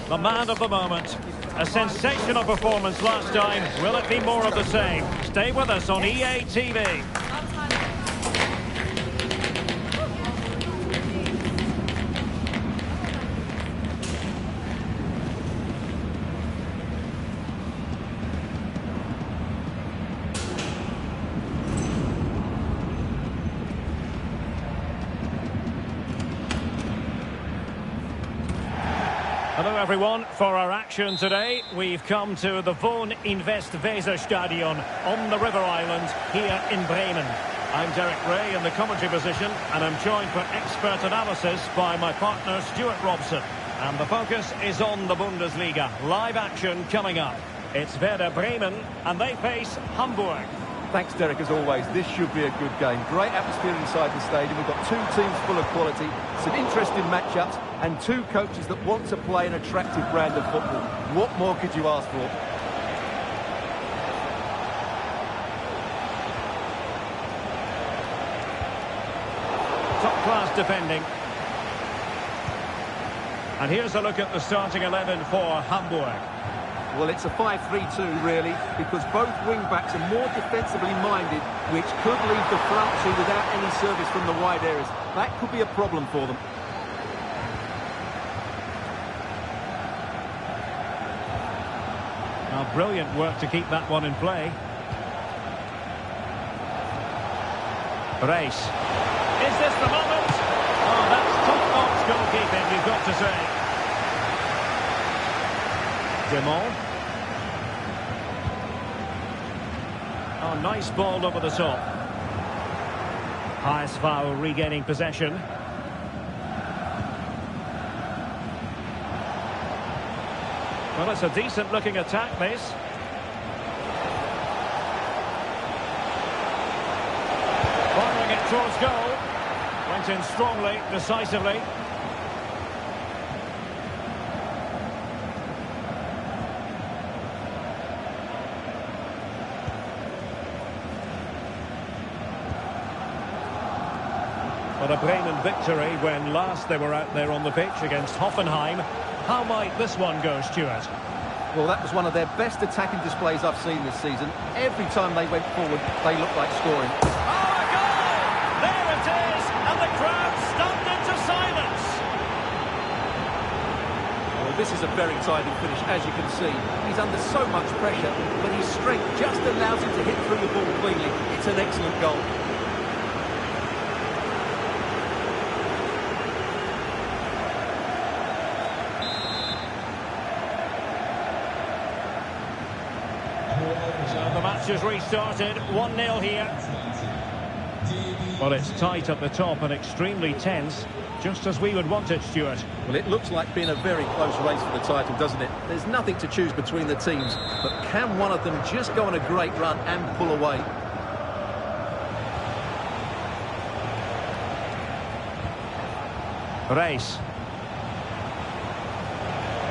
The man of the moment. A sensational performance last time. Will it be more of the same? Stay with us on EA TV. Hello everyone, for our action today we've come to the Woon Invest Weserstadion on the River Island here in Bremen. I'm Derek Ray in the commentary position and I'm joined for expert analysis by my partner Stuart Robson. And the focus is on the Bundesliga. Live action coming up. It's Werder Bremen and they face Hamburg. Thanks, Derek, as always. This should be a good game. Great atmosphere inside the stadium. We've got two teams full of quality, some interesting matchups, and two coaches that want to play an attractive brand of football. What more could you ask for? Top-class defending. And here's a look at the starting 11 for Hamburg. Well, it's a 5-3-2, really, because both wing-backs are more defensively minded, which could leave the front two without any service from the wide areas. That could be a problem for them. Now, brilliant work to keep that one in play. Reis. Is this the moment? Oh, that's top-notch goalkeeping, you've got to say. Demol. Oh, nice ball over the top. Heisfoul regaining possession. Well, it's a decent-looking attack, this. Firing it towards goal. Went in strongly, decisively. But a Bremen victory when last they were out there on the pitch against Hoffenheim. How might this one go, Stuart? Well, that was one of their best attacking displays I've seen this season. Every time they went forward, they looked like scoring. Oh, a goal! There it is! And the crowd stunned into silence. Well, this is a very tidy finish, as you can see. He's under so much pressure, but his strength just allows him to hit through the ball cleanly. It's an excellent goal. So the match has restarted, 1-0 here. Well, it's tight at the top and extremely tense, just as we would want it, Stuart. Well, it looks like being a very close race for the title, doesn't it? There's nothing to choose between the teams, but can one of them just go on a great run and pull away? Reis.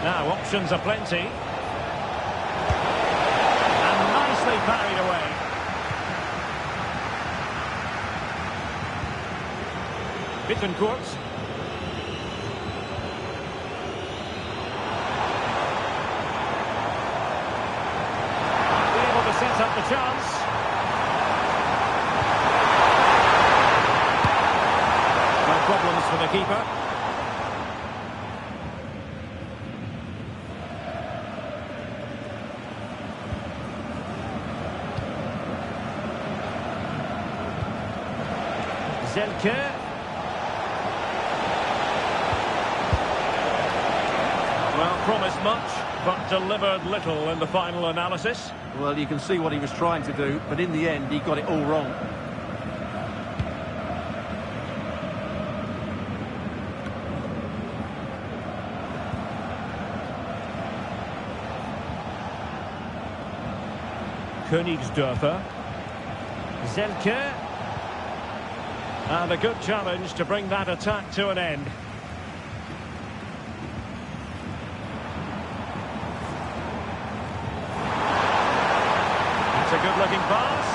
Now, options are plenty. And nicely parried away. Bittencourt. Be able to set up the chance. No problems for the keeper. Zelke. Well, promised much, but delivered little in the final analysis. Well, you can see what he was trying to do, but in the end, he got it all wrong. Königsdörfer. Zelke. And a good challenge to bring that attack to an end. It's a good-looking pass.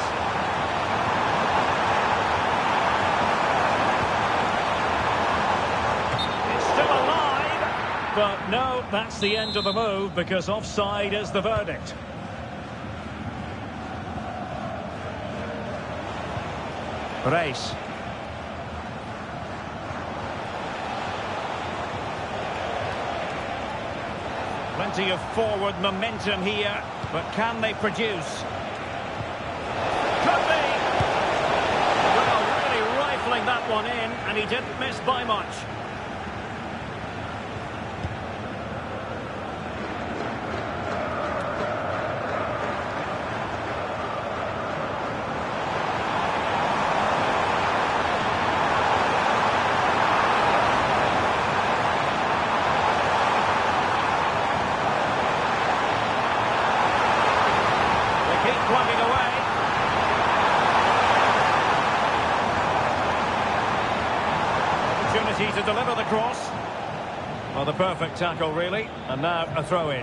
It's still alive. But no, that's the end of the move because offside is the verdict. Reis. Plenty of forward momentum here, but can they produce? Could be! Well, really rifling that one in, and he didn't miss by much. Plugging away. Opportunity to deliver the cross. Well, the perfect tackle, really. And now a throw-in.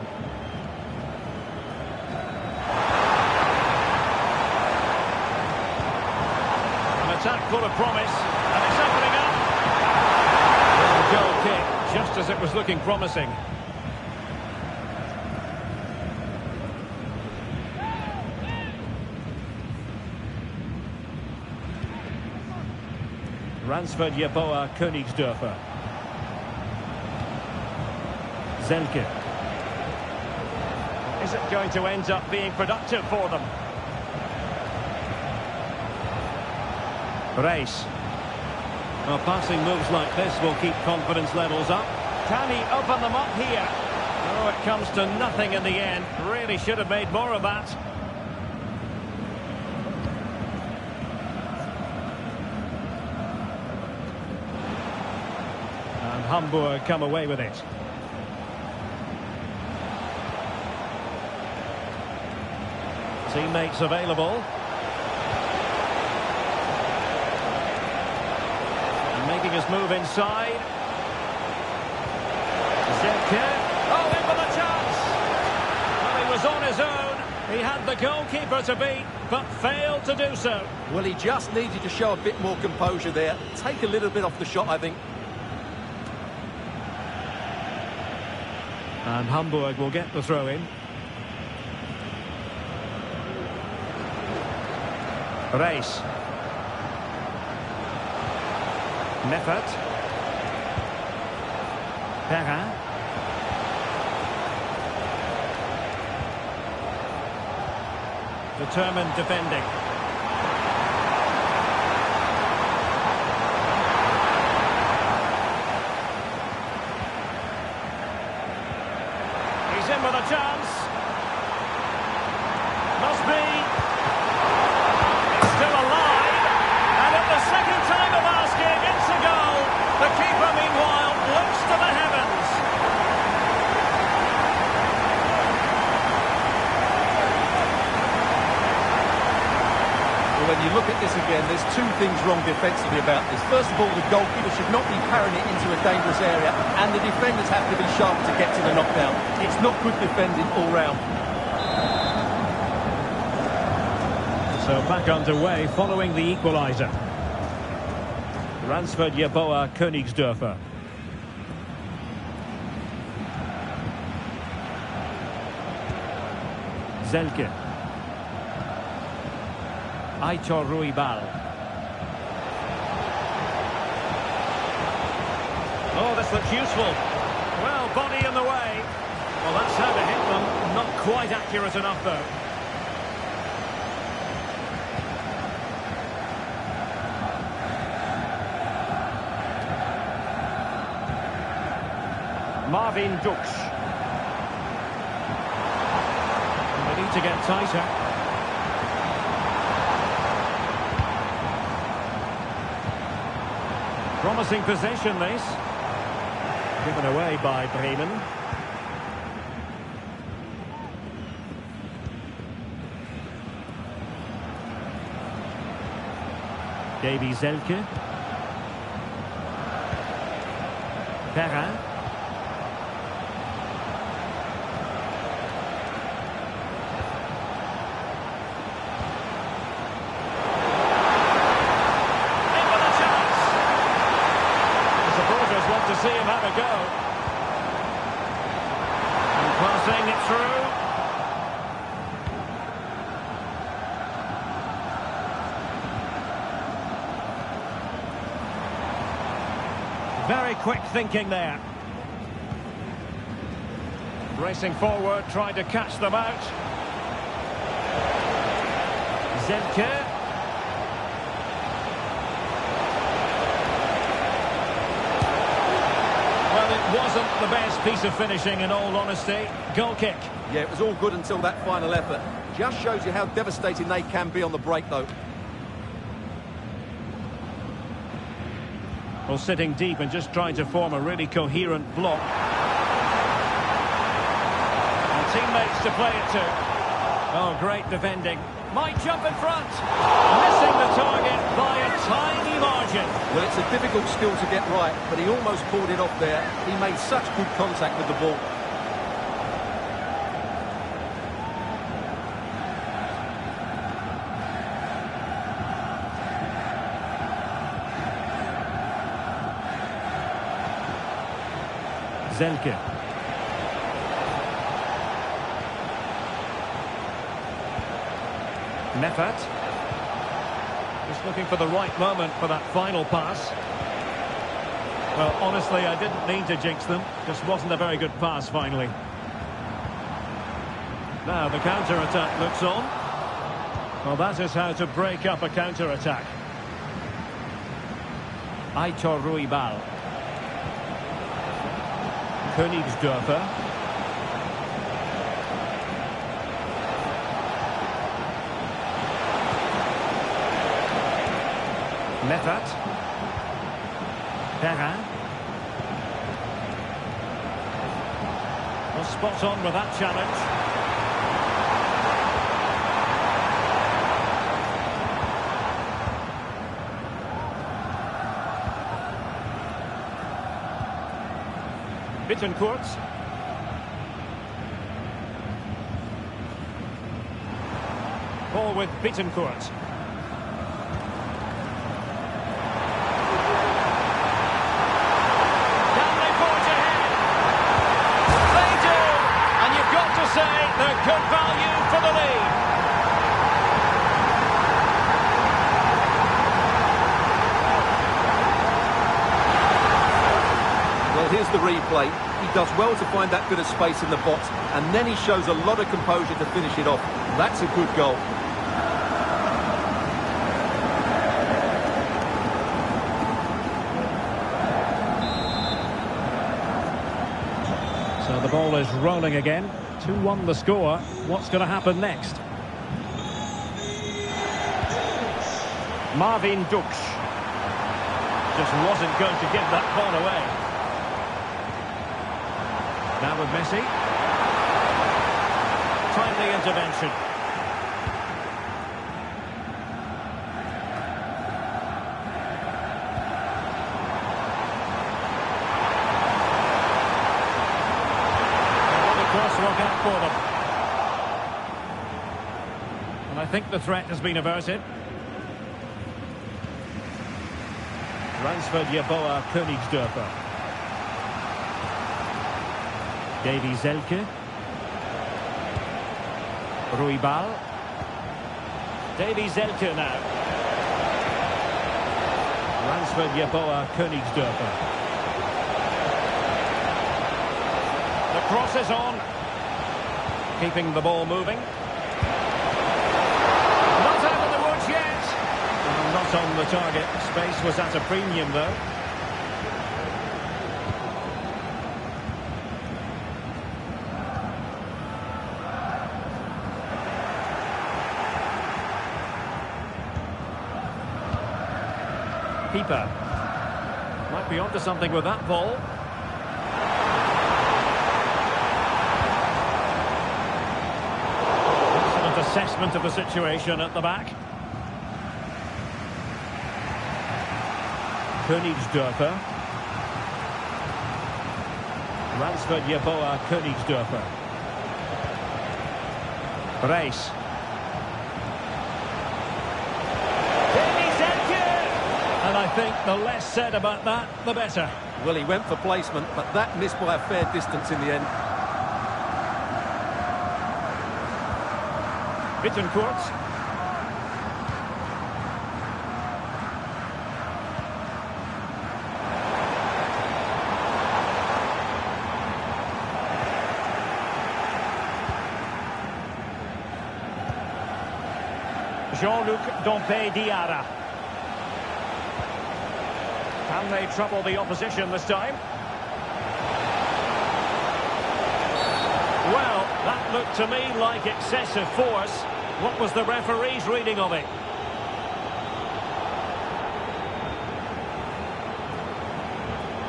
An attack full of promise. And it's opening up. Well, goal kick, just as it was looking promising. Ransford Yeboah Königsdörfer. Zelke. Is it going to end up being productive for them? Reis. Well, passing moves like this will keep confidence levels up. Can he open them up here? Oh, it comes to nothing in the end. Really should have made more of that. Hamburg come away with it. Teammates available. And making his move inside. Zelke. Oh, in with a chance. Well, he was on his own. He had the goalkeeper to beat, but failed to do so. Well, he just needed to show a bit more composure there. Take a little bit off the shot, I think. And Hamburg will get the throw-in. Reis. Meffert. Perrin. Determined defending. He's in with a chance. Must be. It's still alive. And at the second time of asking, it's a goal. The keeper, meanwhile, looks to the heavens. When you look at this again, there's two things wrong defensively about this. First of all, the goalkeeper should not be carrying it into a dangerous area, and the defenders have to be sharp to get to the knockdown. It's not good defending all round. So back underway following the equaliser. Ransford Yeboah Königsdörfer. Zelke. Aitor Ruibal. Oh, this looks useful. Well, body in the way. Well, that's how to hit them. Not quite accurate enough, though. Marvin Dux. They need to get tighter. Promising possession, this. Given away by Bremen. Davy Zelke. Perrin. To see him have a go. And passing it through. Very quick thinking there. Racing forward, trying to catch them out. Zelke. It wasn't the best piece of finishing, in all honesty. Goal kick. Yeah, it was all good until that final effort. Just shows you how devastating they can be on the break, though. Well, sitting deep and just trying to form a really coherent block. And teammates to play it to. Oh, great defending. Might jump in front. Missing the target by a tiny margin. Well, it's a difficult skill to get right, but he almost pulled it off there. He made such good contact with the ball. Zelke. Meffert. Just looking for the right moment for that final pass. Well, honestly, I didn't mean to jinx them. Just wasn't a very good pass, finally. Now, the counter-attack looks on. Well, that is how to break up a counter-attack. Aitor Ruibal. Königsdörfer. Meffert. Perrin. Well, spot on with that challenge. Bittencourt. Ball with Bittencourt. They're good value for the lead. Well, here's the replay. He does well to find that bit of space in the box, and then he shows a lot of composure to finish it off. That's a good goal. So the ball is rolling again. 2-1 the score. What's going to happen next? Marvin Dux just wasn't going to give that ball away. Now with Messi. Timely intervention. let's look out for them. And I think the threat has been averted. Ransford Yeboah Königsdörfer. Davy Zelke. Ruibal. Davy Zelke now. Ransford Yeboah Königsdörfer. The cross is on. Keeping the ball moving. Not out of the woods yet. Well, not on the target. Space was at a premium though. Keeper. Might be onto something with that ball. Excellent assessment of the situation at the back. Königsdörfer. Ransford Yeboah Königsdörfer. Reis. And I think the less said about that, the better. Well, he went for placement, but that missed by a fair distance in the end. Bittencourt. Jean-Luc Dompe Diarra. Can they trouble the opposition this time? Well, that looked to me like excessive force. What was the referee's reading of it?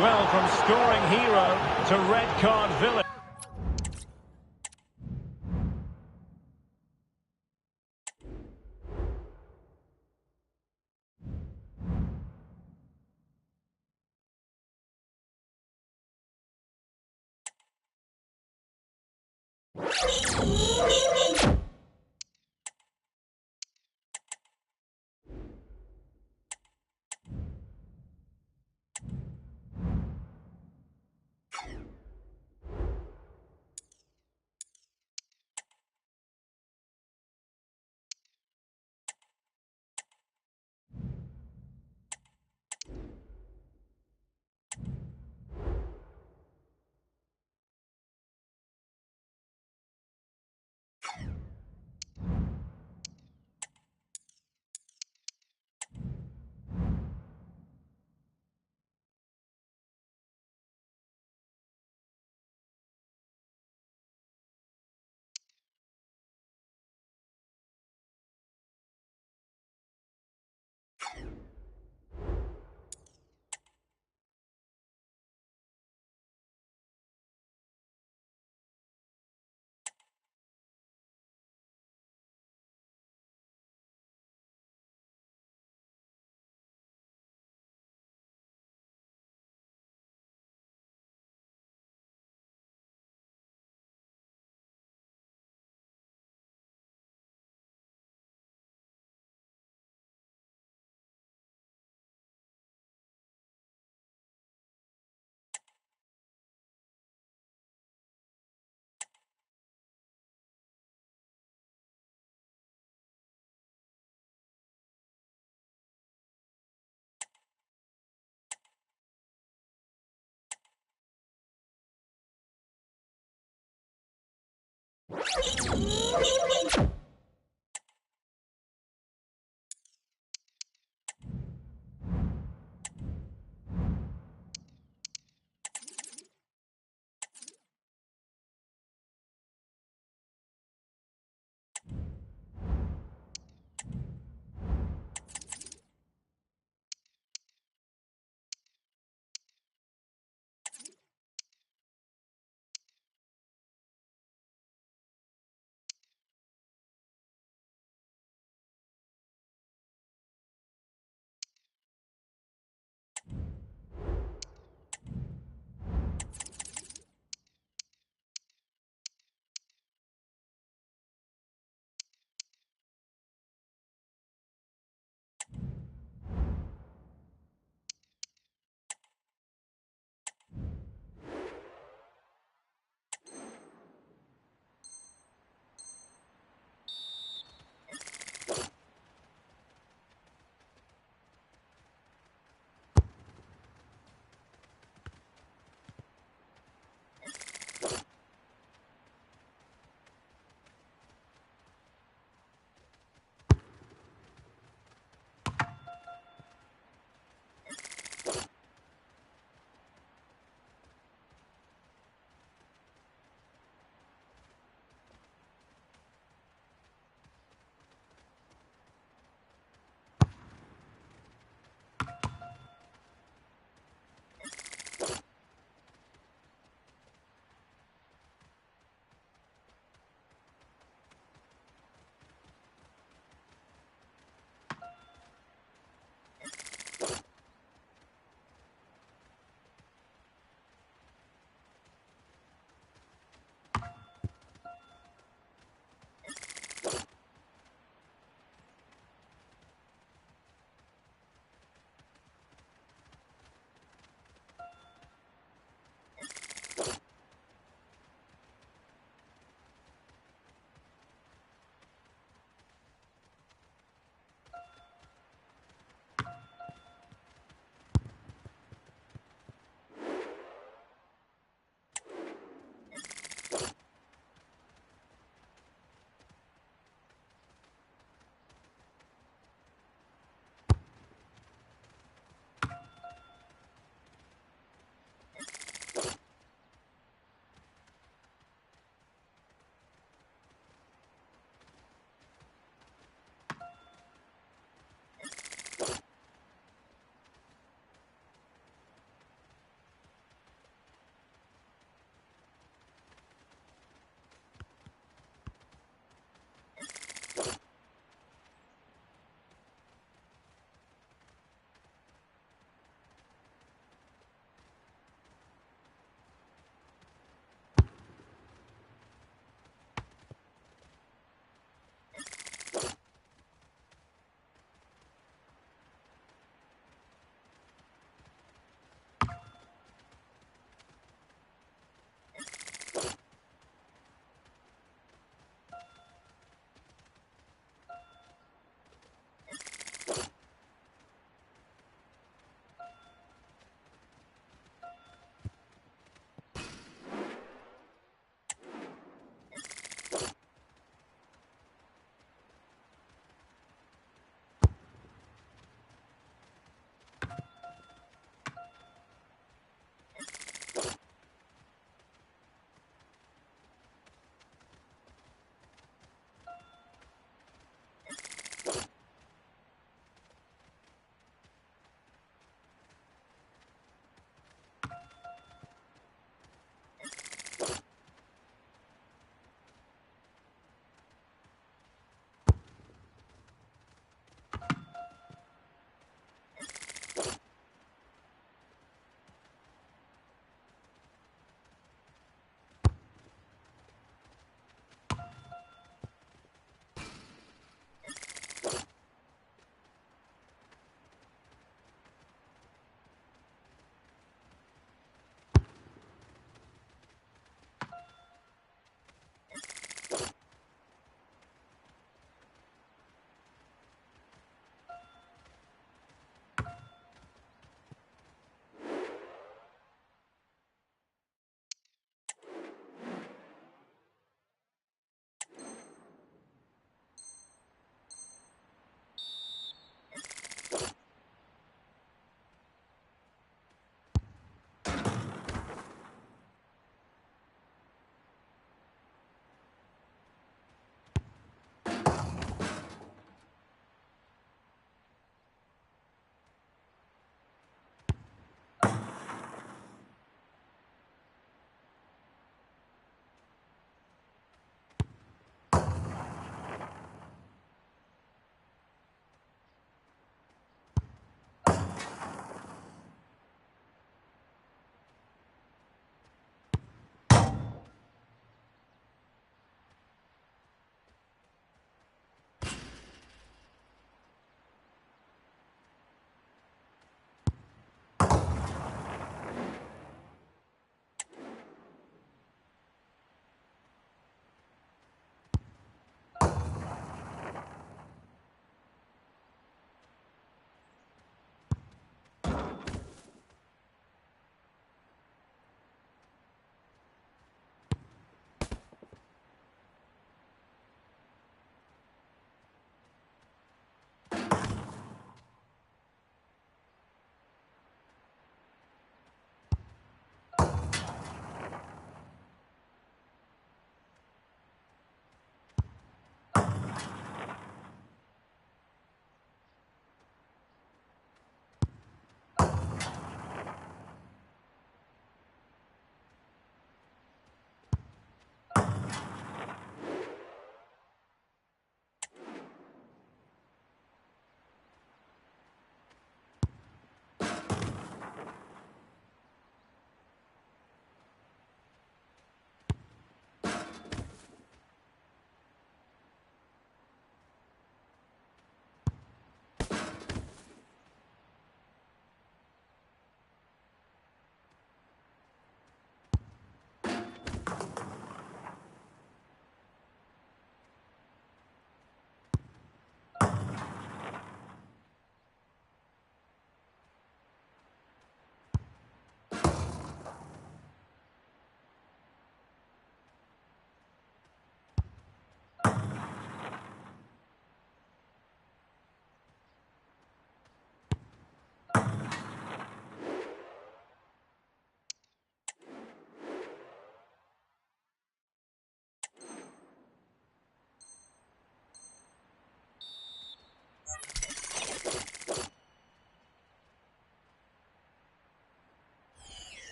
Well, from scoring hero to red card villain.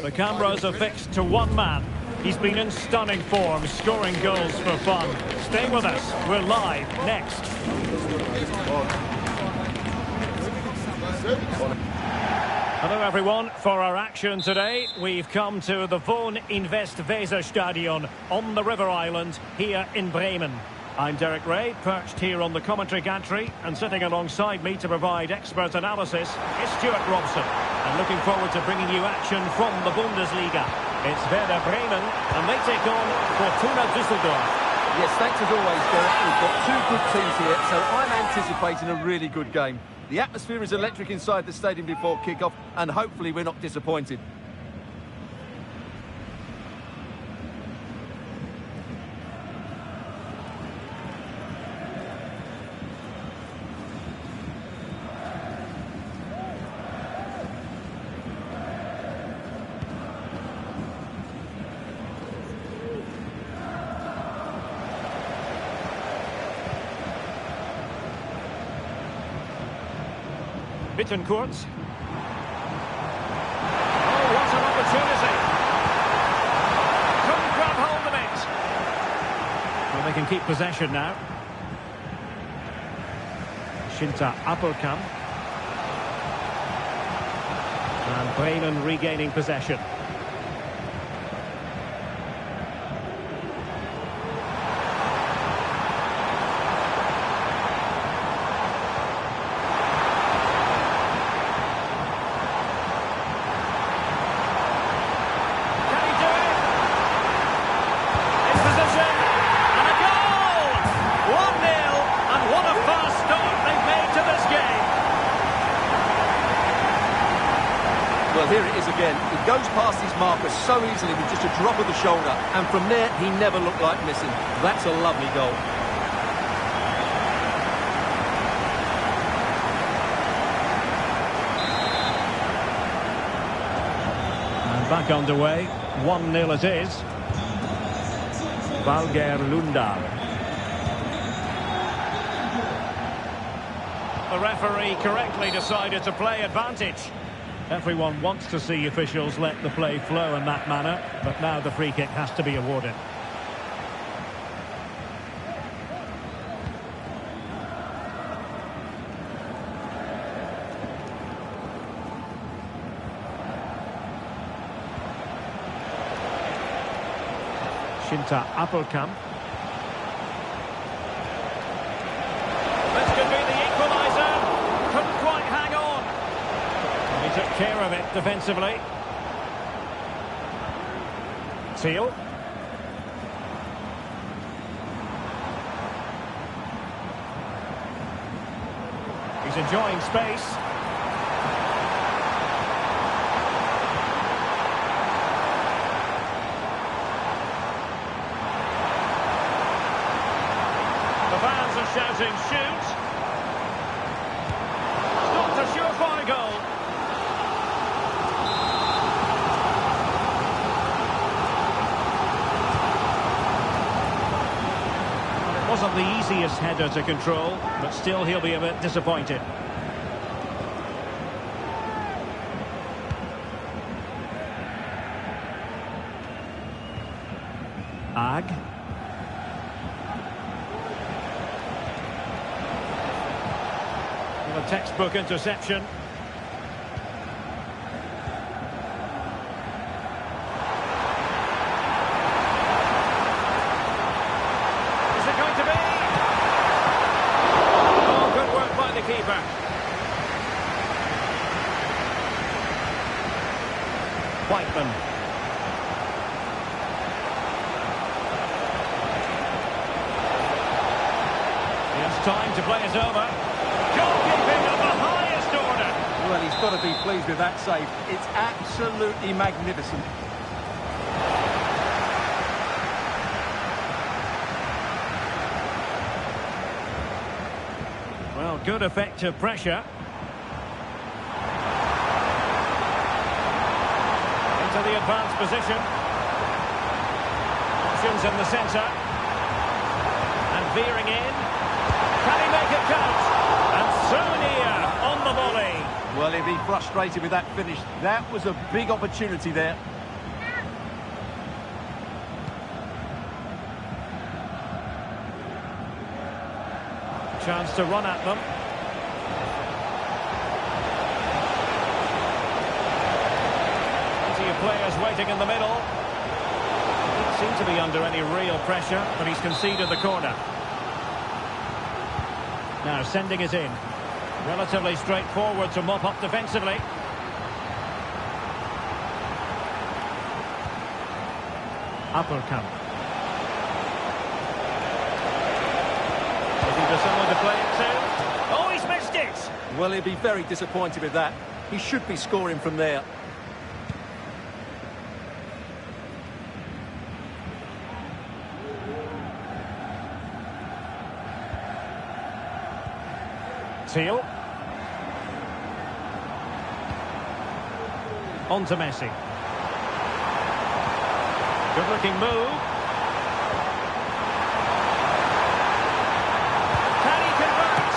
The cameras are fixed to one man. He's been in stunning form, scoring goals for fun. Stay with us. We're live next. Hello everyone. For our action today, we've come to the Wohn Invest Weserstadion on the River Island here in Bremen. I'm Derek Ray, perched here on the commentary gantry, and sitting alongside me to provide expert analysis is Stuart Robson. And looking forward to bringing you action from the Bundesliga. It's Werder Bremen, and they take on Fortuna Düsseldorf. Yes, thanks as always, Derek. We've got two good teams here, so I'm anticipating a really good game. The atmosphere is electric inside the stadium before kick-off, and hopefully we're not disappointed. Bittencourt. Oh, what an opportunity. Couldn't grab hold of it. Well, they can keep possession now. Shinta Appelkamp. And Bremen regaining possession. Well, here it is again. He goes past his marker so easily with just a drop of the shoulder. And from there, he never looked like missing. That's a lovely goal. And back underway. 1-0 it is. Valgeir Lundahl. The referee correctly decided to play advantage. Everyone wants to see officials let the play flow in that manner, but now the free kick has to be awarded. Shinta Appelkamp. This could be the equaliser. Couldn't quite hang on. He took care of it defensively. Thiel. He's enjoying space. The fans are shouting, shoot! Stopped a surefire goal. Well, it wasn't the easiest header to control, but still he'll be a bit disappointed. Ag. A textbook interception. Is it going to be? Oh, good work by the keeper. Whiteman. It's time to play it over. Goalkeeping of the highest order. Well, he's got to be pleased with that save. It's absolutely magnificent. Well, good effective pressure. Into the advanced position. Options in the centre. And veering in. Can he make it count? And Sonia on the volley. Well, he'll be frustrated with that finish. That was a big opportunity there. Chance to run at them. Plenty of players waiting in the middle. Doesn't seem to be under any real pressure, but he's conceded the corner. Now sending it in. Relatively straightforward to mop up defensively. Appelkamp. Looking for someone to play it to. Oh, he's missed it! Well, he'll be very disappointed with that. He should be scoring from there. Thiel. On to Messi. Good looking move. Can he convert?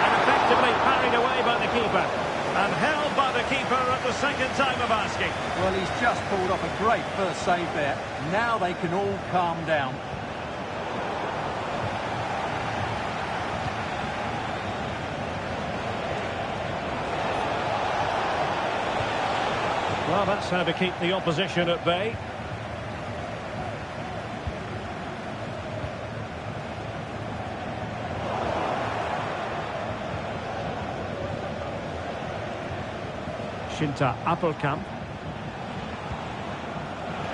And effectively parried away by the keeper. And held by the keeper at the second time of asking. Well, he's just pulled off a great first save there. Now they can all calm down. Well, that's how to keep the opposition at bay. Shinta Appelkamp.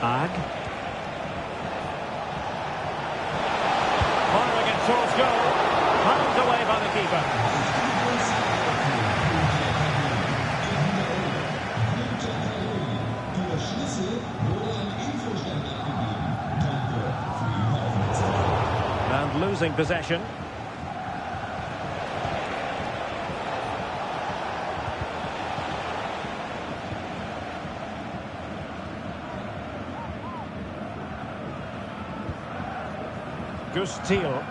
Ag. Firing it towards goal. Pulled away by the keeper. And losing possession. Gus Thiel.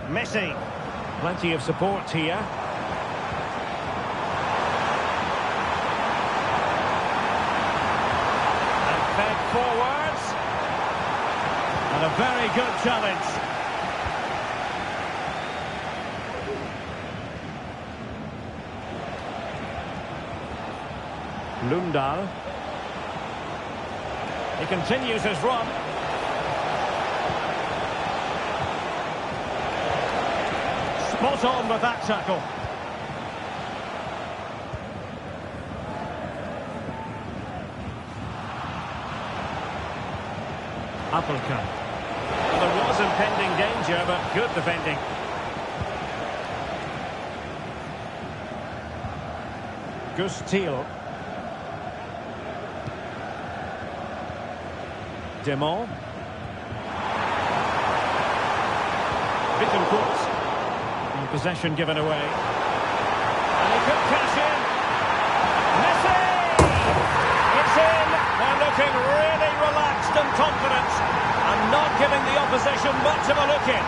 Messi. Plenty of support here. And fed forwards. And a very good challenge. Lundahl. He continues his run. Spot on with that tackle. Appelkamp. There was impending danger, but good defending. Gus Thiel. Demont. Bittencourt. And possession given away. And he could cash in. Messi! It's in. They're looking really relaxed and confident. And not giving the opposition much of a look in.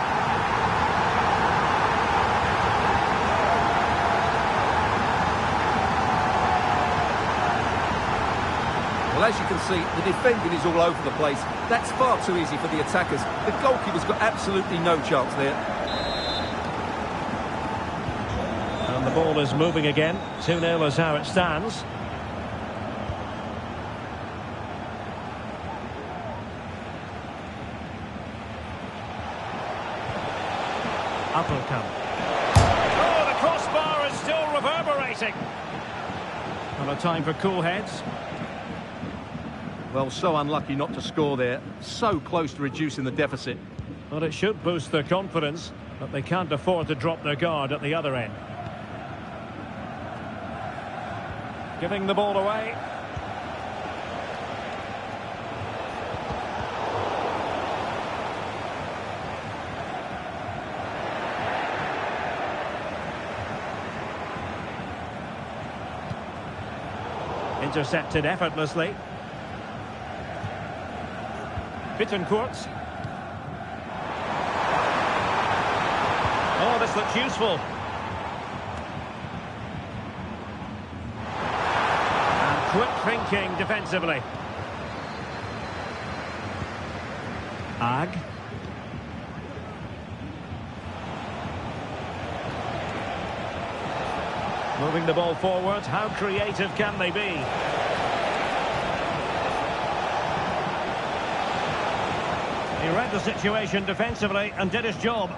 Well, as you can see, the defending is all over the place. That's far too easy for the attackers. The goalkeeper's got absolutely no chance there. And the ball is moving again. 2-0 is how it stands. Appelkamp. Oh, the crossbar is still reverberating. And a time for cool heads. Well, so unlucky not to score there. So close to reducing the deficit. Well, it should boost their confidence, but they can't afford to drop their guard at the other end. Giving the ball away. Intercepted effortlessly. Bittencourt. Oh, this looks useful. And quick thinking defensively. Ag. Moving the ball forward. How creative can they be? He read the situation defensively and did his job.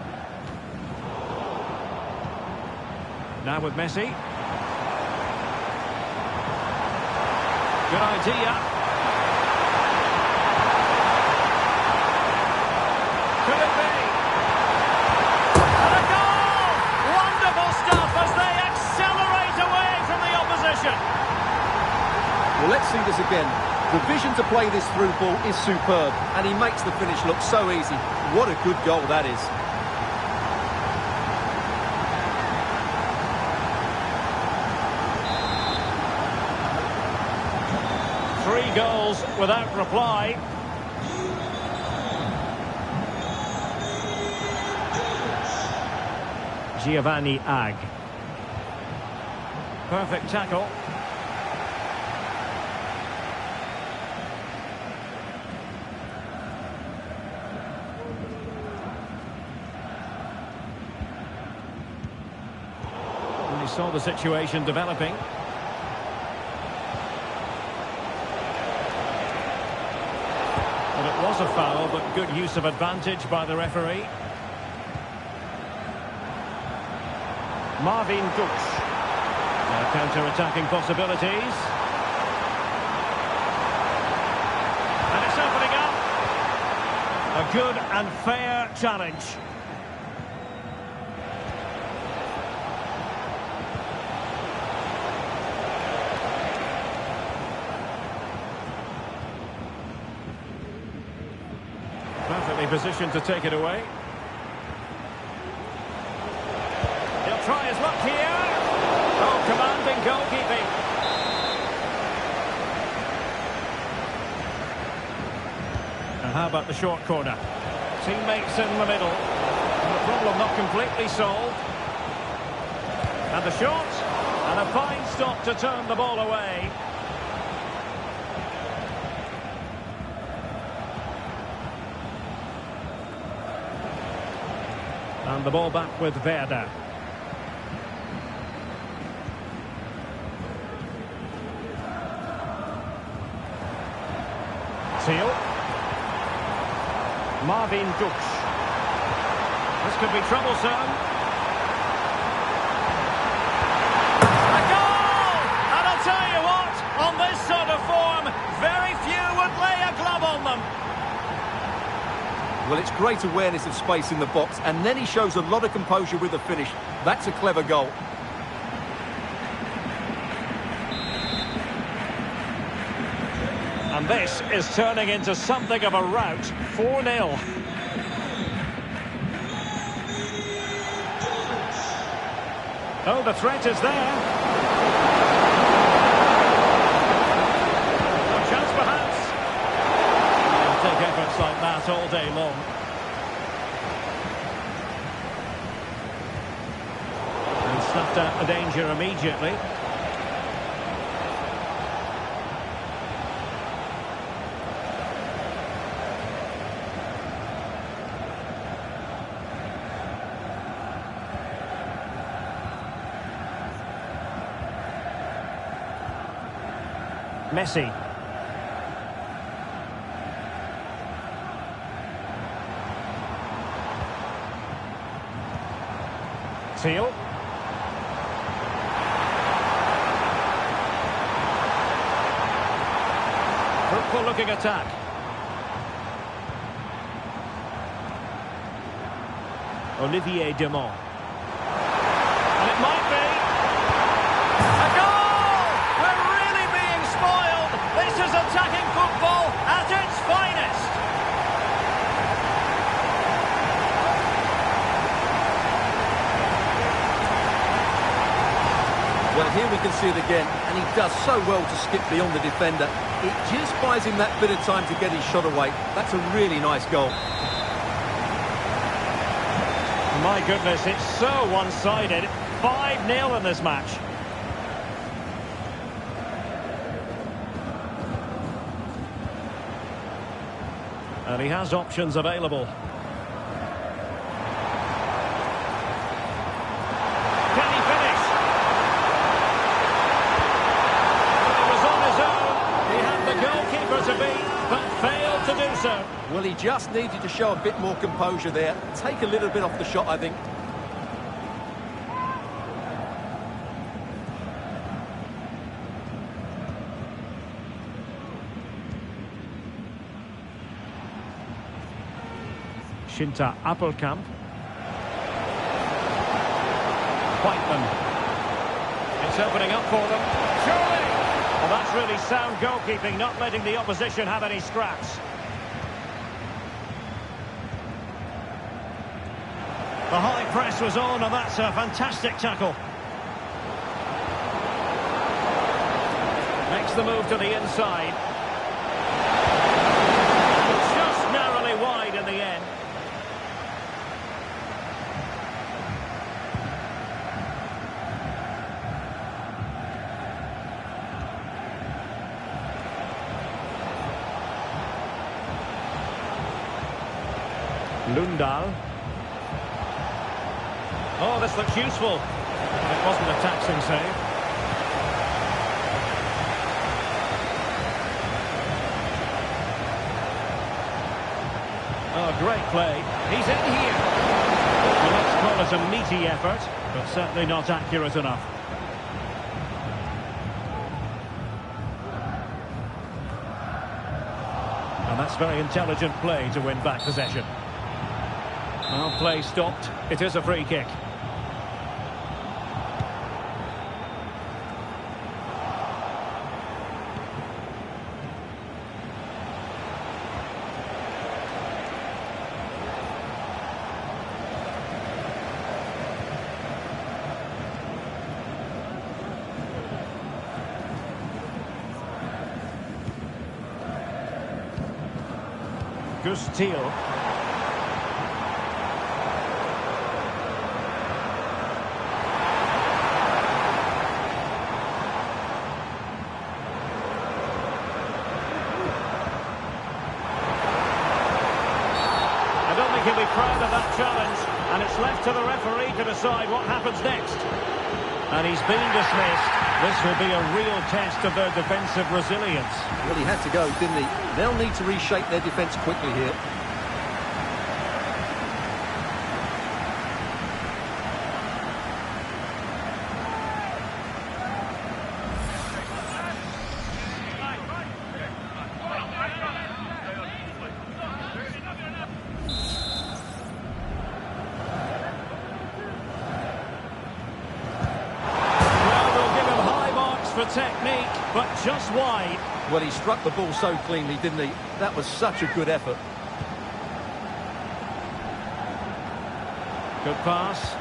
Now with Messi. Good idea. Could it be? And a goal! Wonderful stuff as they accelerate away from the opposition. Well, let's see this again. The vision to play this through ball is superb, and he makes the finish look so easy. What a good goal that is. Three goals without reply. Giovanni Ag. Perfect tackle. And he saw the situation developing. But it was a foul, but good use of advantage by the referee. Marvin Dux. Now counter-attacking possibilities. And it's opening up. A good and fair challenge. Perfectly positioned to take it away. He'll try his luck here. Oh, commanding goalkeeping. And how about the short corner? Teammates in the middle. And the problem not completely solved. And the shot. And a fine stop to turn the ball away. And the ball back with Werder. Thiel. Marvin Dux. This could be troublesome. Well, it's great awareness of space in the box, and then he shows a lot of composure with the finish. That's a clever goal. And this is turning into something of a rout. 4-0. Oh, the threat is there. A chance perhaps. They'll take efforts like that all day long. And snuffed out the danger immediately. Messi. Teal. Fruitful looking attack. Olivier Demont. And it might be a goal! We're really being spoiled. This is attacking football at its finest. Well, here we can see it again, and he does so well to skip beyond the defender. It just buys him that bit of time to get his shot away. That's a really nice goal. My goodness, it's so one-sided. 5-0 in this match. And he has options available. Can he finish? Well, he was on his own. He had the goalkeeper to beat, but failed to do so. Well, he just needed to show a bit more composure there. Take a little bit off the shot, I think. Shinta Appelkamp. Whiteman. It's opening up for them. Surely! Well, that's really sound goalkeeping, not letting the opposition have any scraps. The high press was on, and that's a fantastic tackle. Makes the move to the inside. Just narrowly wide in the end. Lundahl. Oh, this looks useful. It wasn't a taxing save. Oh, great play. He's in here. Well, let's call it a meaty effort, but certainly not accurate enough. And that's very intelligent play to win back possession. Well, play stopped. It is a free kick. Gus Teal. He'll be proud of that challenge, and it's left to the referee to decide what happens next. And he's been dismissed. This will be a real test of their defensive resilience. Well, he had to go, didn't he? They'll need to reshape their defence quickly here. technique, but just wide. Well, he struck the ball so cleanly, didn't he? That was such a good effort. Good pass.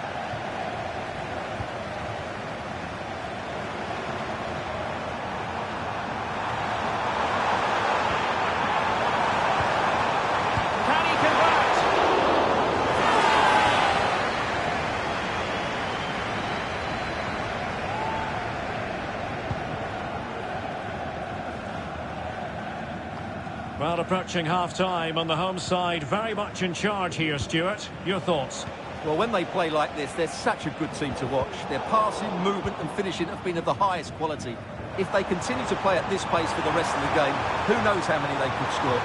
Can he convert? Well, approaching half-time on the home side, very much in charge here, Stuart. Your thoughts? Well, when they play like this, they're such a good team to watch. Their passing, movement and finishing have been of the highest quality. If they continue to play at this pace for the rest of the game, who knows how many they could score.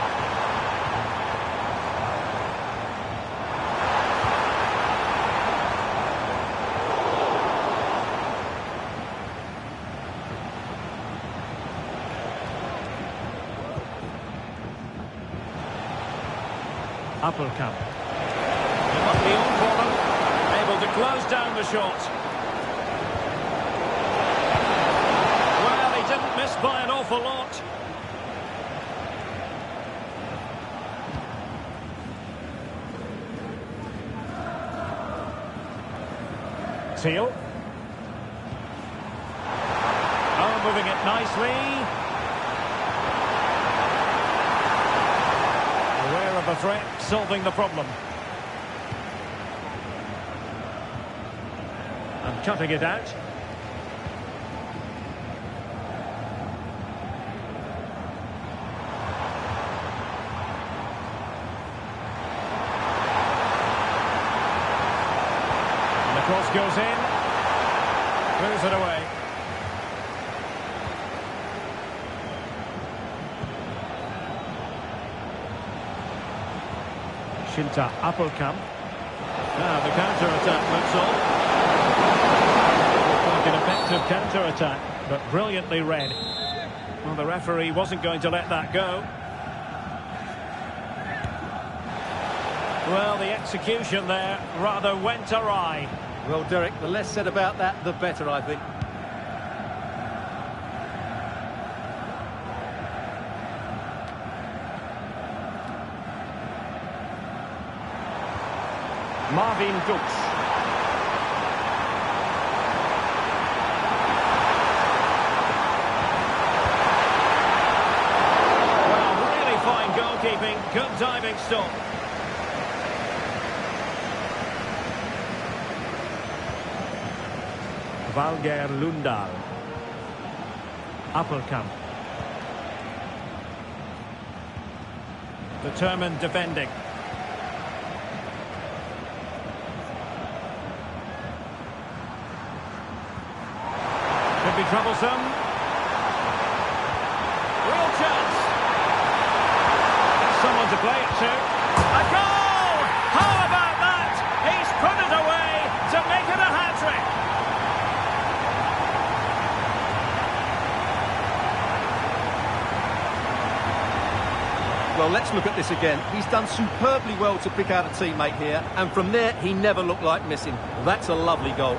Appelkamp. It must be on for them. Able to close down the shot. Well, he didn't miss by an awful lot. Teal. Oh, moving it nicely. Aware of the threat, solving the problem. And cutting it out. And the cross goes in. Moves it away. Shinta Appelkamp. Now the counter-attack looks on. Like an effective counter-attack, but brilliantly read. Well, the referee wasn't going to let that go. Well, the execution there rather went awry. Well, Derek, the less said about that, the better, I think. Marvin Duksch. Well, really fine goalkeeping, good diving stop. Valger Lundahl. Appelkamp. Determined defending. Could be troublesome. Real chance. Someone to play it to. A goal! How about that? He's put it away to make it a hat-trick. Well, let's look at this again. He's done superbly well to pick out a teammate here, and from there, he never looked like missing. That's a lovely goal.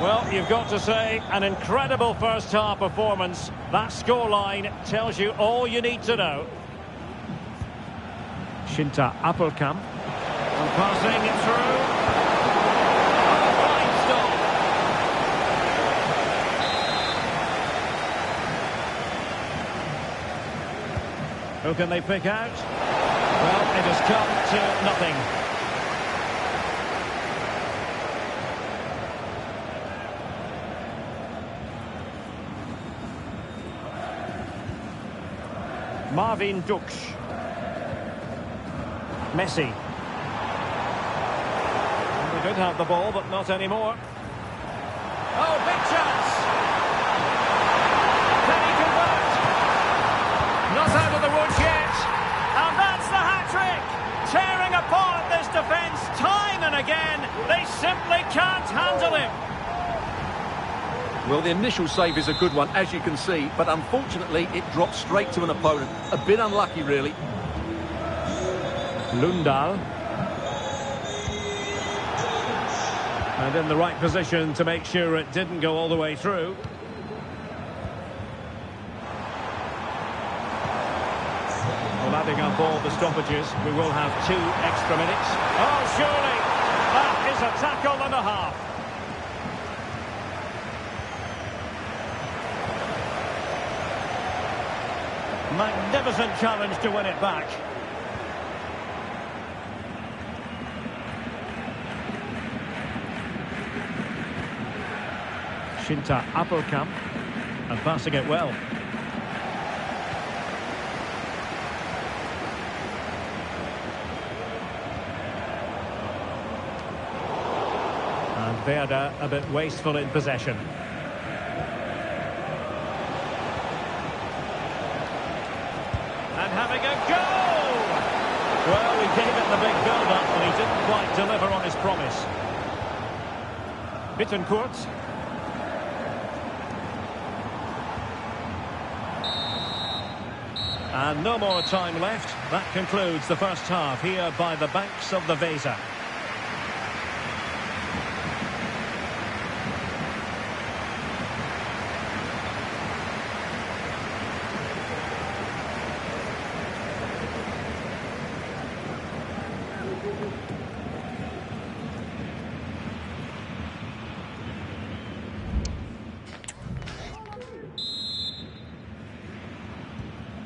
Well, you've got to say, an incredible first-half performance. That scoreline tells you all you need to know. Shinta Appelkamp. And passing it through. Fine stop. Who can they pick out? Well, it has come to nothing. Marvin Duksch. Messi. They did have the ball, but not anymore. Oh, big chance! Can he convert? Not out of the woods yet. And that's the hat-trick! Tearing apart this defence time and again. They simply can't handle him. Well, the initial save is a good one, as you can see, but unfortunately it dropped straight to an opponent. A bit unlucky, really. Lundahl. And in the right position to make sure it didn't go all the way through. Well, adding up all the stoppages, we will have 2 extra minutes. Oh, surely! That is a tackle and a half. Magnificent challenge to win it back. Shinta Appelkamp, and passing it well. And Werder a bit wasteful in possession. And having a go! Well, he gave it the big build-up, but he didn't quite deliver on his promise. Bittencourt. And no more time left. That concludes the first half here by the banks of the Weser.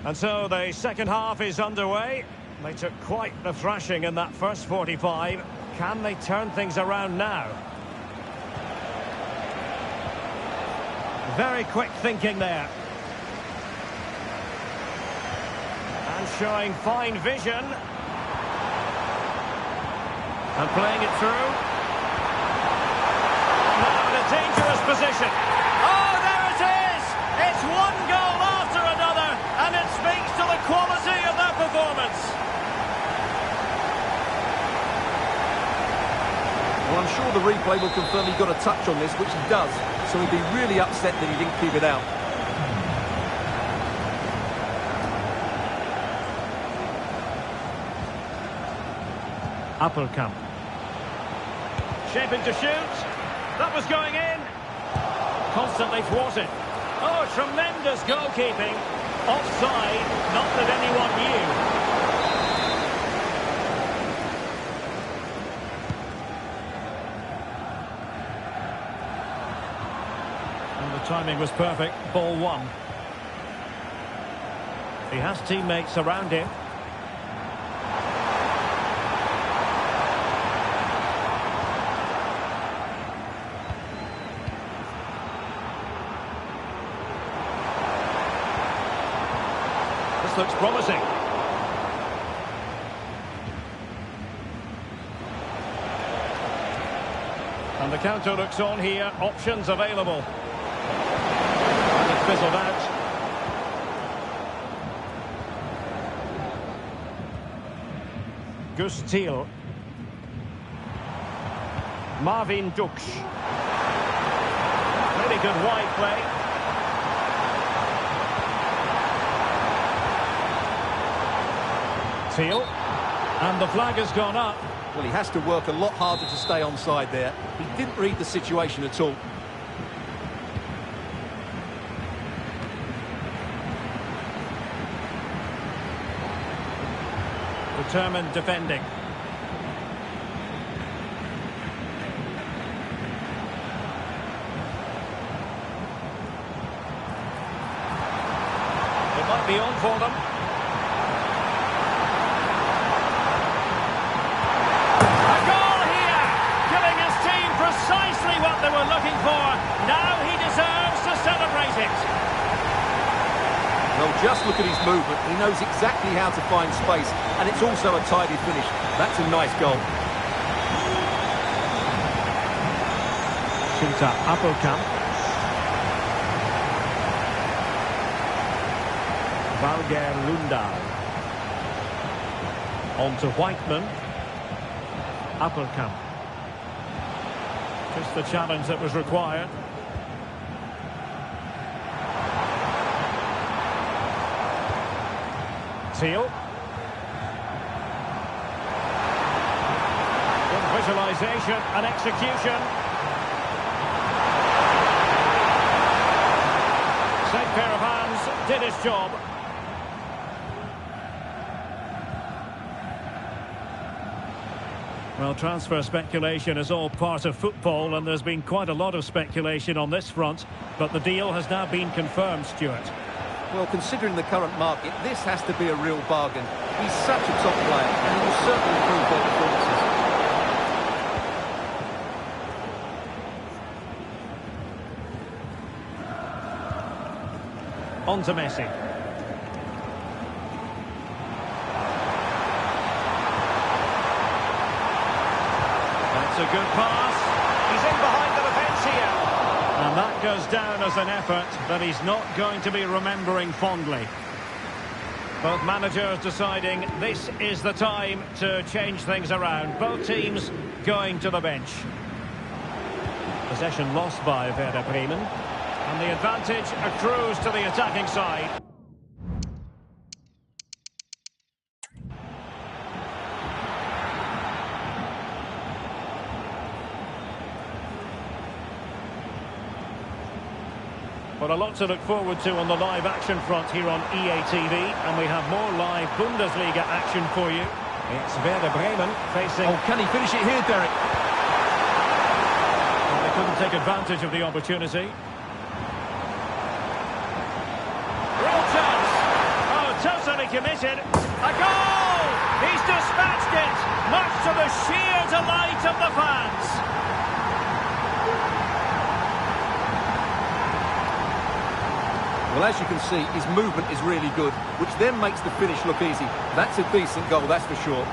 And so the second half is underway. They took quite the thrashing in that first 45. Can they turn things around now? Very quick thinking there. And showing fine vision. And playing it through. Now in a dangerous position. Oh, there it is! It's one goal after another, and it speaks to the quality of their performance. Well, I'm sure the replay will confirm he got a touch on this, which he does, so he'd be really upset that he didn't keep it out. Appelkamp. Shaping to shoot. That was going in. Constantly thwarted. Oh, tremendous goalkeeping. Offside, not that anyone knew. And the timing was perfect. Ball one. He has teammates around him. Looks promising. And the counter looks on here. Options available. And it's fizzled out. Gus Thiel. Marvin Duksch. Really good wide play. And the flag has gone up. Well, he has to work a lot harder to stay onside there. He didn't read the situation at all. Determined defending. It might be on for them. Precisely what they were looking for. Now he deserves to celebrate it. Well, just look at his movement. He knows exactly how to find space, and it's also a tidy finish. That's a nice goal. Shinta Appelkamp. Valger Lundahl. On to Whiteman. Appelkamp. Just the challenge that was required. Thiel. Visualisation and execution. Safe pair of hands, did his job. Well, transfer speculation is all part of football, and there's been quite a lot of speculation on this front, but the deal has now been confirmed, Stuart. Well, considering the current market, this has to be a real bargain. He's such a top player, and he will certainly improve their performances. On to Messi. That's a good pass. He's in behind the defence here. And that goes down as an effort that he's not going to be remembering fondly. Both managers deciding this is the time to change things around. Both teams going to the bench. Possession lost by Werder Bremen. And the advantage accrues to the attacking side. Well, a lot to look forward to on the live action front here on EA TV, and we have more live Bundesliga action for you. It's Werder Bremen facing... Oh, can he finish it here, Derek? Well, they couldn't take advantage of the opportunity. Real chance! Oh, totally committed. A goal! He's dispatched it, much to the sheer delight of the fans. Well, as you can see, his movement is really good, which then makes the finish look easy. That's a decent goal, that's for sure.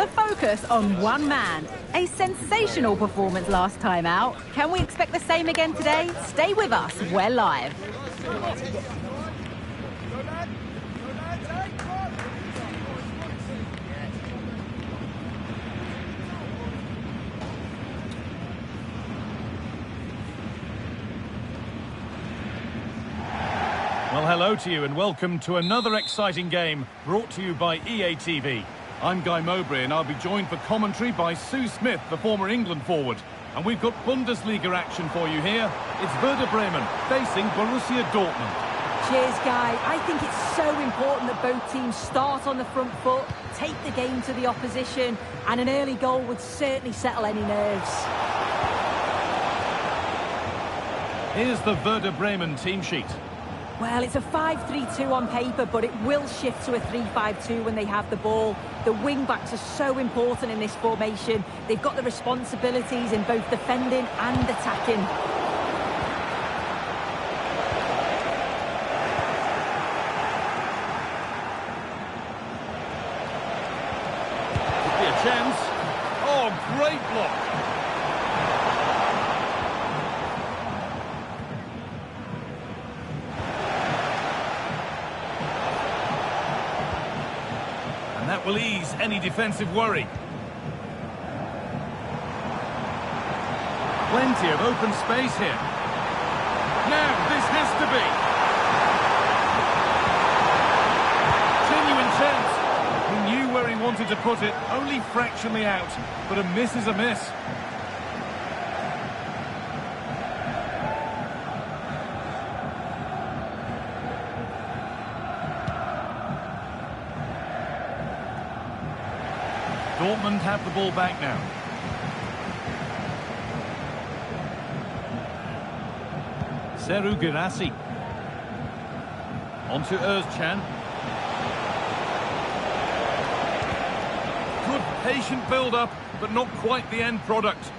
The focus on one man. A sensational performance last time out. Can we expect the same again today? Stay with us. We're live. Well, hello to you and welcome to another exciting game brought to you by EA TV. I'm Guy Mowbray and I'll be joined for commentary by Sue Smith, the former England forward. And we've got Bundesliga action for you here. It's Werder Bremen facing Borussia Dortmund. Cheers, Guy. I think it's so important that both teams start on the front foot, take the game to the opposition, and an early goal would certainly settle any nerves. Here's the Werder Bremen team sheet. Well, it's a 5-3-2 on paper, but it will shift to a 3-5-2 when they have the ball. The wing-backs are so important in this formation. They've got the responsibilities in both defending and attacking. Could be a chance. Oh, great block. And that will ease any defensive worry. Plenty of open space here. Now, this has to be. Genuine chance. He knew where he wanted to put it, only fractionally out. But a miss is a miss. Dortmund have the ball back now. Serhou Guirassy. On to Özcan. Good patient build-up, but not quite the end product.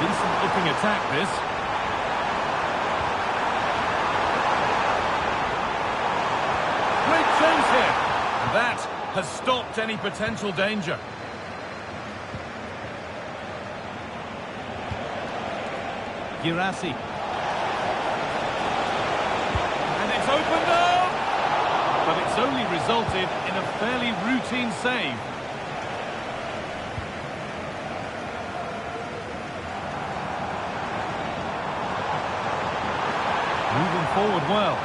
Decent-looking attack, this. Chance here. That has stopped any potential danger. Guirassy. And it's opened up! But it's only resulted in a fairly routine save. Moving forward well.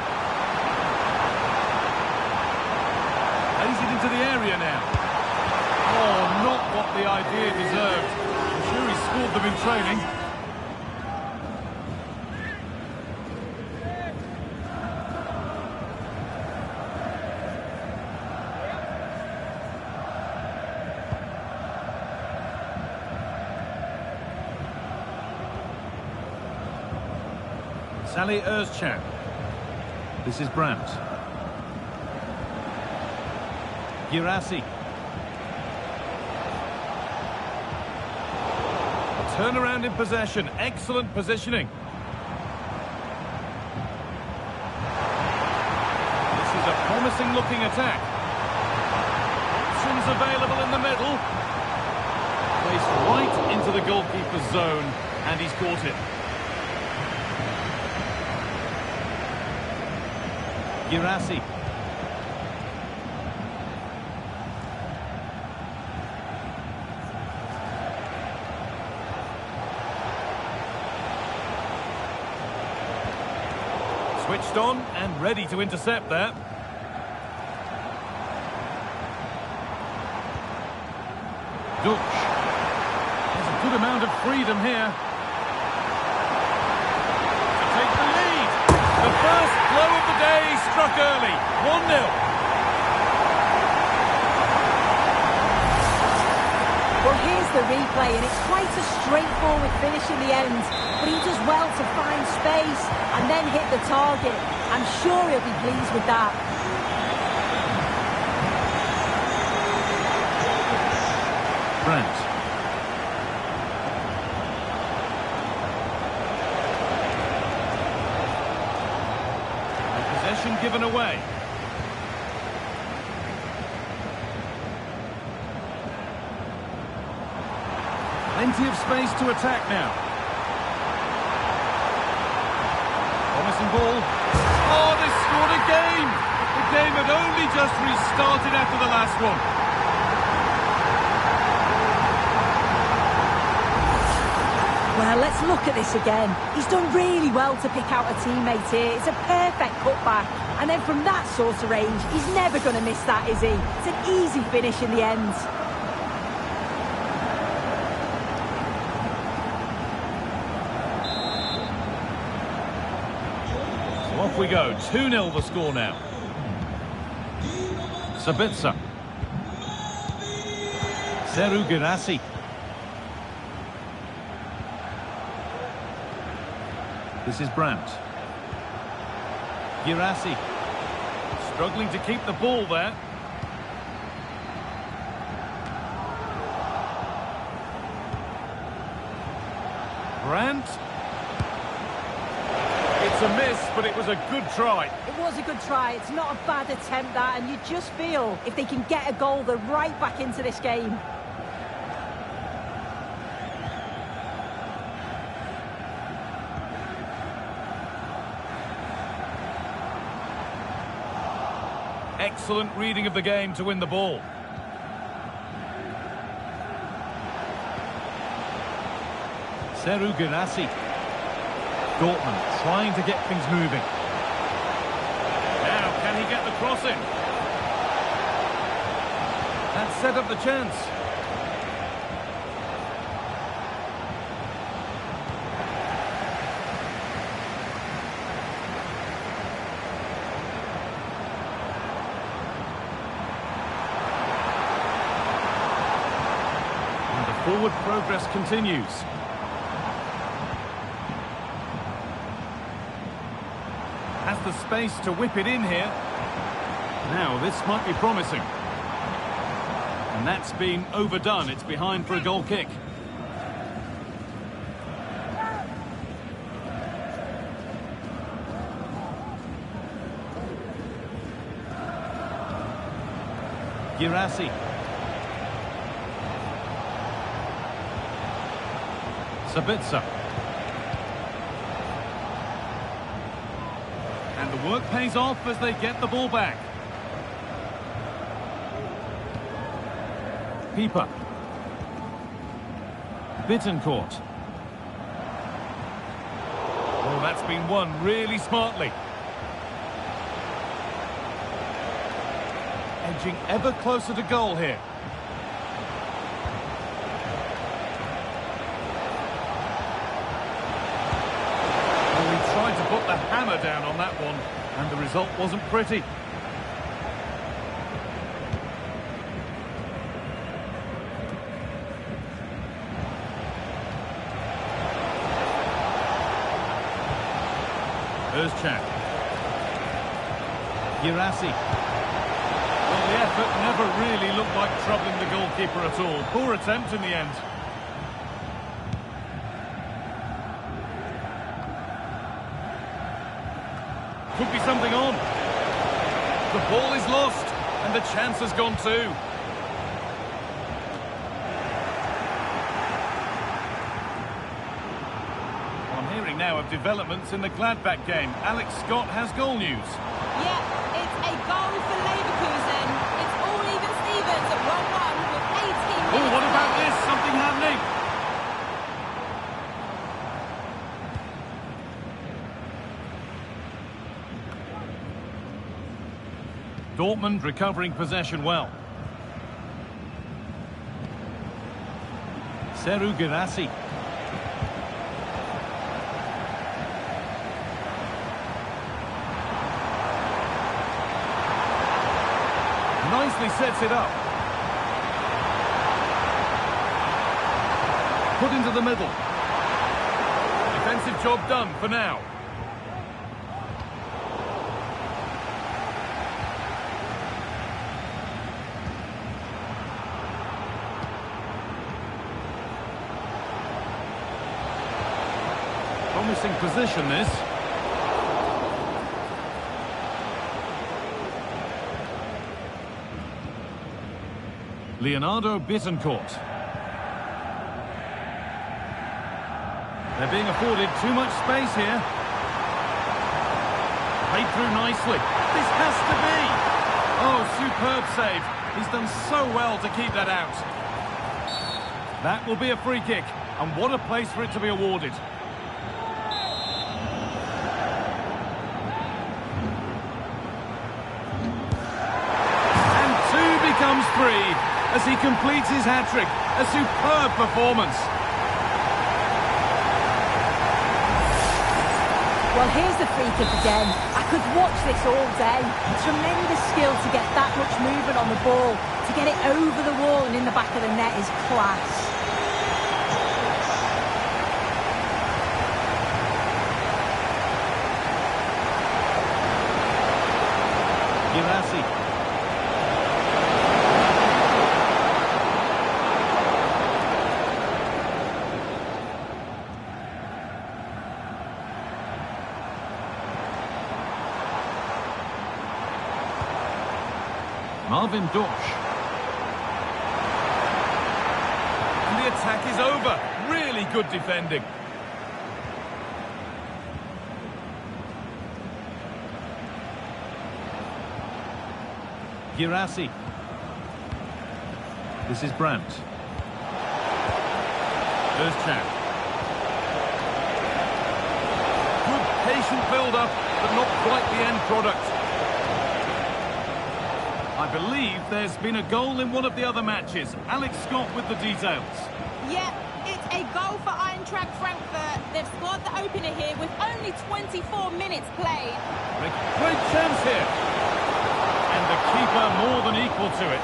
Plays it into the area now. Oh, not what the idea deserved. I'm sure he scored them in training. Salih Özcan. This is Brandt. Guirassy. A turnaround in possession. Excellent positioning. This is a promising looking attack. Options available in the middle. Placed right into the goalkeeper's zone, and he's caught it. Guirassy. Switched on and ready to intercept there. Duch. There's a good amount of freedom here. To take the lead. The first blow of the day struck early. 1-0. Well, here's the replay, and it's quite a straightforward finish in the end. But he does well to find space and then hit the target. I'm sure he'll be pleased with that. Brandt. possession given away. Plenty of space to attack now. Promising ball. Oh, they scored again! The game had only just restarted after the last one. Well, let's look at this again. He's done really well to pick out a teammate here. It's a perfect cutback. And then from that sort of range, he's never going to miss that, is he? It's an easy finish in the end. So off we go. 2-0 the score now. Sabitzer. Serhou Guirassy. This is Brandt. Guirassy. Struggling to keep the ball there. Brandt. It's a miss, but it was a good try. It was a good try. It's not a bad attempt, that, and you just feel if they can get a goal, they're right back into this game. Excellent reading of the game to win the ball. Serhou Guirassy. Dortmund trying to get things moving. Now, can he get the cross in? That set up the chance. Forward progress continues. Has the space to whip it in here. Now, this might be promising. And that's been overdone. It's behind for a goal kick. Guirassy. Sabitzer. And the work pays off as they get the ball back. Pieper. Bittencourt. Oh, that's been won really smartly. Edging ever closer to goal here. Tried to put the hammer down on that one, and the result wasn't pretty. Özcan. Guirassy. Well, the effort never really looked like troubling the goalkeeper at all. Poor attempt in the end. Could be something on. The ball is lost, and the chance has gone too. I'm hearing now of developments in the Gladbach game. Alex Scott has goal news. Yeah, it's a goal for Leverkusen. It's all even Stevens at 1-1 with 18 minutes. Oh, what about this? Something happening. Dortmund recovering possession well. Serhou Guirassy. Nicely sets it up. Put into the middle. Defensive job done for now. Promising position, this. Leonardo Bittencourt. They're being afforded too much space here. Played through nicely. This has to be! Oh, superb save. He's done so well to keep that out. That will be a free kick. And what a place for it to be awarded. And 2 becomes 3 as he completes his hat-trick. A superb performance. Well, here's the free kick again. I could watch this all day. Tremendous skill to get that much movement on the ball. To get it over the wall and in the back of the net is class. Girassi. Marvin Dorsch. And the attack is over. Really good defending. Girassi. This is Brandt. Özcan. Good patient build-up, but not quite the end product. I believe there's been a goal in one of the other matches. Alex Scott with the details. Yeah, it's a goal for Eintracht Frankfurt. They've scored the opener here with only 24 minutes played. Great chance here. And the keeper more than equal to it.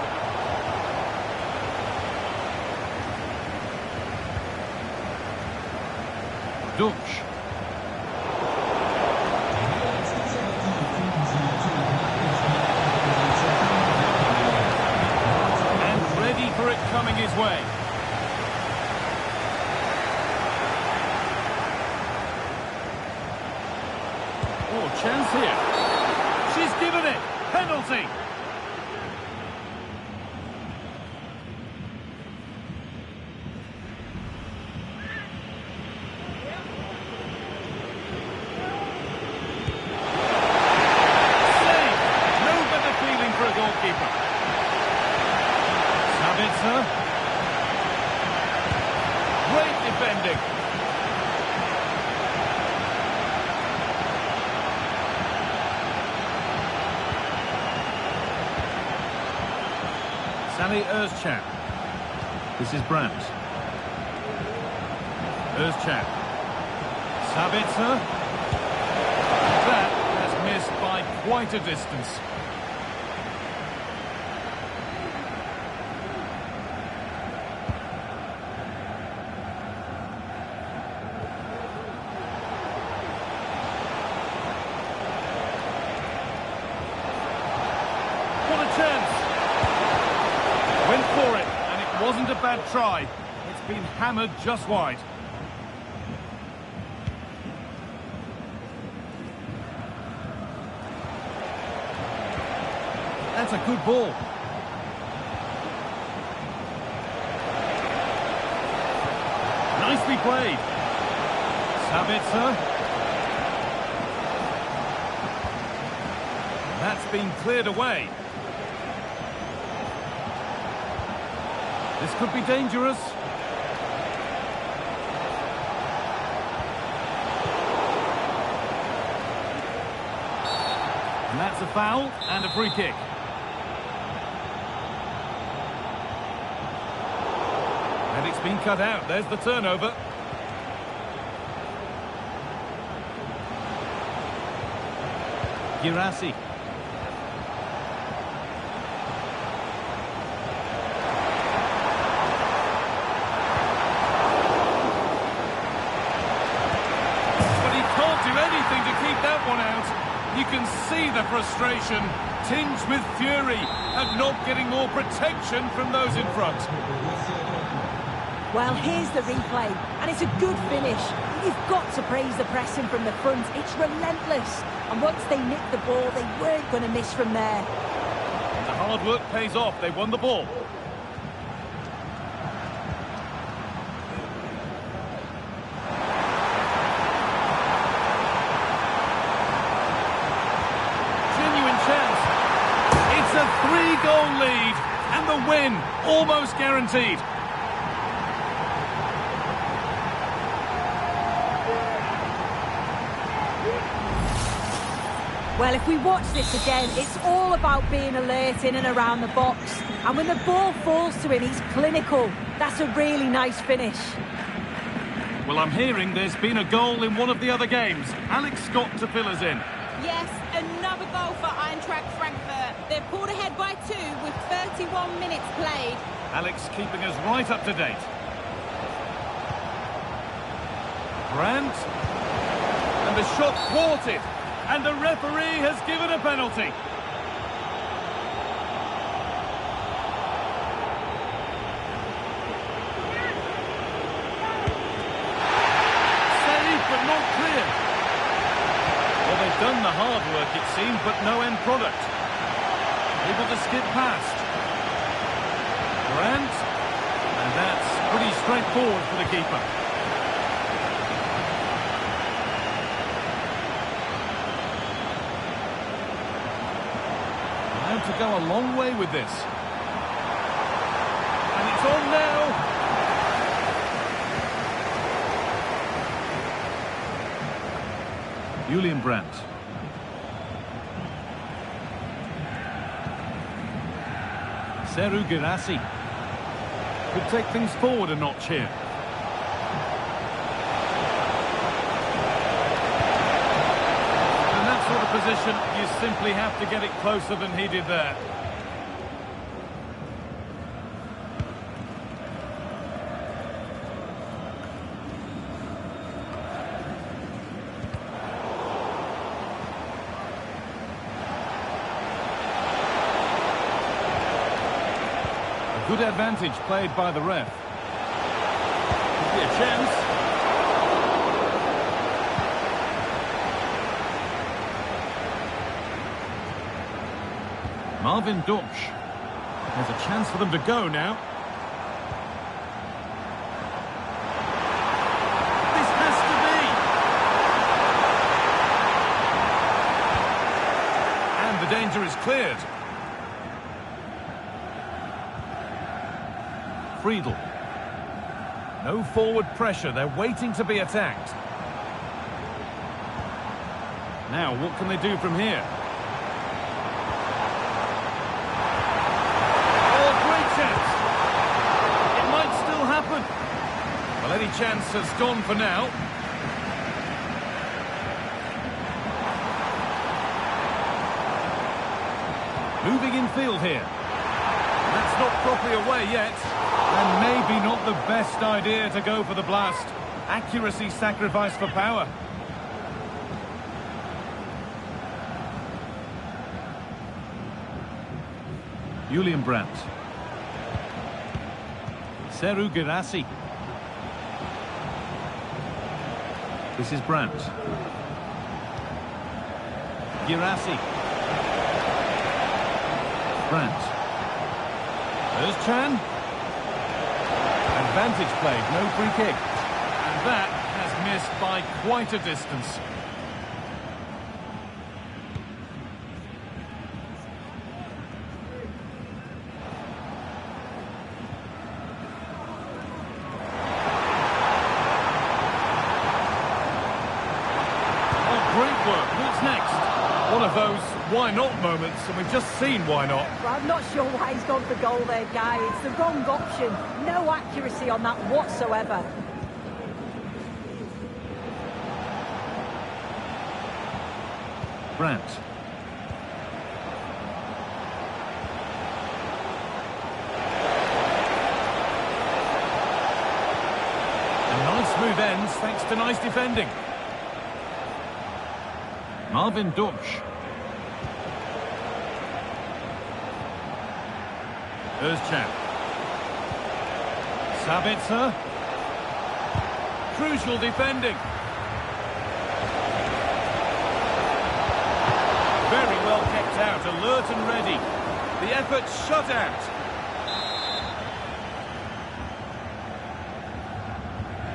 Dutch. And ready for it coming his way. Oh, chance here. She's given it. Penalty. Save. No better feeling for a goalkeeper. Sabitzer. Great defending. Sally Özcan. This is Brandt. Özcan. Sabitzer. That has missed by quite a distance. What a chance! Went for it, and it wasn't a bad try. It's been hammered just wide. That's a good ball. Nicely played. Sabitzer. That's been cleared away. This could be dangerous. And that's a foul and a free kick. And it's been cut out. There's the turnover. Girassi. Anything to keep that one out. You can see the frustration, tinged with fury at not getting more protection from those in front. Well, here's the replay, and it's a good finish. You've got to praise the pressing from the front. It's relentless, and once they nicked the ball, they weren't going to miss from there. The hard work pays off. They won the ball. goal lead, and the win almost guaranteed. Well, if we watch this again, it's all about being alert in and around the box. And when the ball falls to him, he's clinical. That's a really nice finish. Well, I'm hearing there's been a goal in one of the other games. Alex Scott to fill us in. Yes, another goal for Eintracht Frankfurt. They're pulled ahead by 2 with 31 minutes played. Alex keeping us right up to date. Brandt. And the shot thwarted. And the referee has given a penalty. Saved but not clear. Well, they've done the hard work, it seemed, but no end product. Able to skip past. Brandt. And that's pretty straightforward for the keeper. To go a long way with this. And it's on now. Julian Brandt. Serhou Guirassy could take things forward a notch here. Position, you simply have to get it closer than he did there. A good advantage played by the ref. Could be a chance. Marvin Duksch. There's a chance for them to go now. This has to be! And the danger is cleared. Friedel. No forward pressure, they're waiting to be attacked. Now, what can they do from here? Well, any chance has gone for now. Moving in field here. That's not properly away yet. And maybe not the best idea to go for the blast. Accuracy sacrificed for power. Julian Brandt. Serhou Guirassy. This is Brandt. Guirassy. Brandt. There's Chan. Advantage played, no free kick. And that has missed by quite a distance. One of those why not moments, and we've just seen why not. Well, I'm not sure why he's gone for goal there, Guy. It's the wrong option. No accuracy on that whatsoever. Brandt. A nice smooth ends thanks to nice defending. Marvin Duksch. Özcan. Sabitzer. Crucial defending. Very well kept out, alert and ready. The effort shut out.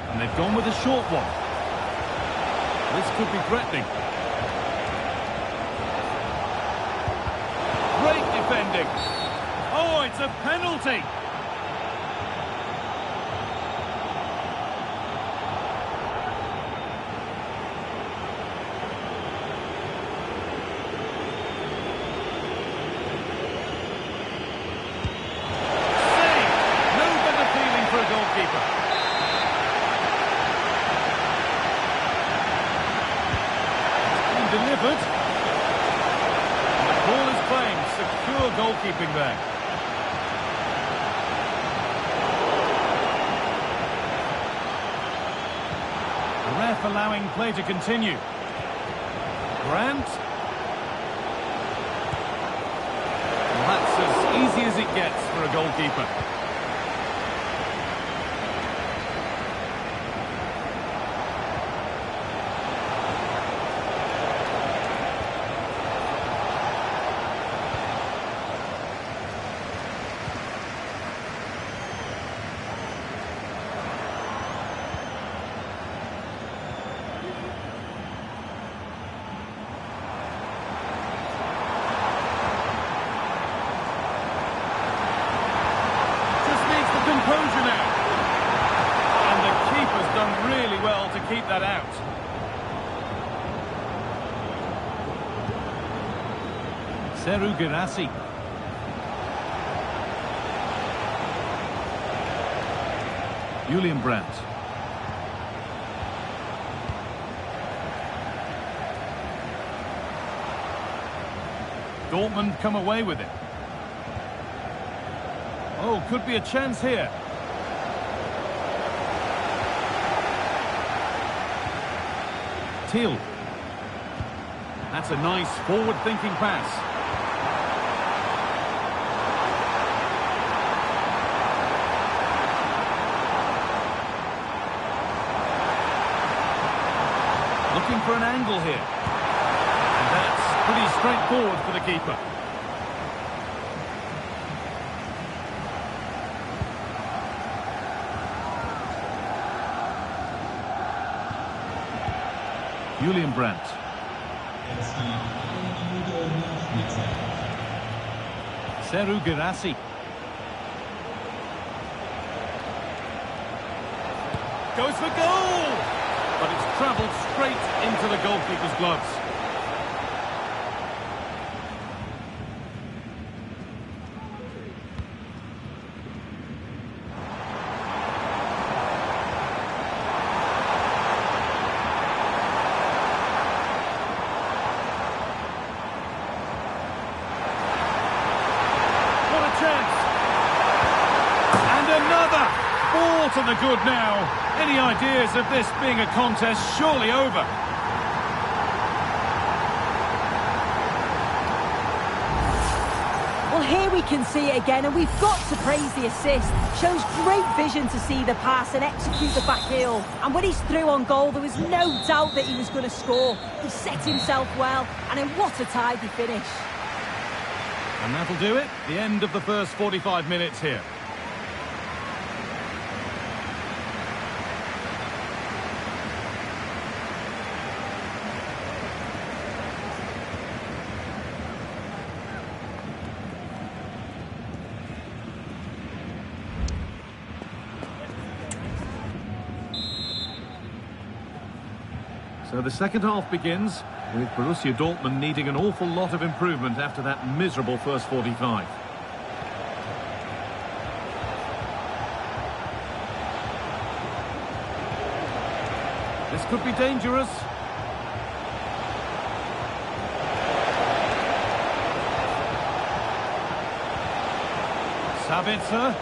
And they've gone with a short one. This could be threatening. Great defending. Oh, it's a penalty! Delivered. And the ball is claimed. Secure goalkeeping there. The ref allowing play to continue. Grant. Well, that's as easy as it gets for a goalkeeper. Composure now. And the keeper's done really well to keep that out. Serhou Guirassy. Julian Brandt. Dortmund come away with it. Oh, could be a chance here. Thiel. That's a nice forward-thinking pass. Looking for an angle here. And that's pretty straightforward for the keeper. Julian Brandt. Serhou Guirassy. Goes for goal! But it's travelled straight into the goalkeeper's gloves. To the good now. Any ideas of this being a contest surely over? Well, here we can see it again, and we've got to praise the assist. Shows great vision to see the pass and execute the back heel. And when he's through on goal, there was no doubt that he was going to score. He set himself well, and in what a tidy finish. And that'll do it. The end of the first 45 minutes here. So the second half begins, with Borussia Dortmund needing an awful lot of improvement after that miserable first 45. This could be dangerous. Sabitzer.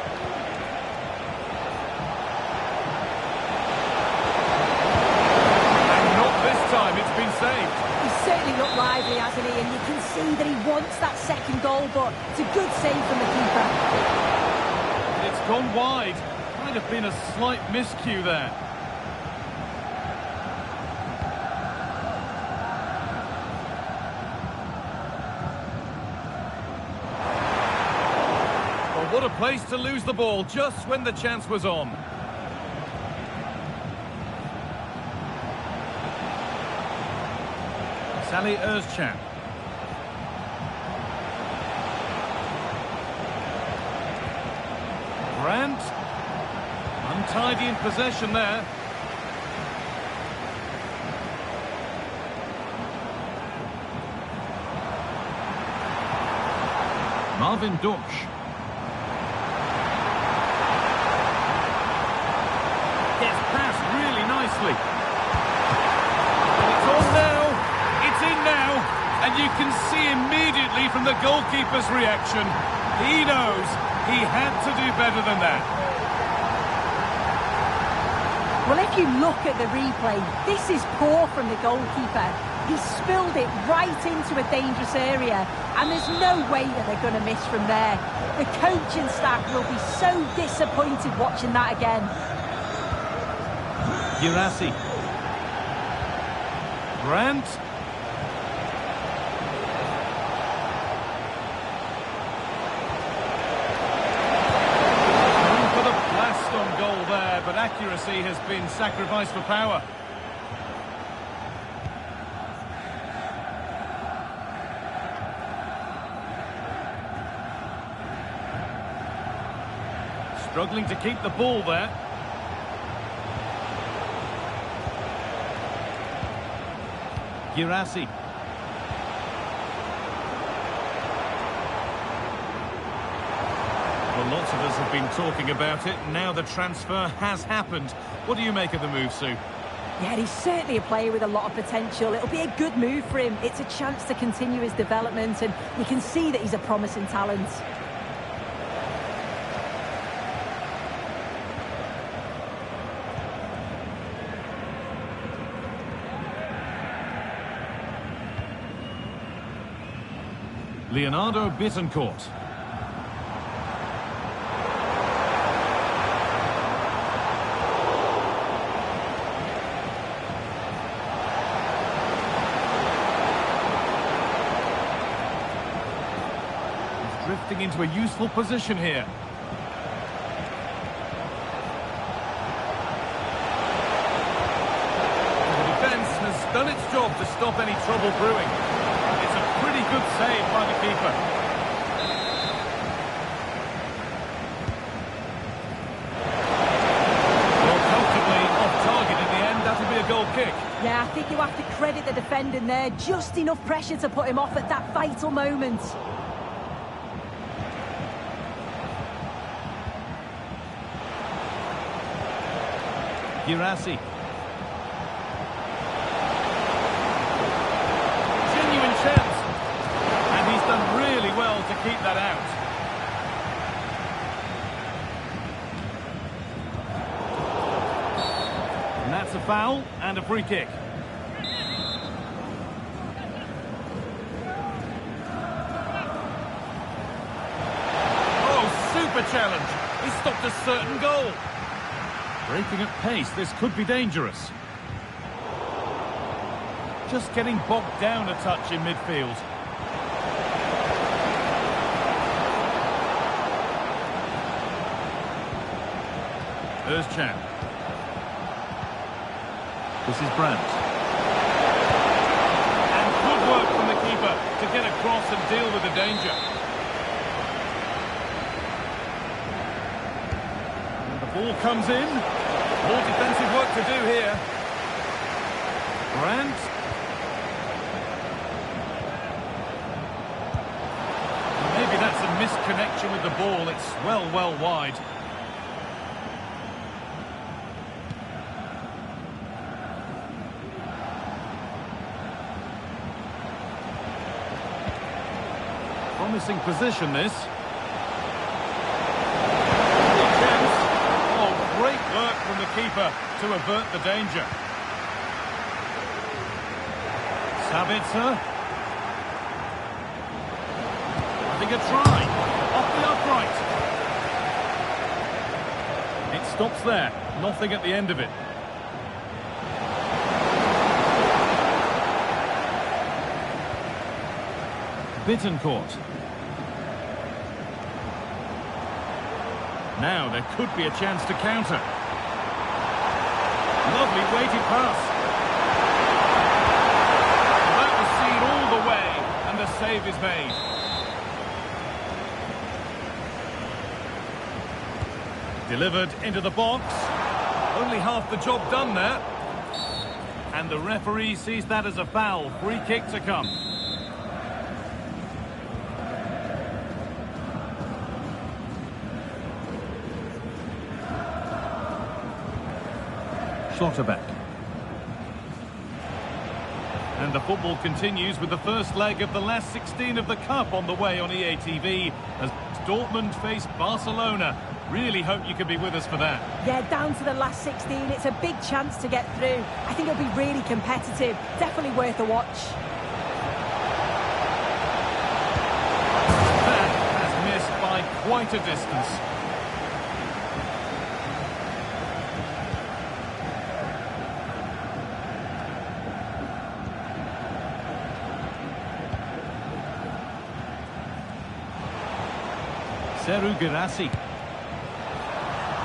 Saved. He's certainly looked lively, hasn't he? And you can see that he wants that second goal, but it's a good save from the keeper. It's gone wide. Might have been a slight miscue there. Well, what a place to lose the ball just when the chance was on. Salih Özcan. tidy in possession there. Marvin Duksch. Gets past really nicely. And it's on now. It's in now. And you can see immediately from the goalkeeper's reaction, he knows he had to do better than that. Well, if you look at the replay, this is poor from the goalkeeper. He spilled it right into a dangerous area, and there's no way that they're going to miss from there. The coaching staff will be so disappointed watching that again. Guirassy. Brandt. For the blast on goal there, but accuracy has been sacrificed for power. Struggling to keep the ball there. Guirassy. Well, lots of us have been talking about it. Now the transfer has happened. What do you make of the move, Sue? Yeah, he's certainly a player with a lot of potential. It'll be a good move for him. It's a chance to continue his development, and you can see that he's a promising talent. Leonardo Bittencourt. He's drifting into a useful position here. The defence has done its job to stop any trouble brewing. It's a pretty good save by the keeper. Well, comfortably off target in the end. That'll be a goal kick. Yeah, I think you have to credit the defending there. Just enough pressure to put him off at that vital moment. Guirassy. Genuine chance. And he's done really well to keep that out. And that's a foul and a free kick. Oh, super challenge. He stopped a certain goal. Breaking at pace, this could be dangerous. Just getting bogged down a touch in midfield. Özcan. This is Brandt. And good work from the keeper to get across and deal with the danger. And the ball comes in. More defensive work to do here. Brandt. Maybe that's a misconnection with the ball. It's well wide. Promising position, this. Great work from the keeper to avert the danger. Sabitzer. Having a try. Off the upright. It stops there. Nothing at the end of it. Bittencourt. Now there could be a chance to counter. Lovely weighted pass. That was seen all the way, and the save is made. Delivered into the box. Only half the job done there. And the referee sees that as a foul. Free kick to come. Schlotterbeck. And the football continues with the first leg of the last 16 of the Cup on the way on EA TV as Dortmund face Barcelona. Really hope you can be with us for that. Yeah, down to the last 16. It's a big chance to get through. I think it'll be really competitive. Definitely worth a watch. That has missed by quite a distance. Serhou Guirassy.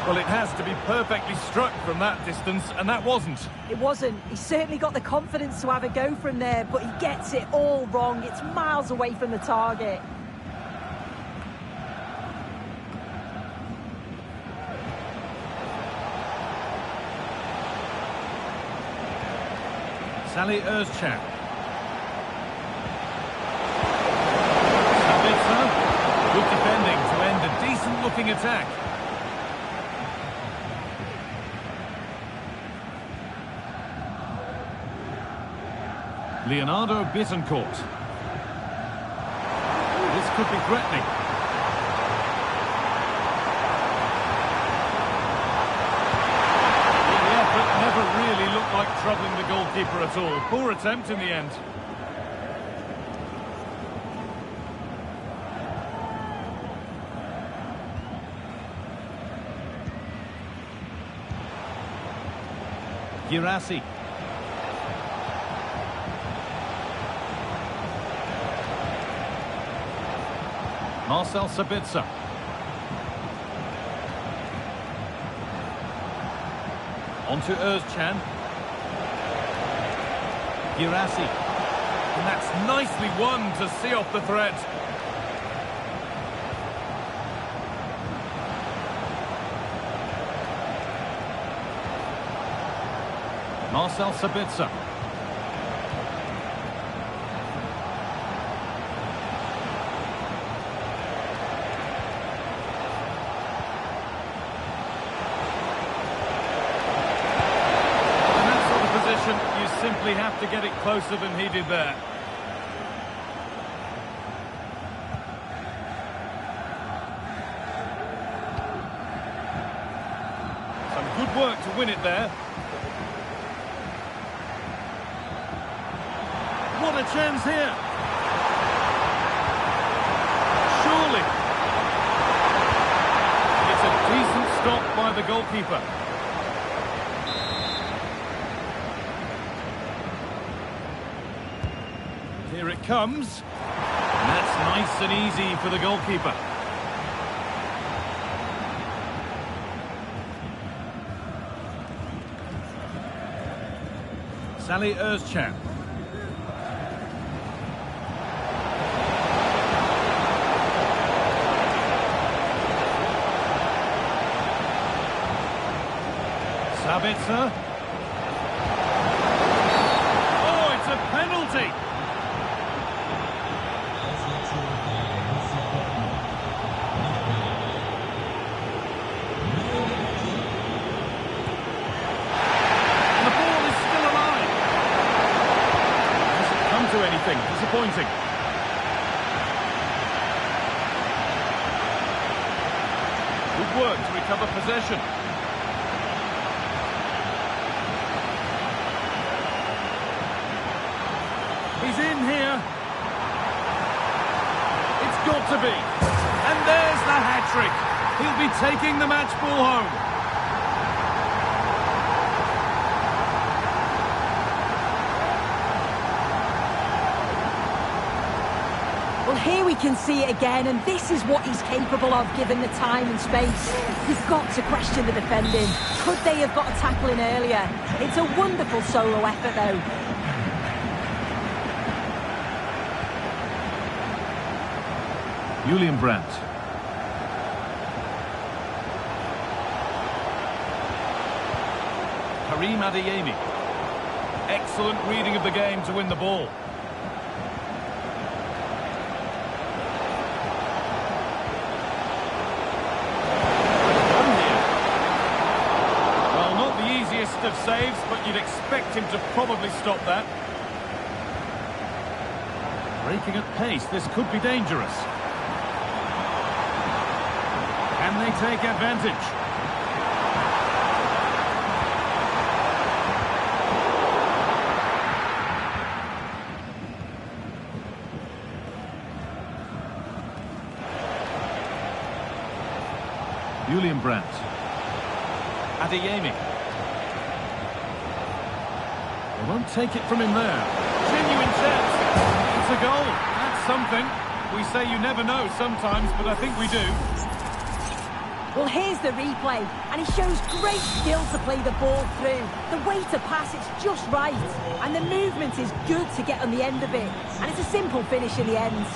Well, it has to be perfectly struck from that distance, and that wasn't. It wasn't. He's certainly got the confidence to have a go from there, but he gets it all wrong. It's miles away from the target. Salih Özcan. Sabitzer. Good defending to end a decent-looking attack. Leonardo Bittencourt. This could be threatening. The effort never really looked like troubling the goalkeeper at all. Poor attempt in the end. Guirassy. Marcel Sabitzer. On to Özcan. Guirassy. And that's nicely won to see off the threat. Marcel Sabitzer. Simply have to get it closer than he did there. Some good work to win it there. What a chance here. Surely. It's a decent stop by the goalkeeper. Here it comes. And that's nice and easy for the goalkeeper. Salih Özcan. Sabitzer. Oh, it's a penalty. Anything disappointing. Good work to recover possession. He's in here. It's got to be. And there's the hat-trick. He'll be taking the match ball home. Well, here we can see it again, and this is what he's capable of given the time and space. You've got to question the defending. Could they have got a tackle in earlier? It's a wonderful solo effort, though. Julian Brandt. Karim Adeyemi. Excellent reading of the game to win the ball. Well, not the easiest of saves, but you'd expect him to probably stop that. Breaking at pace, this could be dangerous. Can they take advantage? Julian Brandt. Adeyemi. They won't take it from him there. Genuine chance. It's a goal. That's something. We say you never know sometimes, but I think we do. Well, here's the replay, and he shows great skill to play the ball through. The way to pass, it's just right, and the movement is good to get on the end of it, and it's a simple finish in the end.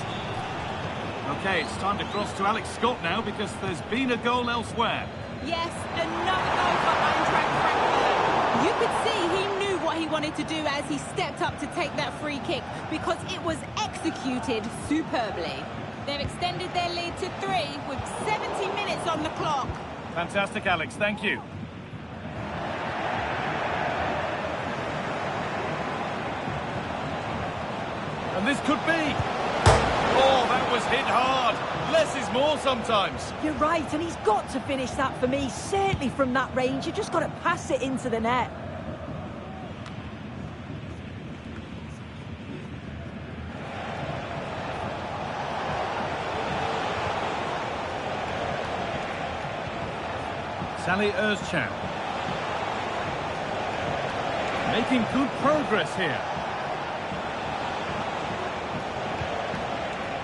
Okay, it's time to cross to Alex Scott now, because there's been a goal elsewhere. Yes, another goal for Eintracht Frankfurt. You could see he knew what he wanted to do as he stepped up to take that free kick, because it was executed superbly. They've extended their lead to 3 with 70 minutes on the clock. Fantastic, Alex. Thank you. And this could be. Oh, that was hit hard. Less is more sometimes. You're right, and he's got to finish that for me. Certainly from that range, you've just got to pass it into the net. Salih Özcan. Making good progress here.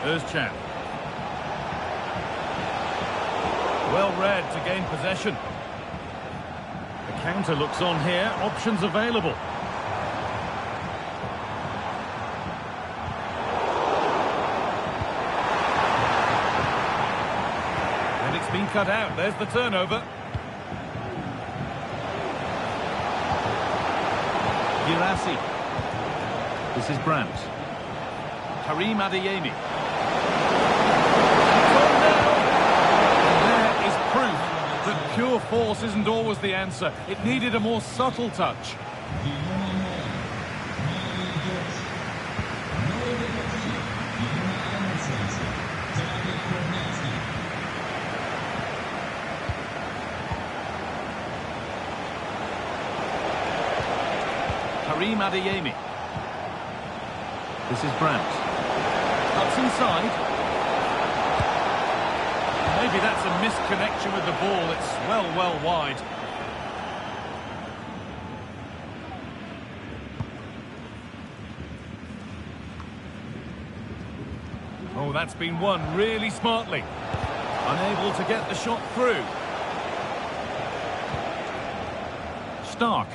Özcan. Well read to gain possession. The counter looks on here. Options available. And it's been cut out. There's the turnover. Girassi. This is Brandt. Karim Adeyemi. There is proof that pure force isn't always the answer. It needed a more subtle touch. Karim Adeyemi. This is Brandt. Cuts inside. Maybe that's a misconnection with the ball. It's well wide. Oh, that's been won really smartly. Unable to get the shot through. Stark.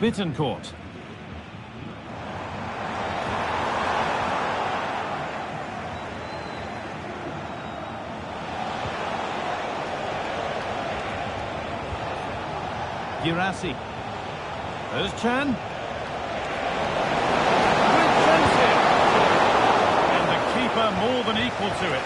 Bittencourt. Girassi. Özcan. With chance here. And the keeper more than equal to it.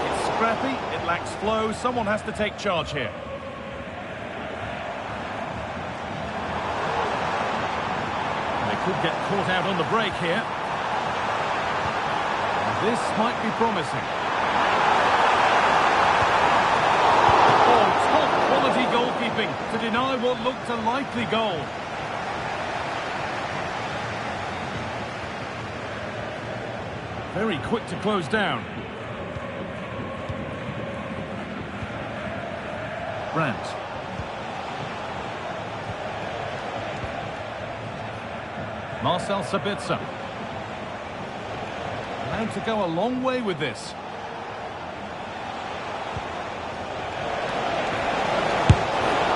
It's scrappy. It lacks flow. Someone has to take charge here. They could get caught out on the break here. This might be promising. Oh, top quality goalkeeping to deny what looked a likely goal. Very quick to close down. Brandt. Marcel Sabitzer. Allowed to go a long way with this.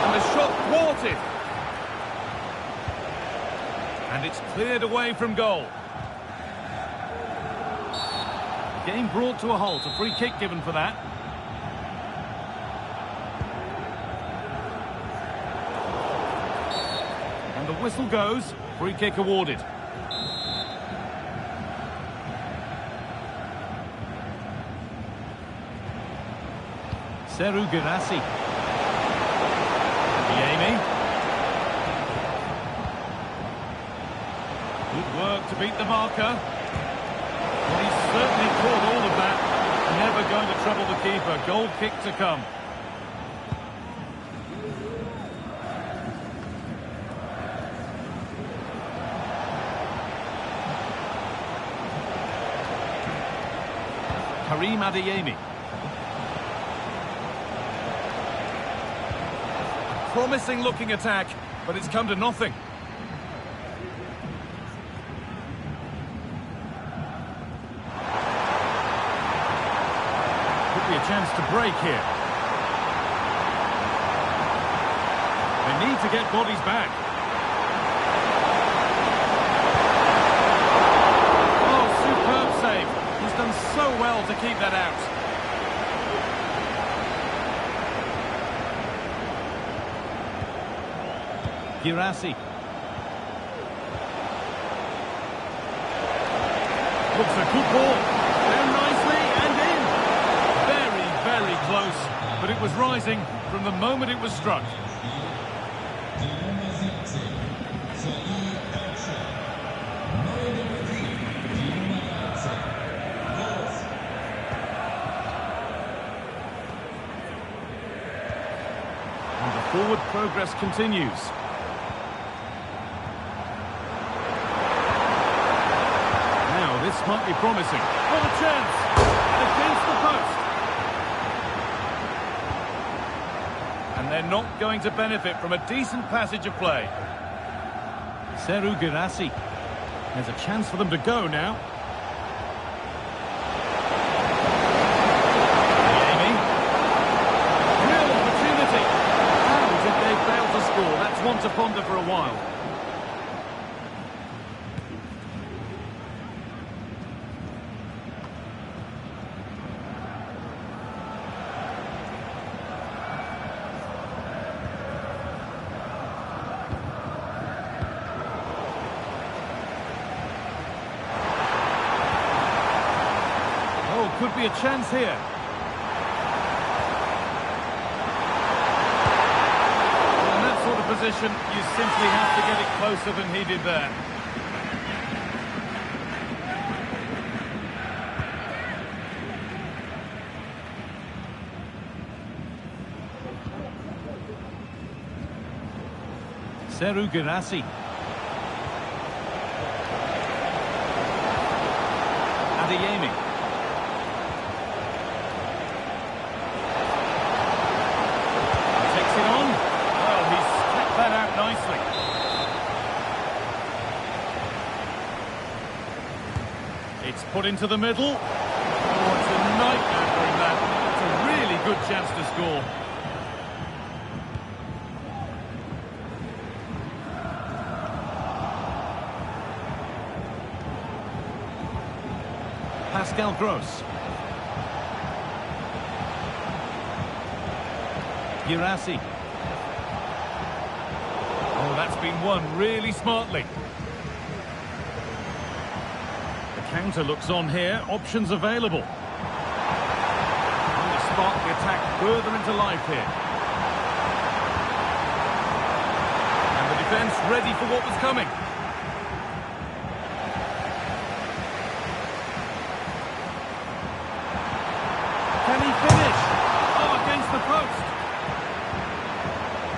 And the shot thwarted. And it's cleared away from goal. Game brought to a halt. A free kick given for that. And the whistle goes. Free kick awarded. Serhou Guirassy. Adeyemi. Good work to beat the marker. Well, he's certainly caught all of that. Never going to trouble the keeper. Goal kick to come. Karim Adeyemi. Promising looking attack, but it's come to nothing. Could be a chance to break here. They need to get bodies back. Oh, superb save. He's done so well to keep that out. Guirassy. Looks a good ball. Down nicely and in. Very, very close. But it was rising from the moment it was struck. And the forward progress continues. This might be promising. What a chance! Against the post. And they're not going to benefit from a decent passage of play. Serhou Guirassy. There's a chance for them to go now. Adeyemi. Real opportunity. How did they fail to score? That's one to ponder for a while. Could be a chance here. In that sort of position, you simply have to get it closer than he did there. Serhou Guirassy. Adeyemi. Nicely. It's put into the middle. Oh, it's a nightmare for him, that. It's a really good chance to score. Pascal Gross. Guirassy. Oh, that's been won really smartly. The counter looks on here. Options available. Trying to spark the attack further into life here. And the defence ready for what was coming. Can he finish? Oh, against the post.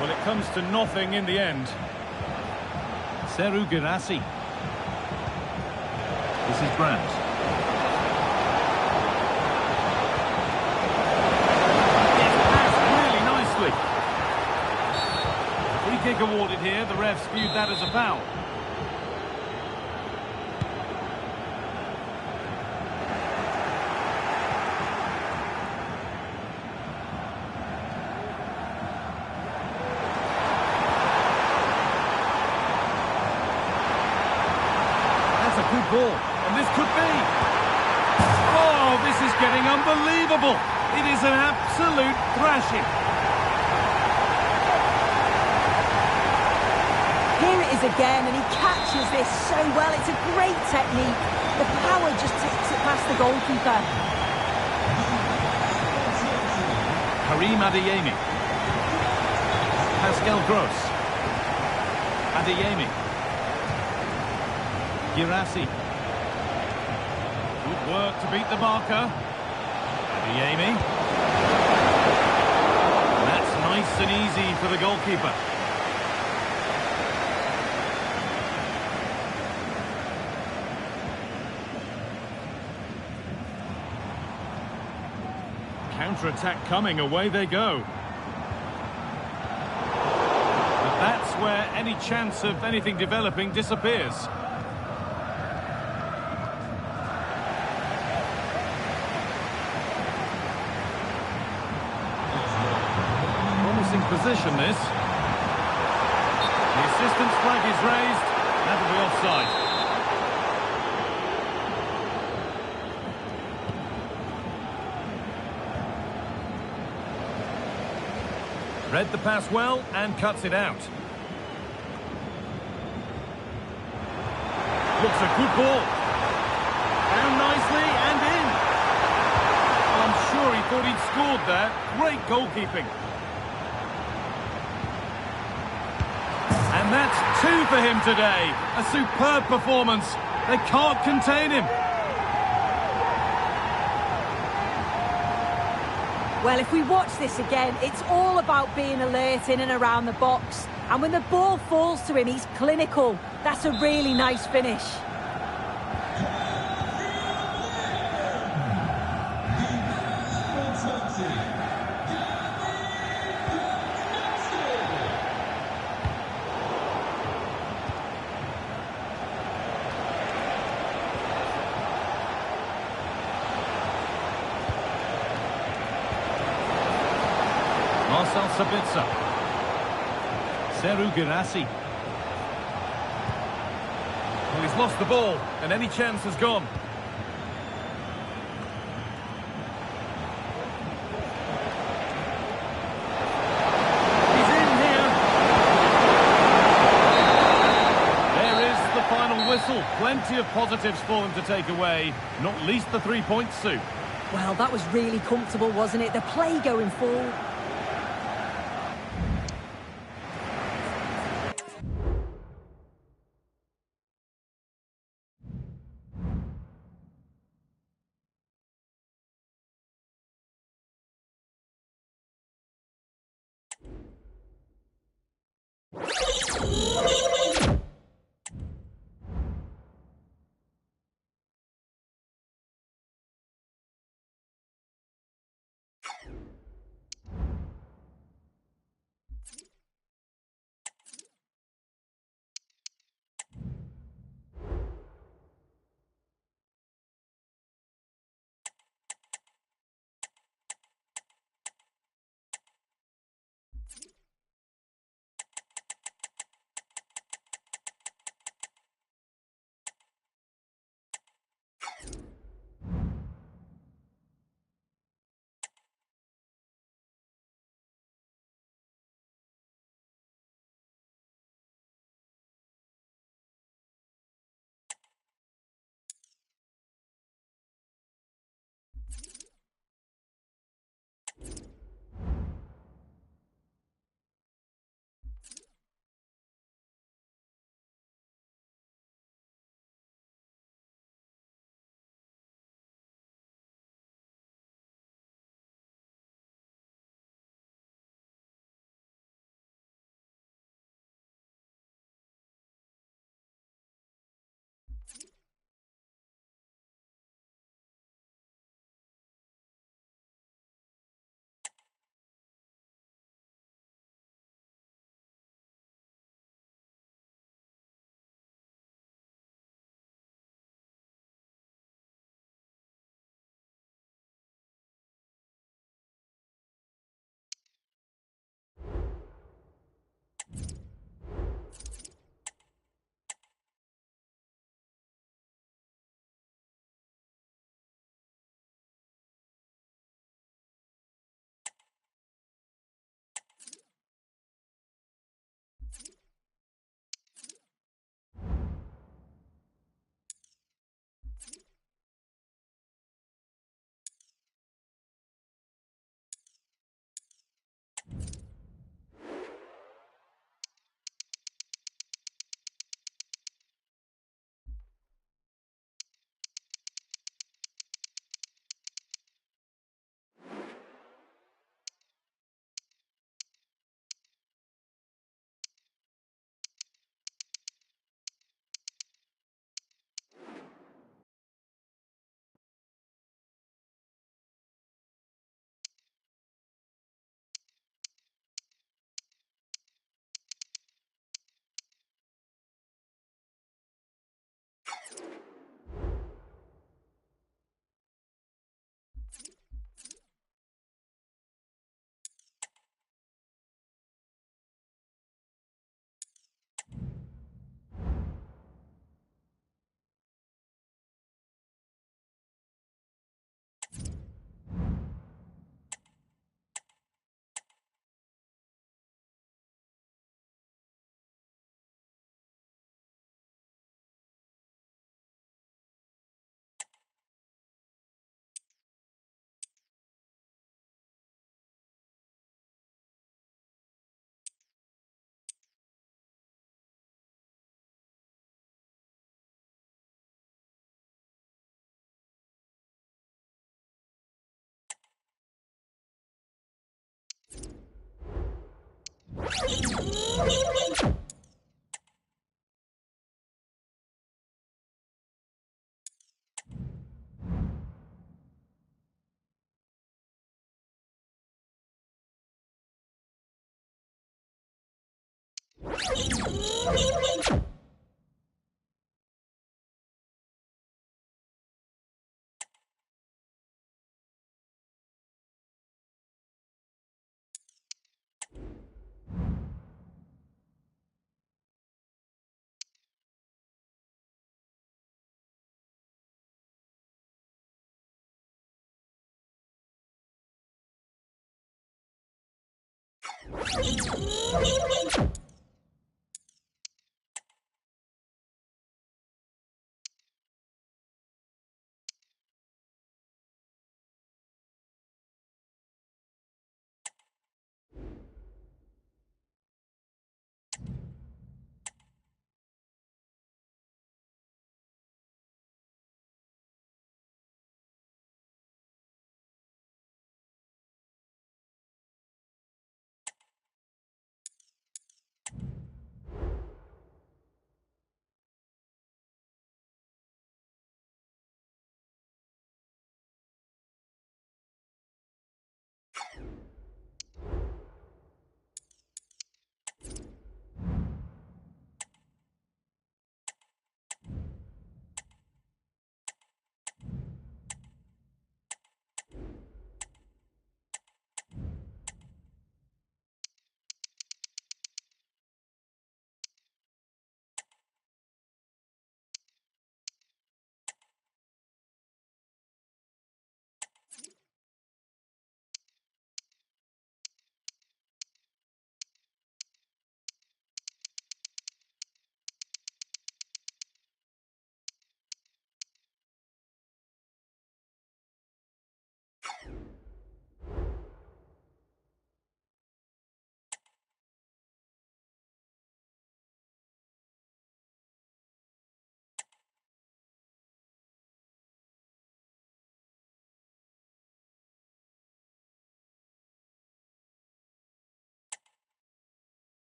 Well, it comes to nothing in the end. Serhou Guirassy. This is Brandt. It's passed really nicely. Free kick awarded here. The refs viewed that as a foul. Good ball, and this could be. Oh, Unbelievable! It is an absolute thrashing. Here it is again, and he catches this so well. It's a great technique. The power just takes it past the goalkeeper. Karim Adeyemi. Pascal Gross. Adeyemi. Guirassy. Good work to beat the marker. Adeyemi. That's nice and easy for the goalkeeper. Counter-attack coming, away they go. But that's where any chance of anything developing disappears. Promising position, this. The assistant's flag is raised. That'll be offside. Read the pass well and cuts it out. Looks a good ball. Down nicely and in. Well, I'm sure he thought he'd scored there. Great goalkeeping. And that's 2 for him today. A superb performance. They can't contain him. Well, if we watch this again, it's all about being alert in and around the box. And when the ball falls to him, he's clinical. That's a really nice finish. Marcel Sabitzer. Serhou Guirassy. Well, he's lost the ball, and any chance has gone. He's in here. There is the final whistle. Plenty of positives for them to take away, not least the 3 points, Sue. Well, that was really comfortable, wasn't it? The play going forward.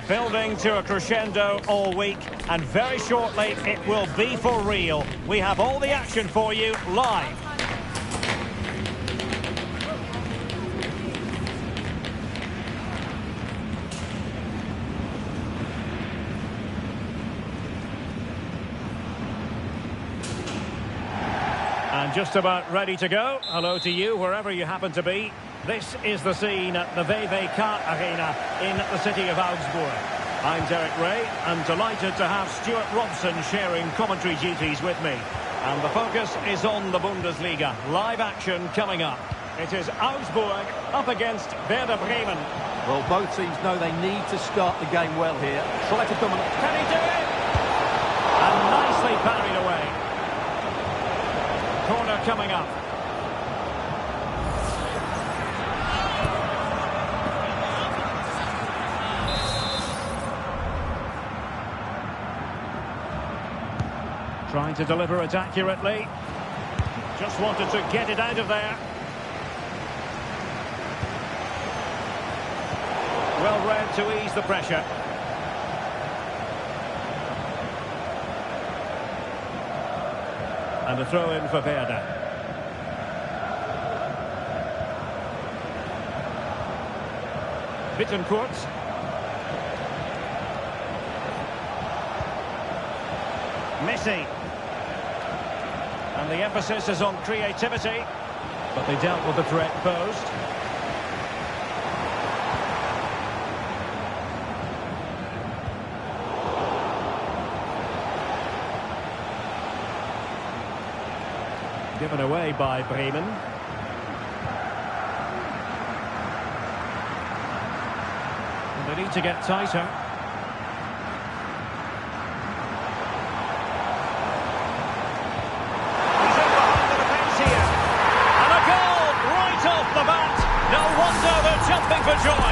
Building to a crescendo all week, and very shortly it will be for real. We have all the action for you live. And just about ready to go. Hello to you, wherever you happen to be. This is the scene at the VV-Kart Arena in the city of Augsburg. I'm Derek Ray, and delighted to have Stuart Robson sharing commentary duties with me. And the focus is on the Bundesliga. Live action coming up. It is Augsburg up against Werder Bremen. Well, both teams know they need to start the game well here. Try to dominate. Can he do it? And nicely parried away. Corner coming up. Trying to deliver it accurately. Just wanted to get it out of there. Well read to ease the pressure. And a throw in for Werder. Bittencourt. Messi. And the emphasis is on creativity, but they dealt with the threat posed. Given away by Bremen. And they need to get tighter. He's in behind the defence here. And a goal right off the bat. No wonder they're jumping for joy.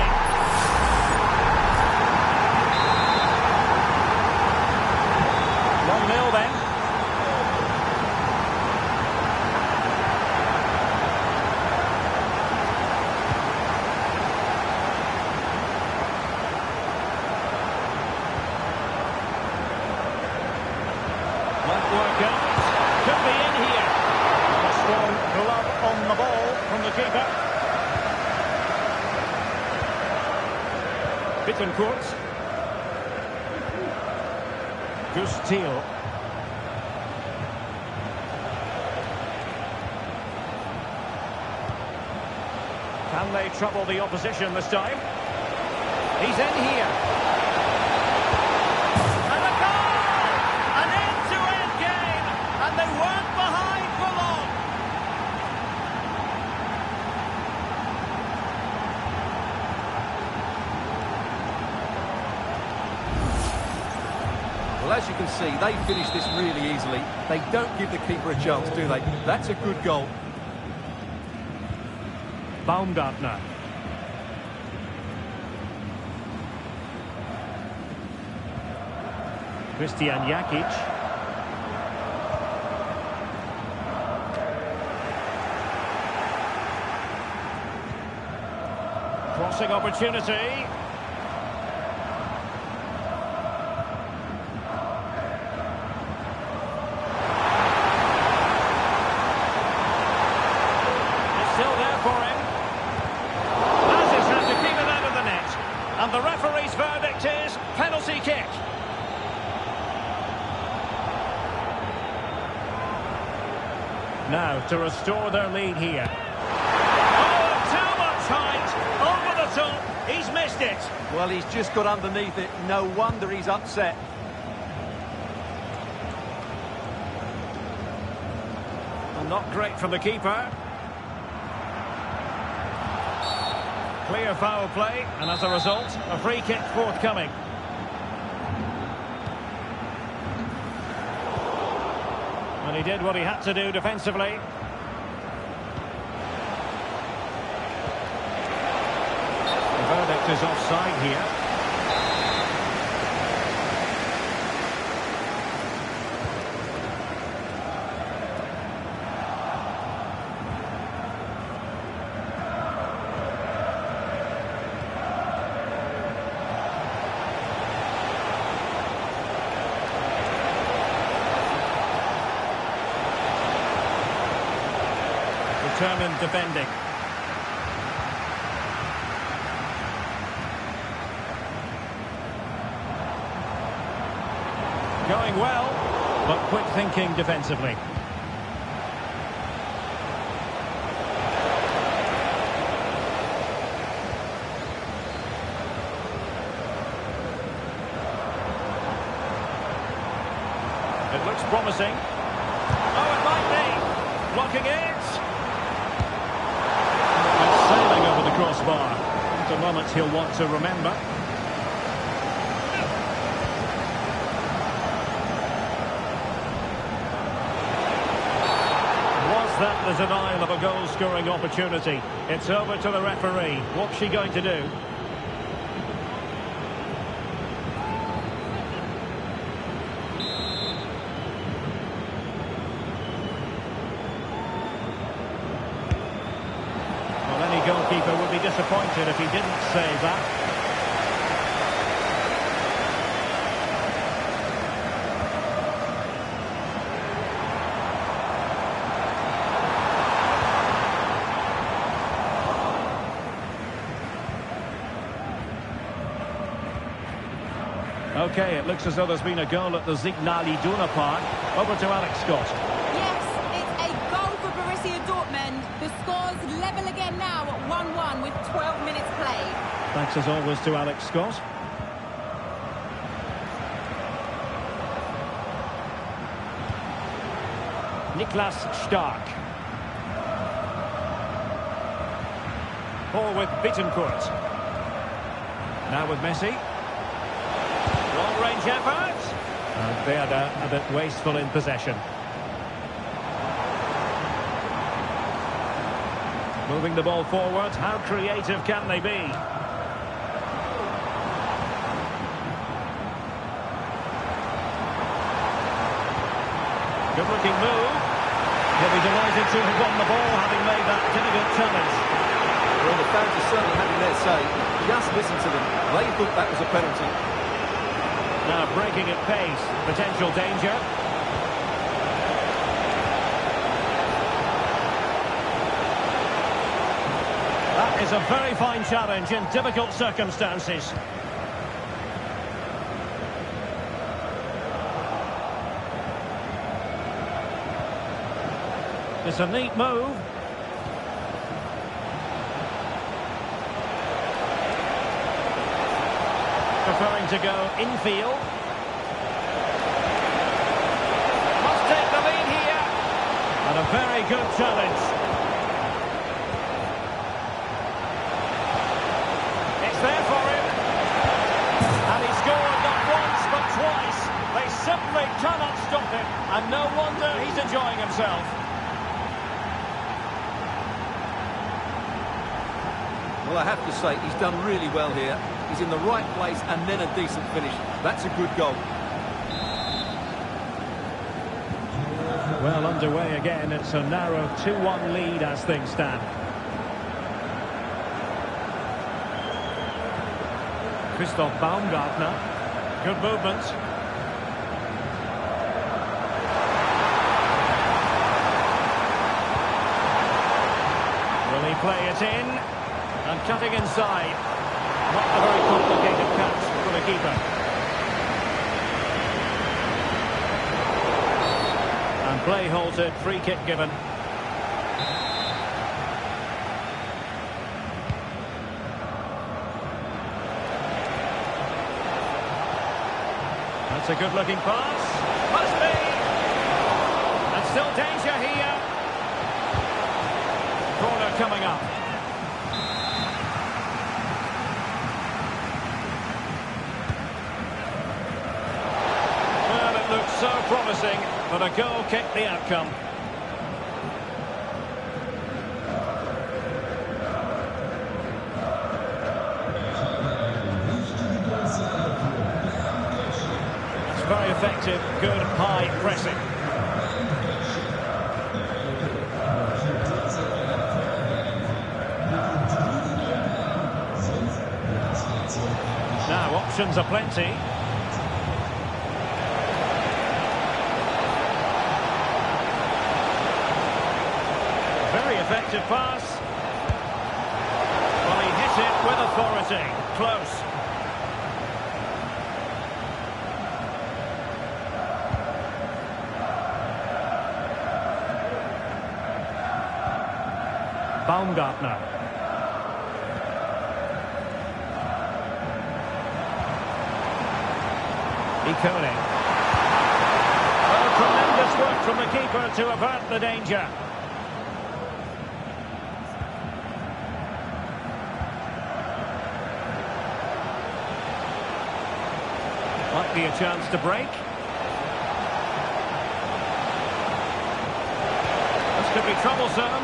1-0 then. Won't work out. Could be in here. A strong glove on the ball from the keeper. Bittencourt. Gustil. Can they trouble the opposition this time? He's in here. And a goal! An end-to-end game, and they weren't behind for long. Well, as you can see, they finish this really easily. They don't give the keeper a chance, do they? That's a good goal. Baumgartner. Christian Jakic. Crossing opportunity. It's still there for him. Mazes has to keep it out of the net. And the referee's verdict is penalty kick. Now to restore their lead here. Oh, too much height. Over the top. He's missed it. Well, he's just got underneath it. No wonder he's upset. Well, not great from the keeper. Clear foul play, and as a result, a free kick forthcoming. And he did what he had to do defensively. The verdict is offside here. Determined defending. Going well, but quick thinking defensively. It looks promising. Oh, it might be. Blocking it. Sailing over the crossbar. The moment he'll want to remember. Was that the denial of a goal-scoring opportunity? It's over to the referee. What's she going to do? Goalkeeper would be disappointed if he didn't save that. Okay, it looks as though there's been a goal at the Signal Iduna Park. Over to Alex Scott. Yes, it's a goal for Borussia Dortmund. The score's level again now at 1-1 with 12 minutes played. Thanks as always to Alex Scott. Niklas Stark. Ball with Bittencourt. Now with Messi. Long-range effort. And Werder a bit wasteful in possession. Moving the ball forward. How creative can they be? Good-looking move. He'll be delighted to have won the ball, having made that difficult challenge. Well, the fans are certainly having their say. Just listen to them. They thought that was a penalty. Now breaking at pace. Potential danger. That is a very fine challenge in difficult circumstances. It's a neat move. Preferring to go infield. Must take the lead here. And a very good challenge. It's there for him. And he scored not once but twice. They simply cannot stop him. And no wonder he's enjoying himself. Well, I have to say, he's done really well here. He's in the right place and then a decent finish. That's a good goal. Well, underway again. It's a narrow 2-1 lead as things stand. Christoph Baumgartner. Good movement. Will he play it in? And cutting inside. Not a very complicated catch for the keeper. And play halted, free kick given. That's a good-looking pass. Must be! And still danger here. Corner coming up. So promising, but a goal kicked the outcome. It's very effective, good high pressing. Now options are plenty. Effective pass. Well, he hit it with authority. Close. Baumgartner. Ikone. Well, tremendous work from the keeper to avert the danger. Might be a chance to break. This could be troublesome.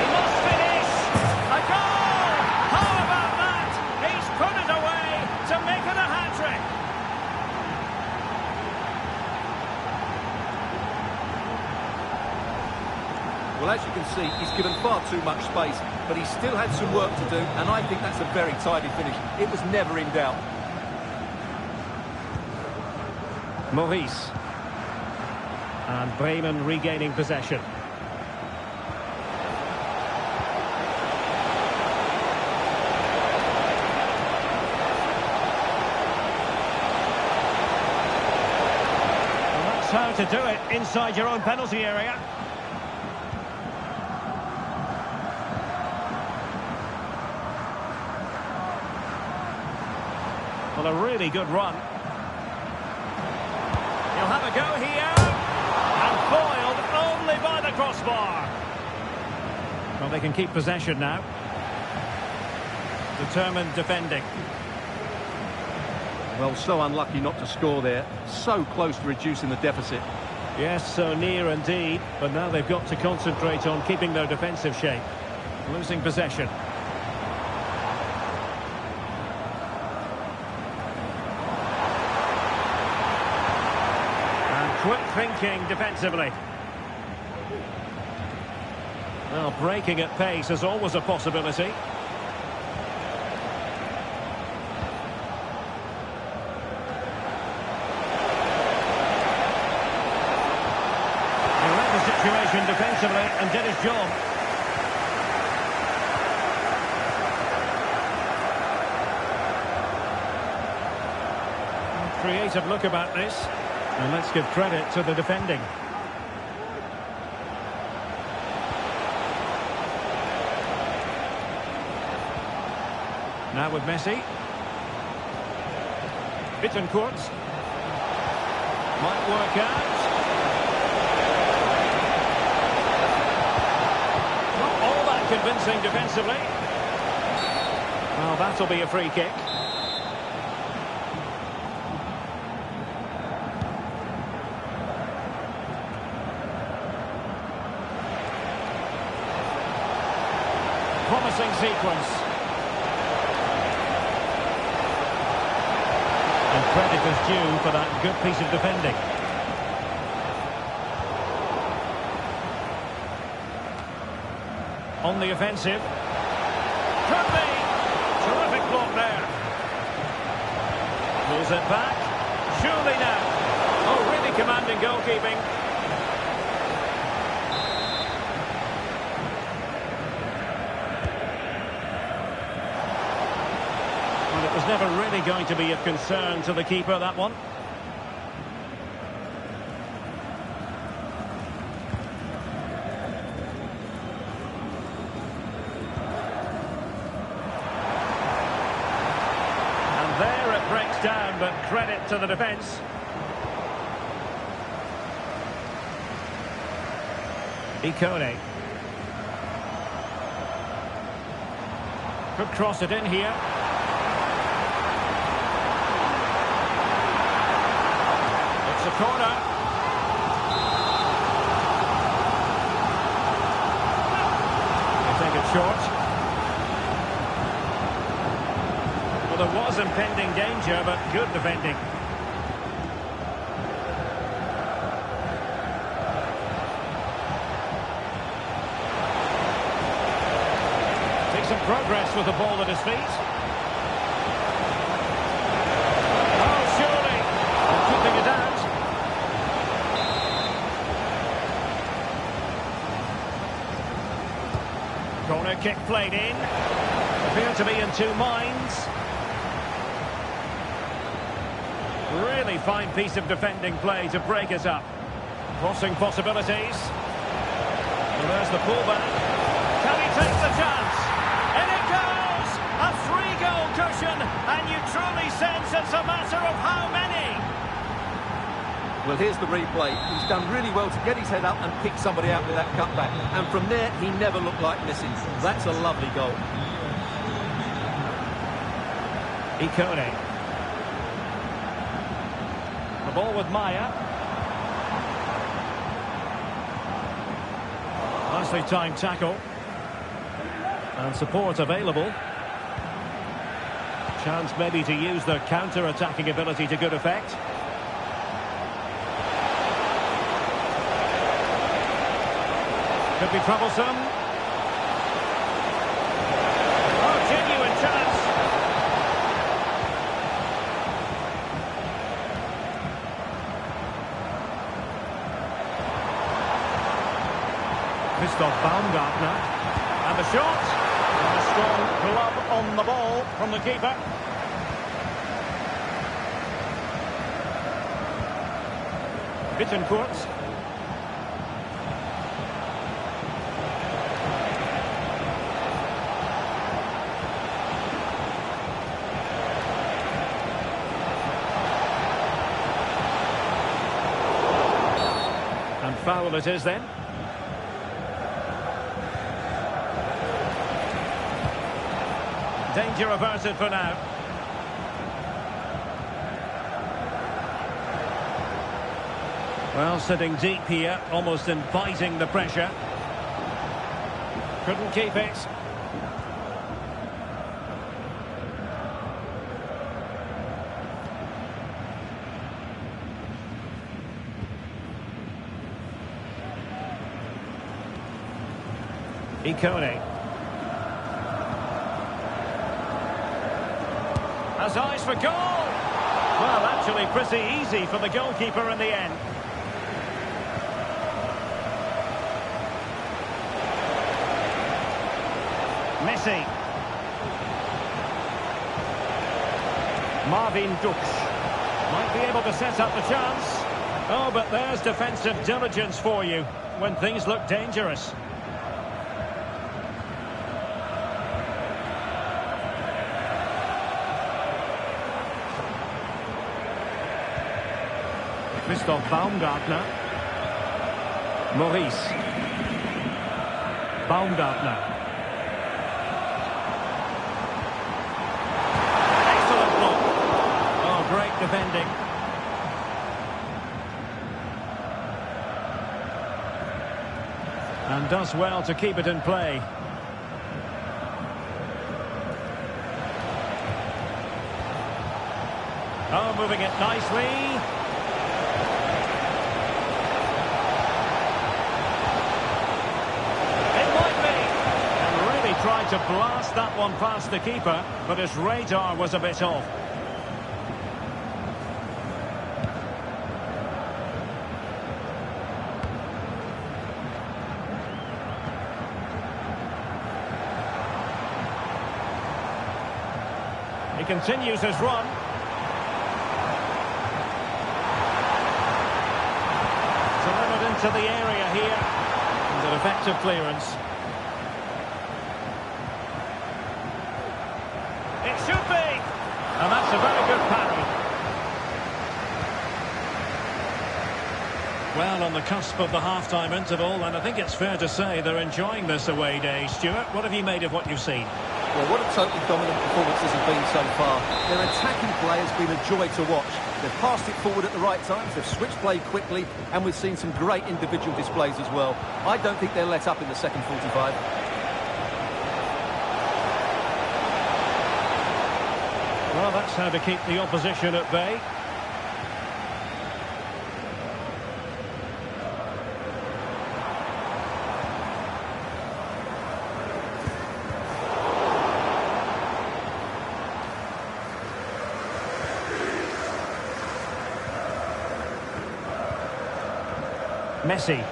He must finish! A goal! How about that? He's put it away to make it a hat-trick. Well, as you can see, he's given far too much space, but he still had some work to do, and I think that's a very tidy finish. It was never in doubt. Maurice. And Bremen regaining possession. Well, that's how to do it inside your own penalty area. Well, a really good run. He'll have a go here. And foiled only by the crossbar. Well, they can keep possession now. Determined defending. Well, so unlucky not to score there. So close to reducing the deficit. Yes, so near indeed. But now they've got to concentrate on keeping their defensive shape. Losing possession. And quick thinking defensively. Well, breaking at pace is always a possibility. Situation defensively and did his job. Creative look about this, and let's give credit to the defending. Now with Messi. Bittencourt. Might work out. Convincing defensively. Well, that'll be a free kick. Promising sequence. And credit is due for that good piece of defending. On the offensive. Could be. Terrific block there. Pulls it back. Surely now. Oh, really commanding goalkeeping. Well, it was never really going to be of concern to the keeper, that one. There it breaks down, but credit to the defence. Ikone. Could cross it in here. It's a corner. They take it short. There was impending danger, but good defending. Takes some progress with the ball at his feet. Oh, surely. Keeping it out. Corner kick played in. Appear to be in two minds. Really fine piece of defending play to break us up. Crossing possibilities. And there's the pullback. Can he take the chance? And it goes! A 3-goal cushion, and you truly sense it's a matter of how many. Well, here's the replay. He's done really well to get his head up and pick somebody out with that cutback. And from there, he never looked like missing. That's a lovely goal. Ikone. The ball with Maya. Nicely timed tackle. And support available. Chance maybe to use their counter-attacking ability to good effect. Could be troublesome. Oh, genuine chance. Christoph Baumgartner. And the shot. And a strong glove on the ball from the keeper. Bittencourt. Foul it is then. Danger averted for now. Well, sitting deep here, almost inviting the pressure. Couldn't keep it. Ikone. Has eyes for goal. Well, actually pretty easy for the goalkeeper in the end. Messi. Marvin Duksch. Might be able to set up the chance. Oh, but there's defensive diligence for you when things look dangerous. Christoph Baumgartner. Maurice. Baumgartner. Excellent block. Oh, great defending. And does well to keep it in play. Oh, moving it nicely. Tried to blast that one past the keeper, but his radar was a bit off. He continues his run. Delivered into the area here. And an effective clearance. It should be! And that's a very good parry. Well, on the cusp of the half-time interval, and I think it's fair to say they're enjoying this away day. Stuart, what have you made of what you've seen? Well, what a totally dominant performance this has been so far. Their attacking play has been a joy to watch. They've passed it forward at the right times, they've switched play quickly, and we've seen some great individual displays as well. I don't think they'll let up in the second 45. Well, that's how to keep the opposition at bay. Messi.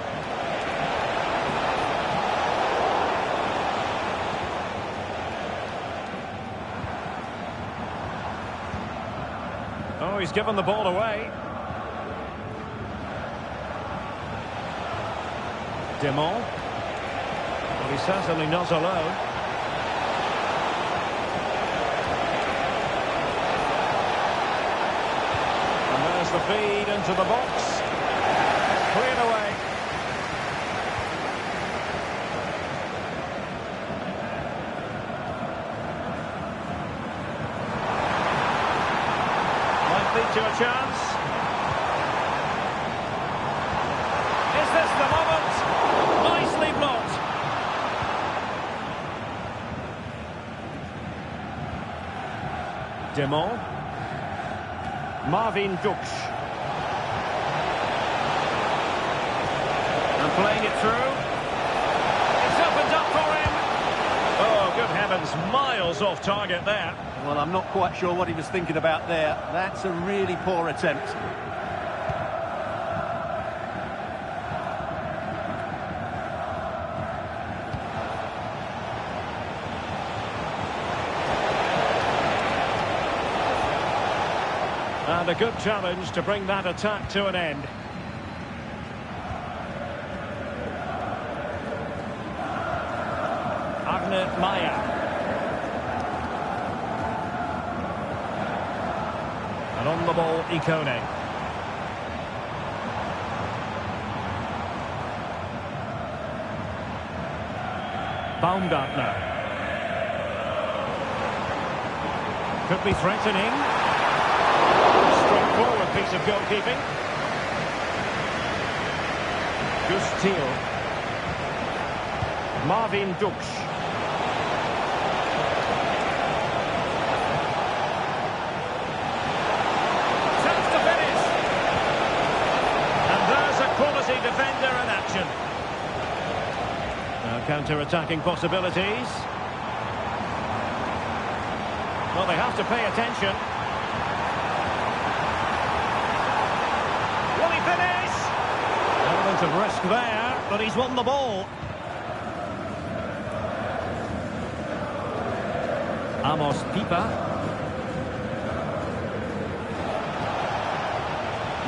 Oh, he's given the ball away. Demont. Well, he's certainly not alone. And there's the feed into the box. Cleared away. Might lead to a chance. Is this the moment? Nicely blocked. Demont. Marvin Duksch. And playing it through. It's opened up for him. Oh, good heavens, miles off target there. Well, I'm not quite sure what he was thinking about there. That's a really poor attempt. And a good challenge to bring that attack to an end. Agne Maya. And on the ball, Ikone. Baumgartner. Could be threatening. Straightforward piece of goalkeeping. Gus Thiel. Marvin Duksch. Chance to finish. And there's a quality defender in action. Now counter-attacking possibilities. Well, they have to pay attention. Will he finish? Element of risk there, but he's won the ball. Amos Pipa.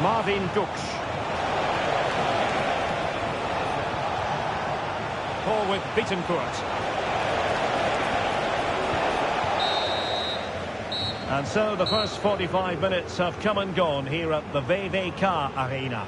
Marvin Duksch. Ball with Bittencourt. And so the first 45 minutes have come and gone here at the VVK Arena.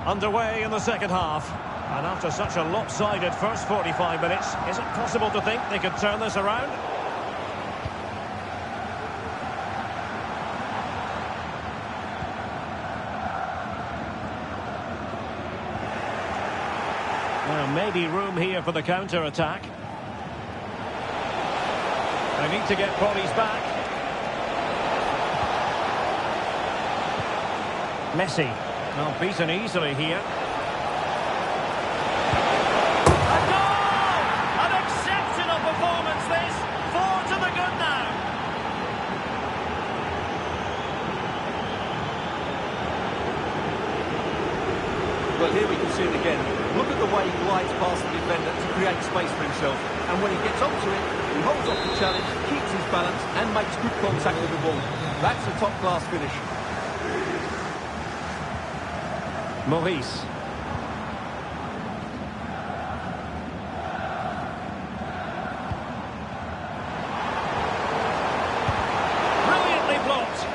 Underway in the second half. And after such a lopsided first 45 minutes, is it possible to think they could turn this around? Well, maybe room here for the counter-attack. They need to get bodies back. Messi. Well, beaten easily here. A goal! An exceptional performance this. 4 to the good now. Well, here we can see it again. Look at the way he glides past the defender to create space for himself. And when he gets onto it, he holds off the challenge, keeps his balance, and makes good contact with the ball. That's a top-class finish. Maurice. Brilliantly blocked.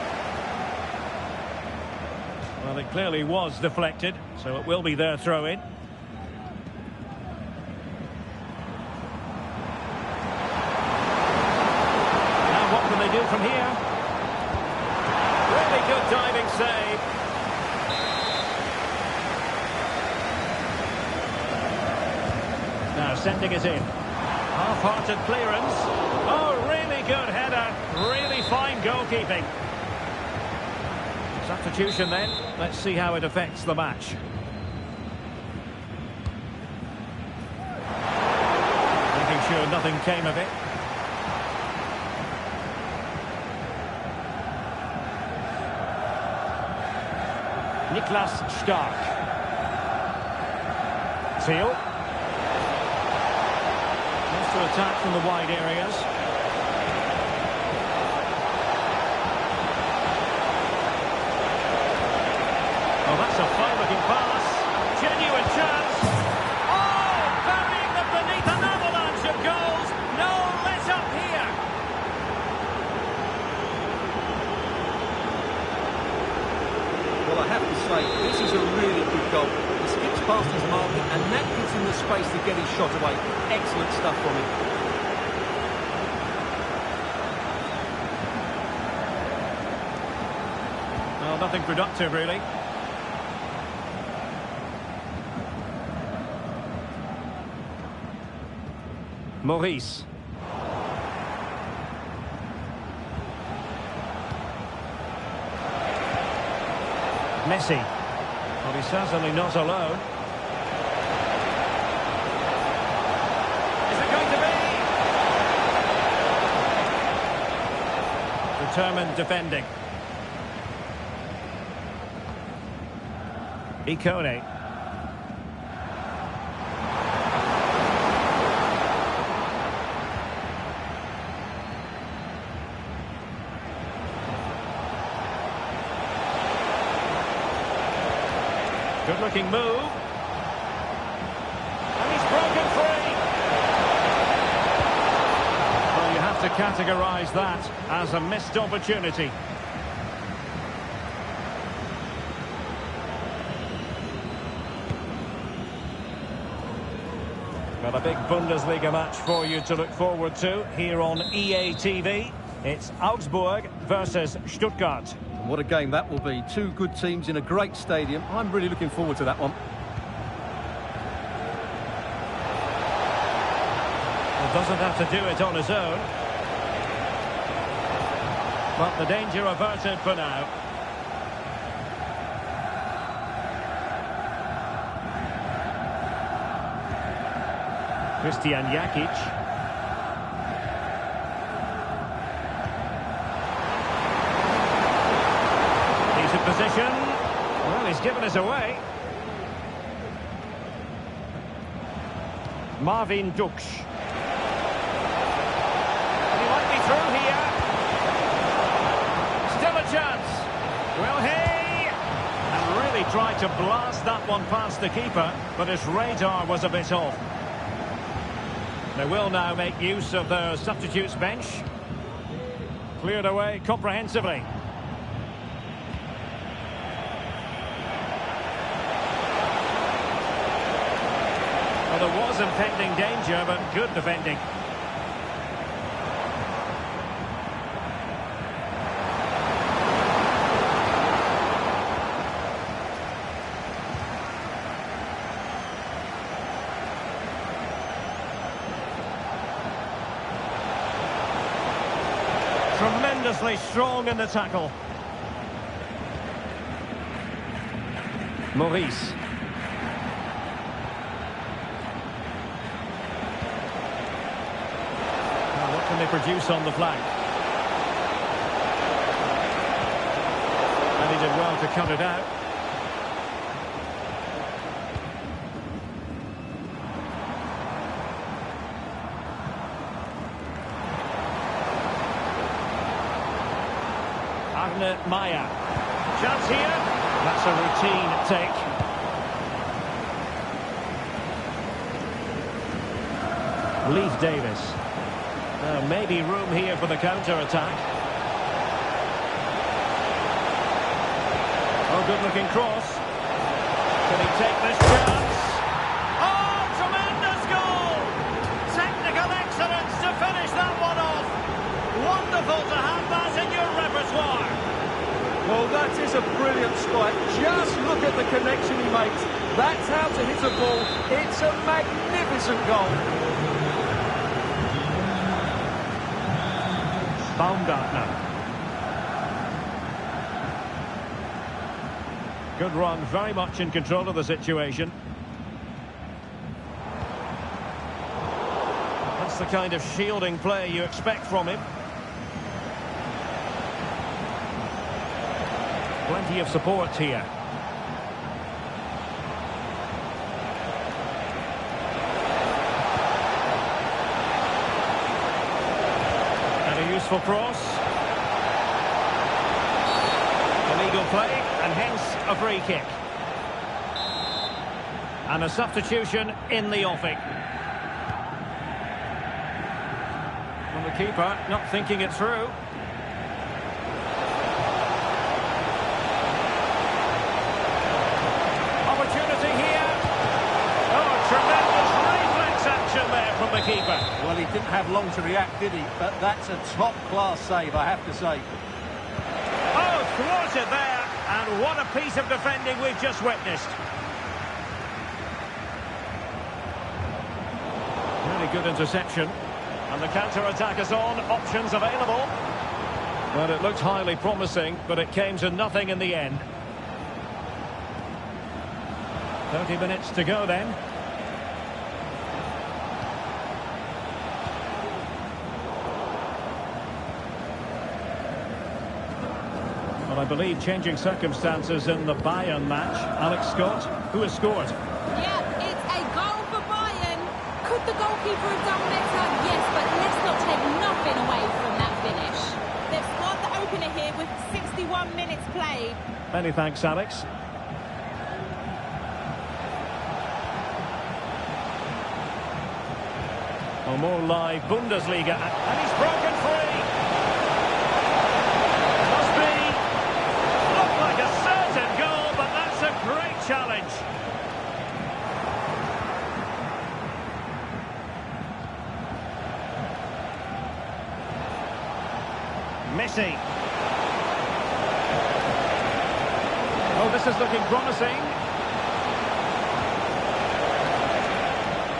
Well, it clearly was deflected, so it will be their throw-in. Now what can they do from here? Really good diving save. Now sending it in. Half-hearted clearance. Oh, really good header. Really fine goalkeeping. Substitution then. Let's see how it affects the match. Making sure nothing came of it. Niklas Stark. Thiel. To attack from the wide areas. Oh, that's a fine-looking pass. Genuine chance. Oh, burying them beneath an avalanche of goals. No let-up here. Well, I have to say, this is a really good goal. He skips past his marker, and that gives him the space to get his shot away. Excellent stuff from him. Well, nothing productive, really. Maurice. Messi. Well, he's certainly not alone. Is it going to be? Determined defending. Ikone. Good-looking move. And he's broken free. categorise that as a missed opportunity. Well, a big Bundesliga match for you to look forward to here on EA TV. It's Augsburg versus Stuttgart. And what a game that will be. Two good teams in a great stadium. I'm really looking forward to that one. Well, doesn't have to do it on his own. But the danger averted for now. Christian Jakic. He's in position. Well, he's given us away. Marvin Duksch. He might be through here. Still a chance. Well, hey! And really tried to blast that one past the keeper, but his radar was a bit off. They will now make use of their substitutes bench. Cleared away comprehensively. Well, there was impending danger, but good defending. Tremendously strong in the tackle. Maurice. Now what can they produce on the flank? And he did well to cut it out. Arne Meyer. Chance here. That's a routine take. Leif Davis. Maybe room here for the counter-attack. Oh, good-looking cross. Can he take this chance? Oh, tremendous goal! Technical excellence to finish that one off. Wonderful to have that in your repertoire. Well, that is a brilliant strike. Just look at the connection he makes. That's how to hit a ball. It's a magnificent goal. Baumgartner. Good run, very much in control of the situation. That's the kind of shielding play you expect from him. Plenty of support here. And a useful cross. An eagle play, and hence a free kick. And a substitution in the offing. And the keeper not thinking it through. From the keeper. Well, he didn't have long to react, did he? But that's a top-class save, I have to say. Oh, thwarted there. And what a piece of defending we've just witnessed. Really good interception. And the counter-attack is on. Options available. Well, it looked highly promising, but it came to nothing in the end. 30 minutes to go then. Well, I believe changing circumstances in the Bayern match. Alex Scott, who has scored? Yeah, it's a goal for Bayern. Could the goalkeeper have done better? Yes, but let's not take nothing away from that finish. They've scored the opener here with 61 minutes played. Many thanks, Alex. Well, more live Bundesliga. And he's broken free. Well, this is looking promising.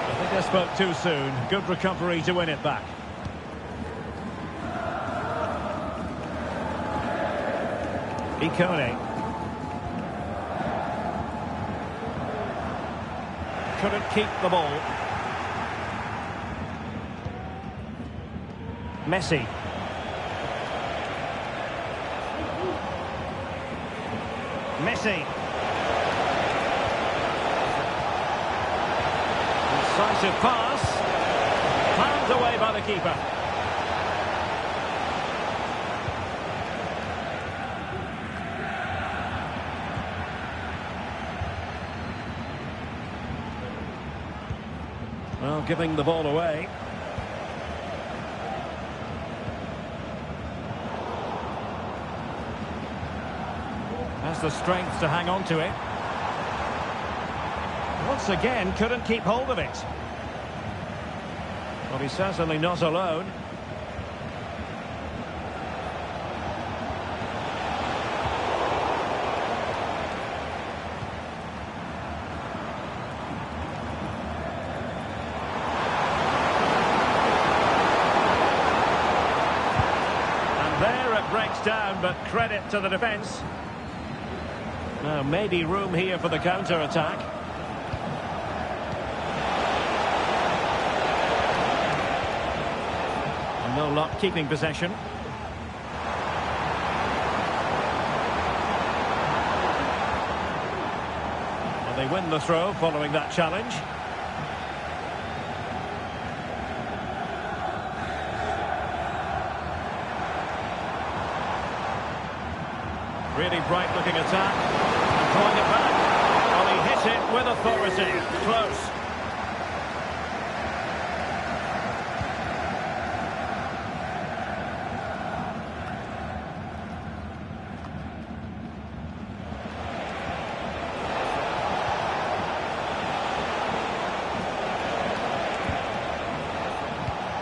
I think I spoke too soon. Good recovery to win it back. Ikone. Couldn't keep the ball. Messi. Messi. Decisive pass. Found away by the keeper. Well, giving the ball away. Has the strength to hang on to it. Once again, couldn't keep hold of it. Well, he's certainly not alone. And there it breaks down, but credit to the defence. Now, maybe room here for the counter-attack. And no luck keeping possession. Well, they win the throw following that challenge. Really bright-looking attack. And drawing it back. Well, he hit it with authority. Close.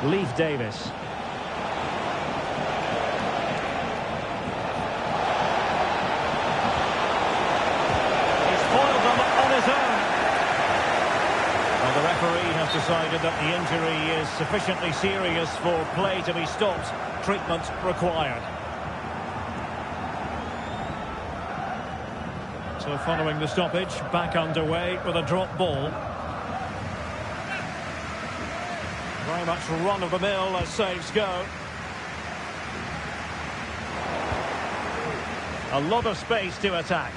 Leif Davis. The referee has decided that the injury is sufficiently serious for play to be stopped. Treatment required. So following the stoppage, back underway with a drop ball. Very much run-of-the-mill as saves go. A lot of space to attack.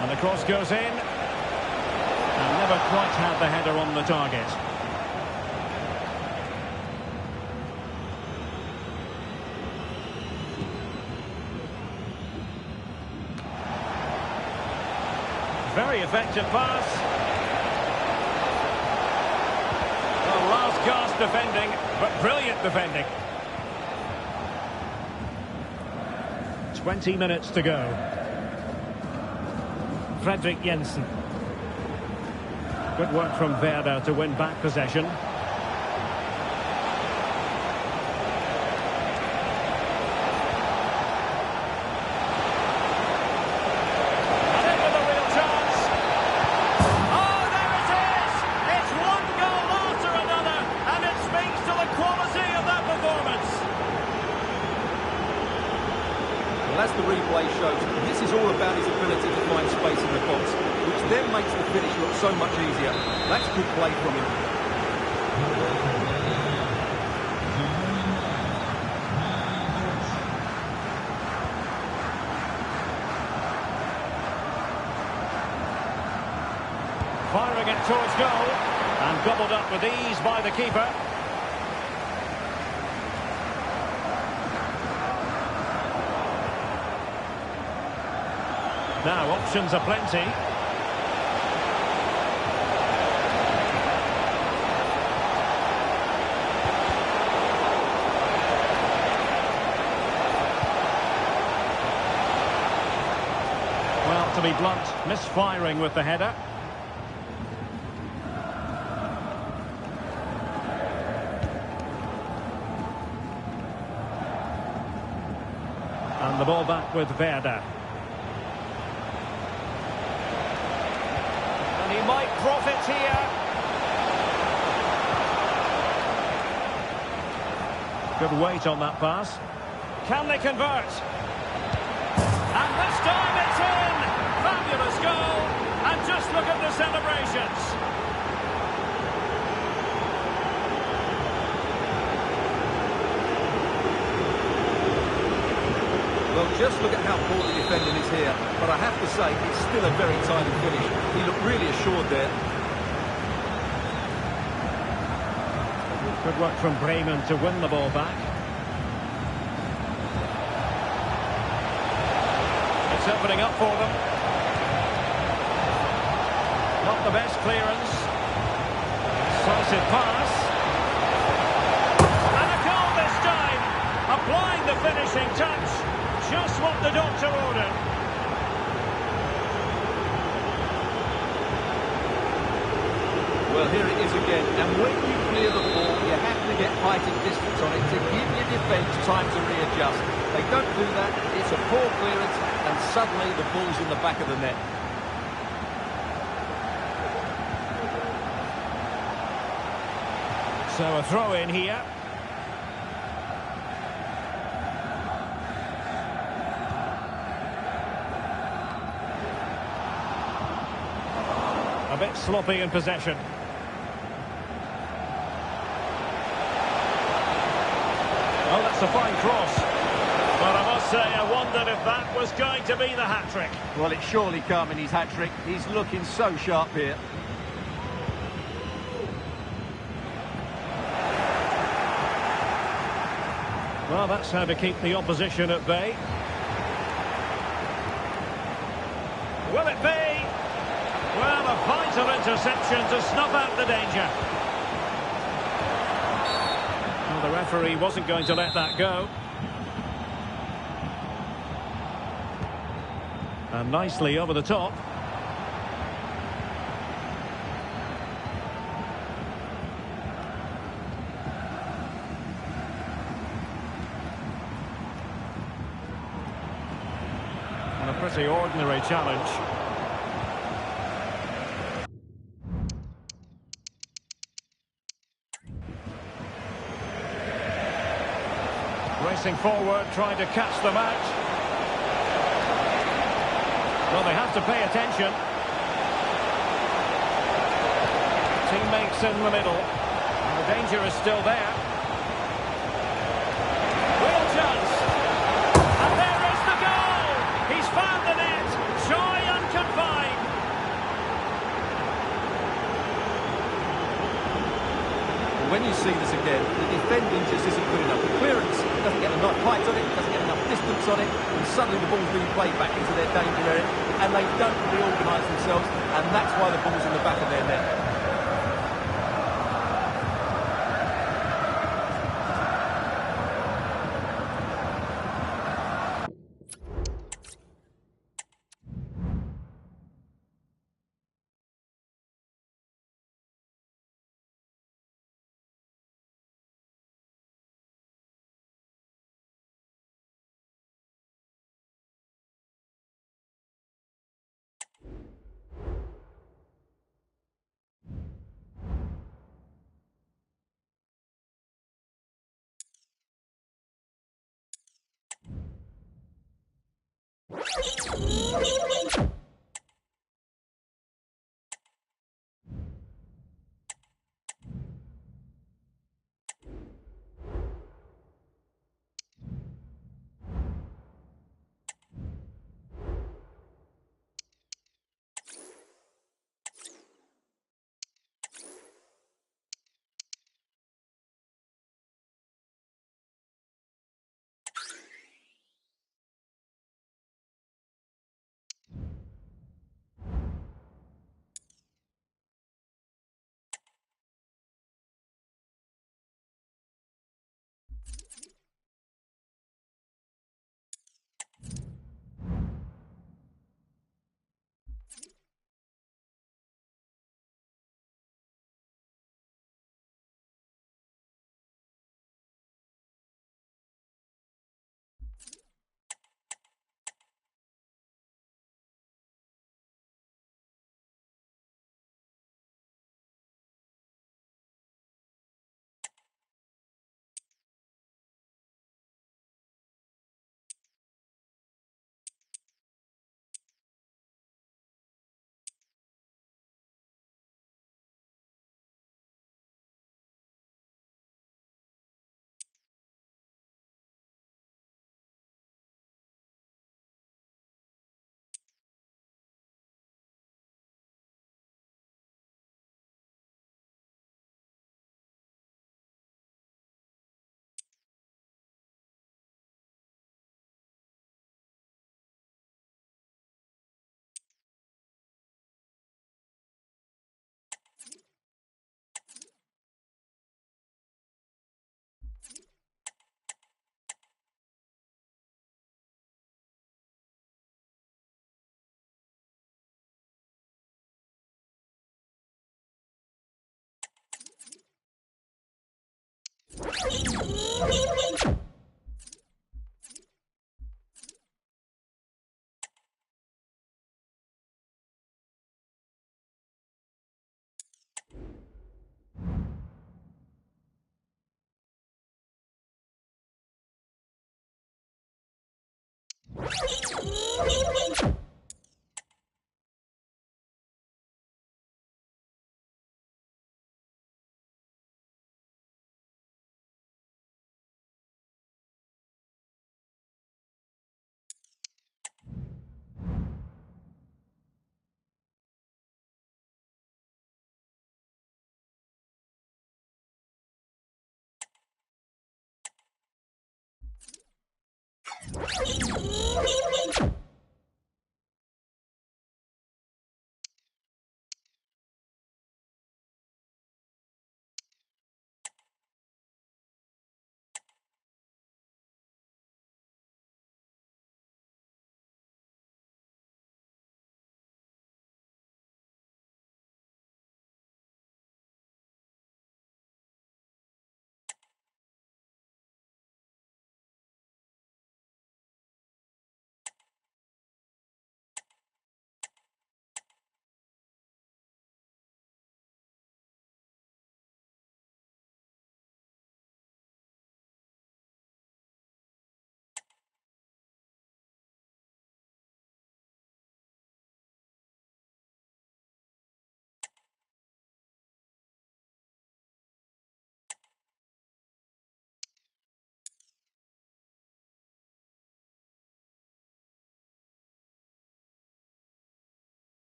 And the cross goes in. And never quite had the header on the target. Very effective pass. Well, last gasp defending, but brilliant defending. 20 minutes to go. Fredrik Jensen. Good work from Werder to win back possession. And in with a real chance. Oh, there it is! It's one goal after another, and it speaks to the quality of that performance. Well, as the replay shows, this is all about his ability to find space in the box, which then makes the finish look so much easier. That's good play from him. Firing it towards goal, and gobbled up with ease by the keeper. Now, options are plenty. Well, to be blunt, misfiring with the header. And the ball back with Werder. And he might profit here. Good weight on that pass. Can they convert? And this time it's in! Fabulous goal! And just look at the celebrations. Well, just look at how poor the defending is here. But I have to say, it's still a very tidy finish. He looked really assured there. Good work from Bremen to win the ball back. It's opening up for them. Not the best clearance. Decisive pass. And a goal this time. Applying the finishing touch. Just what the doctor ordered. Well, here it is again. And when you clear the ball, you have to get height and distance on it to give your defence time to readjust. They don't do that. It's a poor clearance, and suddenly the ball's in the back of the net. So a throw in here. A bit sloppy in possession. Oh, that's a fine cross. But I must say, I wondered if that was going to be the hat-trick. Well, it's surely coming, his hat-trick. He's looking so sharp here. Well, that's how to keep the opposition at bay. Will it be? Well, a vital interception to snuff out the danger. Well, the referee wasn't going to let that go. And nicely over the top. And a pretty ordinary challenge. Racing forward, trying to catch them out. Well, they have to pay attention. Teammates in the middle. And the danger is still there. Real chance. And there is the goal! He's found the net. Joy unconfined. When you see this again, the defending just isn't good enough. The clearance doesn't get enough height on it, doesn't get enough distance on it, and suddenly the ball's being played back into their danger area, and they don't reorganise themselves, and that's why the ball's in the back of their net.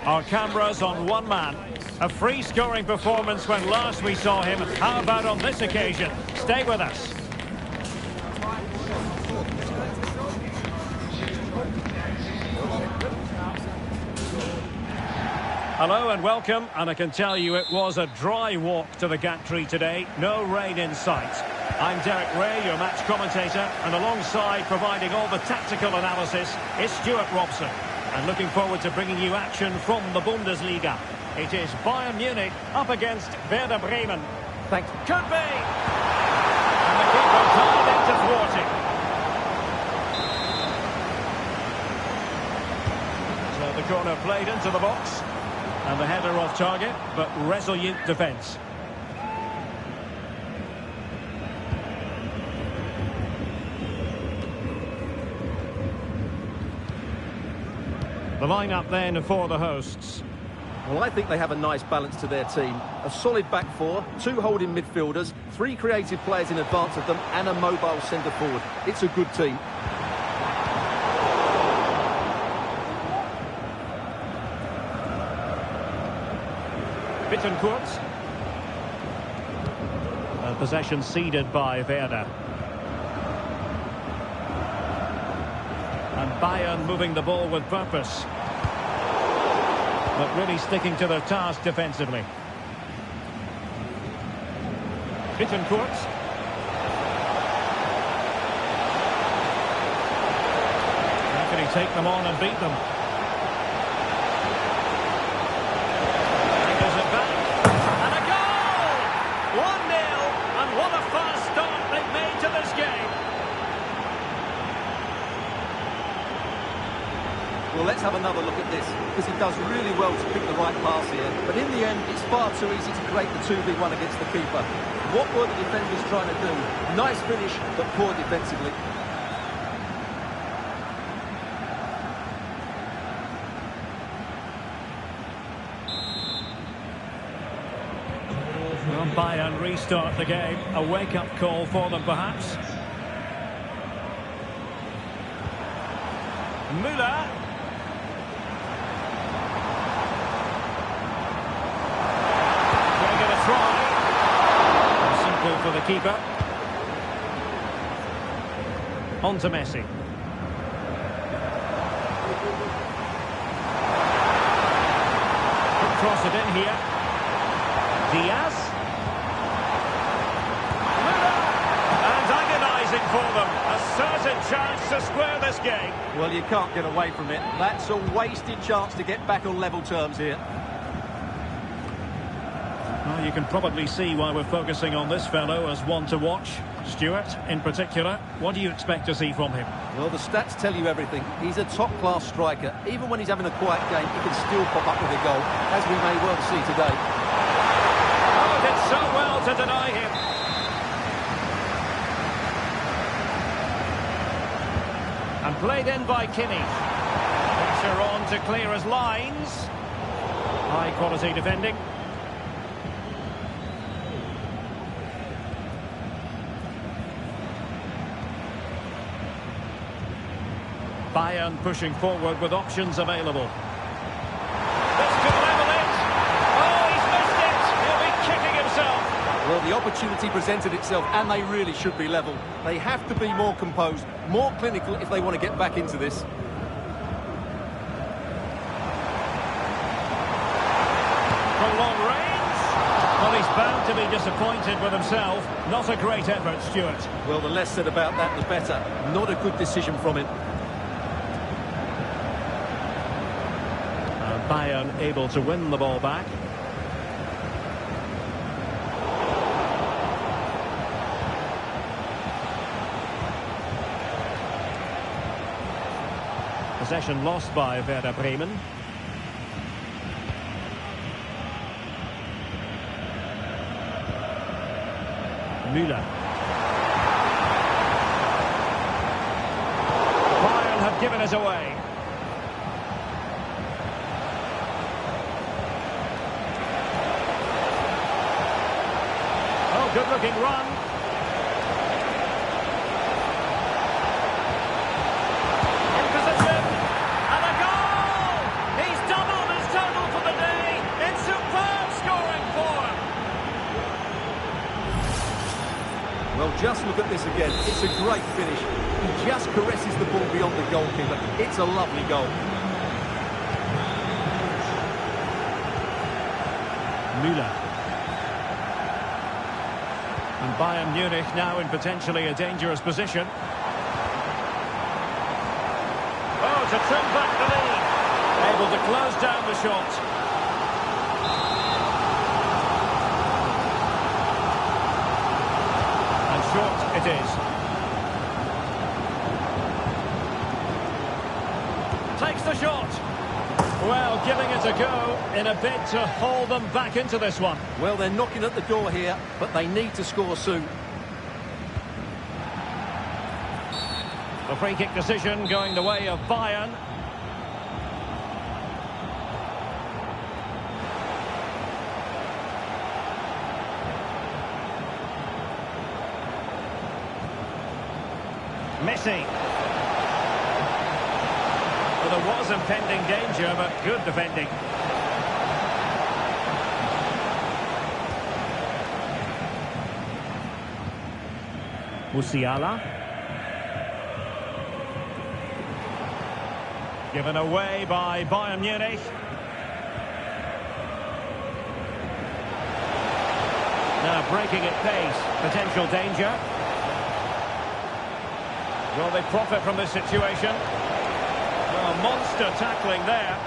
Our cameras on one man. A free scoring performance when last we saw him. How about on this occasion? Stay with us. Hello and welcome, and I can tell you it was a dry walk to the gantry today. No rain in sight. I'm Derek Ray, your match commentator, and alongside providing all the tactical analysis is Stuart Robson. And looking forward to bringing you action from the Bundesliga. It is Bayern Munich up against Werder Bremen. Thanks. Could be! And the keeper tied into thwarting. So the corner played into the box. And the header off target, but resolute defence. The lineup then for the hosts. Well, I think they have a nice balance to their team. A solid back four, 2 holding midfielders, 3 creative players in advance of them, and a mobile centre forward. It's a good team. Bittencourt. Possession ceded by Werder. And Bayern moving the ball with purpose. But really sticking to their task defensively. Bittencourt. How can he take them on and beat them? Angles it back. And a goal! 1-0. And what a fast start they've made to this game. Well, let's have another look at this, because he does really well to pick the right pass here. But in the end, it's far too easy to create the 2v1 against the keeper. What were the defenders trying to do? Nice finish, but poor defensively. Well, Bayern restart the game. A wake-up call for them, perhaps. Müller. For the keeper. On to Messi. Cross it in here. Diaz. Müller. And agonising for them. A certain chance to square this game. Well, you can't get away from it. That's a wasted chance to get back on level terms here. Well, you can probably see why we're focusing on this fellow as one to watch. Stuart, in particular, what do you expect to see from him? Well, the stats tell you everything. He's a top-class striker. Even when he's having a quiet game, he can still pop up with a goal, as we may well see today. Oh, did so well to deny him. And played in by Kimmich. Pressure on to clear his lines. High-quality defending. Bayern pushing forward with options available. This could level it. Oh, he's missed it. He'll be kicking himself. Well, the opportunity presented itself, and they really should be level. They have to be more composed, more clinical if they want to get back into this. From long range. Well, he's bound to be disappointed with himself. Not a great effort, Stuart. Well, the less said about that, the better. Not a good decision from him. Bayern able to win the ball back. Possession lost by Werder Bremen. Müller. Bayern have given us away. Good-looking run. In position. And a goal! He's doubled his total for the day. It's superb scoring form. Well, just look at this again. It's a great finish. He just caresses the ball beyond the goalkeeper. It's a lovely goal. And Bayern Munich now in potentially a dangerous position. Oh, to trim back the lead. Able to close down the shot. And short it is. Takes the shot. Well, giving it a go in a bid to haul them back into this one. Well, they're knocking at the door here, but they need to score soon. The free kick decision going the way of Bayern. Messi. Well, there was impending danger, but good defending. Musiala. Given away by Bayern Munich. Now breaking at pace. Potential danger. Will they profit from this situation? Oh, monster tackling there.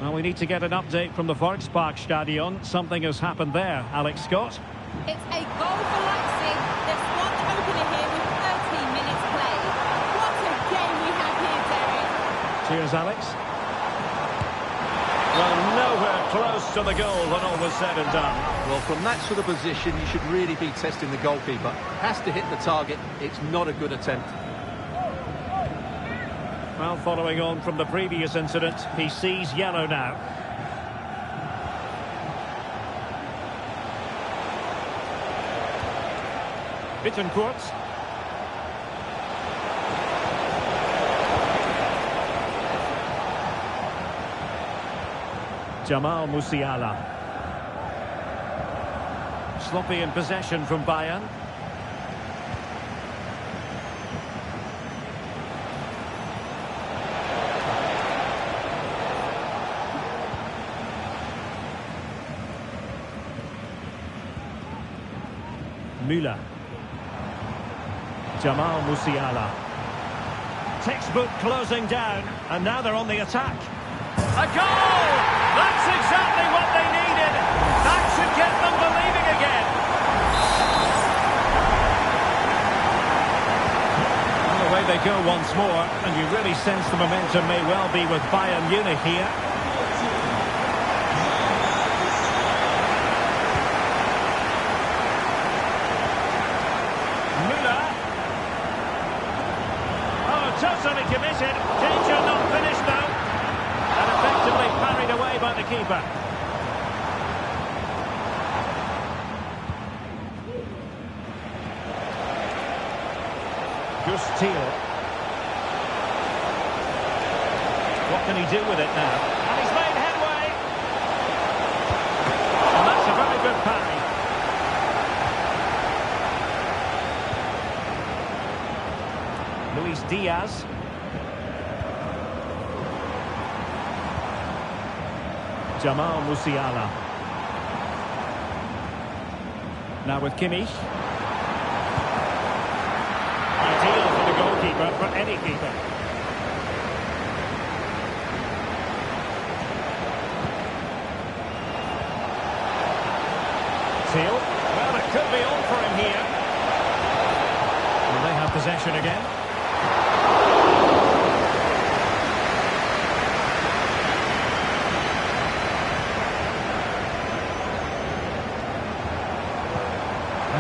Well, we need to get an update from the Volksparkstadion. Something has happened there. Alex Scott. It's a goal for Leipzig. They've scored the opener here with 13 minutes played. What a game we have here, Derek. Cheers, Alex. Well, nowhere close to the goal when all was said and done. Well, from that sort of position, you should really be testing the goalkeeper. Has to hit the target. It's not a good attempt. Well, following on from the previous incident, he sees yellow now. Bittencourt. Jamal Musiala. Sloppy in possession from Bayern. Müller. Jamal Musiala. Textbook closing down, and now they're on the attack. A goal! That's exactly what they needed. That should get them believing again. Well, away they go once more, and you really sense the momentum may well be with Bayern Munich here. Müller. Oh, totally committed. Danger not finished though. And effectively parried away by the keeper. Gus Thiel. What can he do with it now? And he's made headway. And that's a very good parry. Luis Diaz. Jamal Musiala. Now with Kimmich. Ideal for the goalkeeper, for any keeper. Thiel. Well, it could be on for him here. Will they have possession again?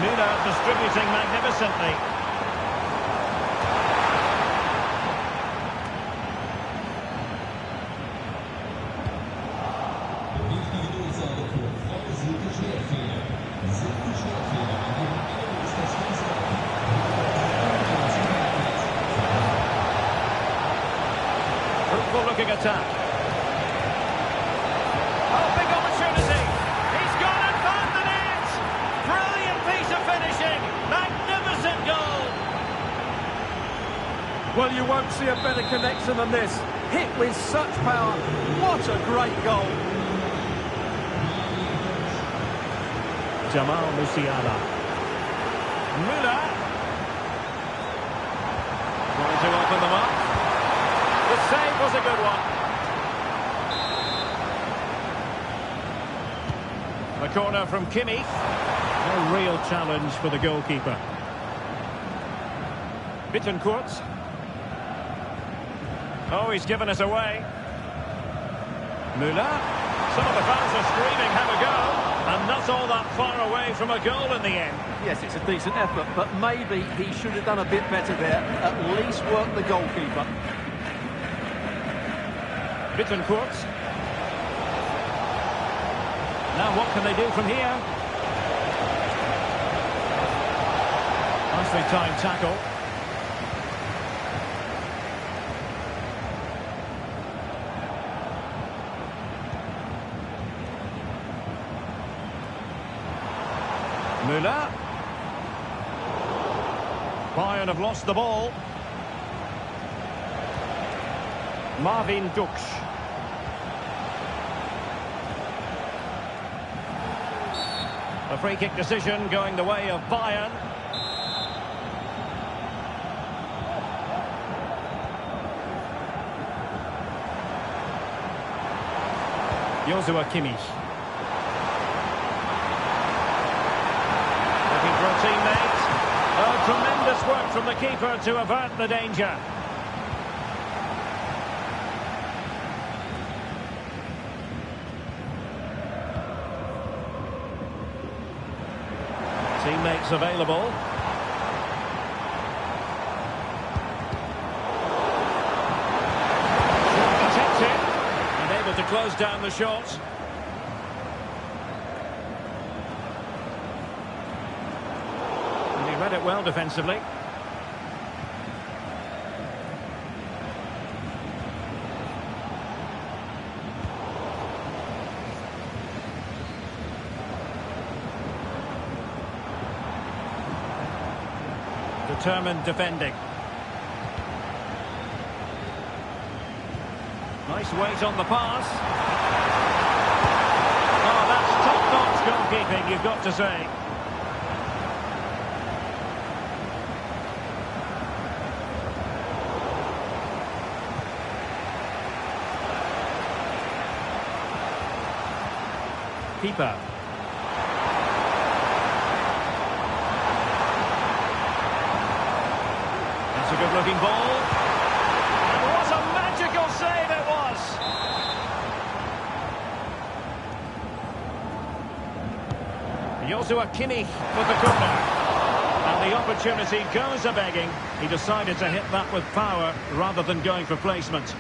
Müller distributing magnificently. Fruitful looking attack. Oh, big opportunity. He's gone and found the net. Brilliant piece of finishing. Magnificent goal. Well, you won't see a better connection than this. Hit with such power. What a great goal. Jamal Musiala. Müller. Trying to open them up. The save was a good one. The corner from Kimmich. No real challenge for the goalkeeper. Bittencourt. Oh, he's given us away. Müller. Some of the fans are screaming, have a go. And not all that far away from a goal in the end. Yes, it's a decent effort, but maybe he should have done a bit better there. At least work the goalkeeper. Bittencourt. Now what can they do from here? Nicely timed tackle. Müller. Bayern have lost the ball. Marvin Duksch. The free kick decision going the way of Bayern. Joshua Kimmich. Looking for a teammate. Oh, tremendous work from the keeper to avert the danger. Teammates available. Protected and able to close down the shot. And he read it well defensively. Determined defending. Nice weight on the pass. Oh, that's top-notch goalkeeping, you've got to say. Keeper. A good-looking ball. And what a magical save it was! Joshua Kimmich with the corner. And the opportunity goes a-begging. He decided to hit that with power rather than going for placement.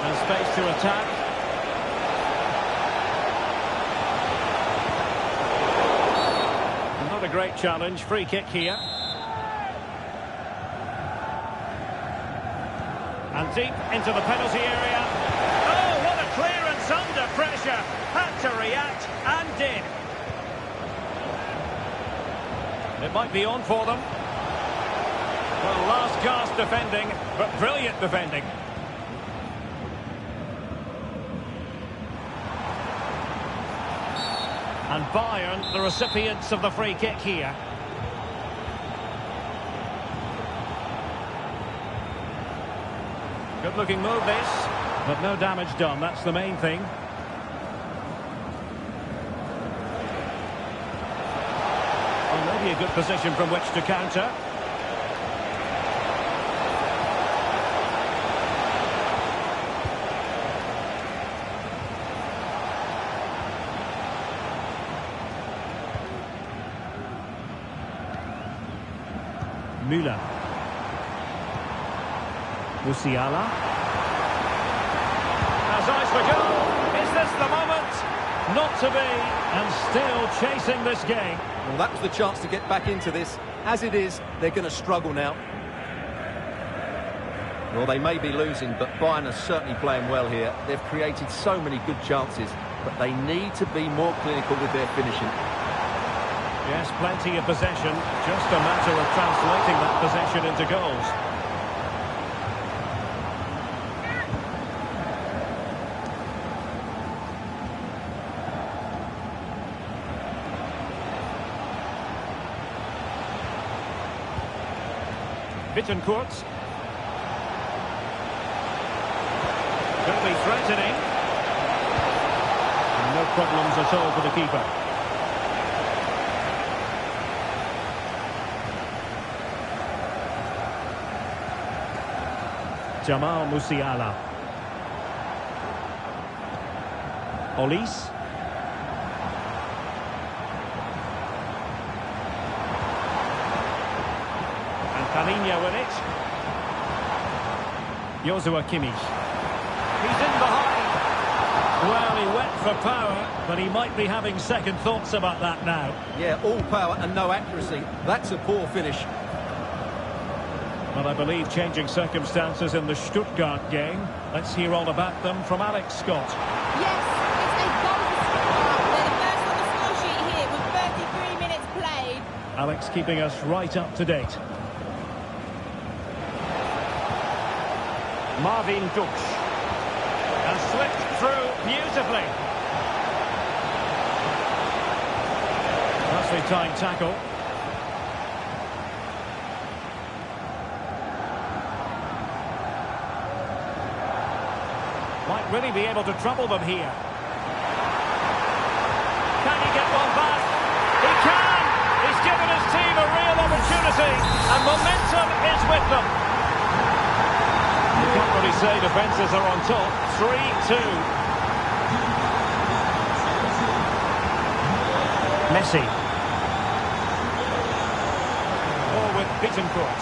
And space to attack. A great challenge, free kick here. And deep into the penalty area. Oh, what a clearance under pressure. Had to react and did. It might be on for them. Well, last gasp defending, but brilliant defending. And Bayern, the recipients of the free kick here. Good-looking move this, but no damage done. That's the main thing. Well, maybe a good position from which to counter. Müller. Musiala. Has eyes for goal. Is this the moment? Not to be, and still chasing this game. Well, that was the chance to get back into this. As it is, they're going to struggle now. Well, they may be losing, but Bayern are certainly playing well here. They've created so many good chances, but they need to be more clinical with their finishing. Yes, plenty of possession. Just a matter of translating that possession into goals. Bittencourt. Could be threatening. And no problems at all for the keeper. Jamal Musiala. Olise. And Palhinha with it. Joshua Kimmich. He's in behind. Well, he went for power, but he might be having second thoughts about that now. Yeah, all power and no accuracy. That's a poor finish. Well, I believe changing circumstances in the Stuttgart game. Let's hear all about them from Alex Scott. Yes, it's a goal for Stuttgart. They're the first on the score sheet here with 33 minutes played. Alex keeping us right up to date. Marvin Duksch. And slipped through beautifully. Nicely timed tackle. Might really be able to trouble them here. Can he get one back? He can! He's given his team a real opportunity, and momentum is with them. You can't really say defences are on top. 3-2. Messi. Ball with Bittencourt.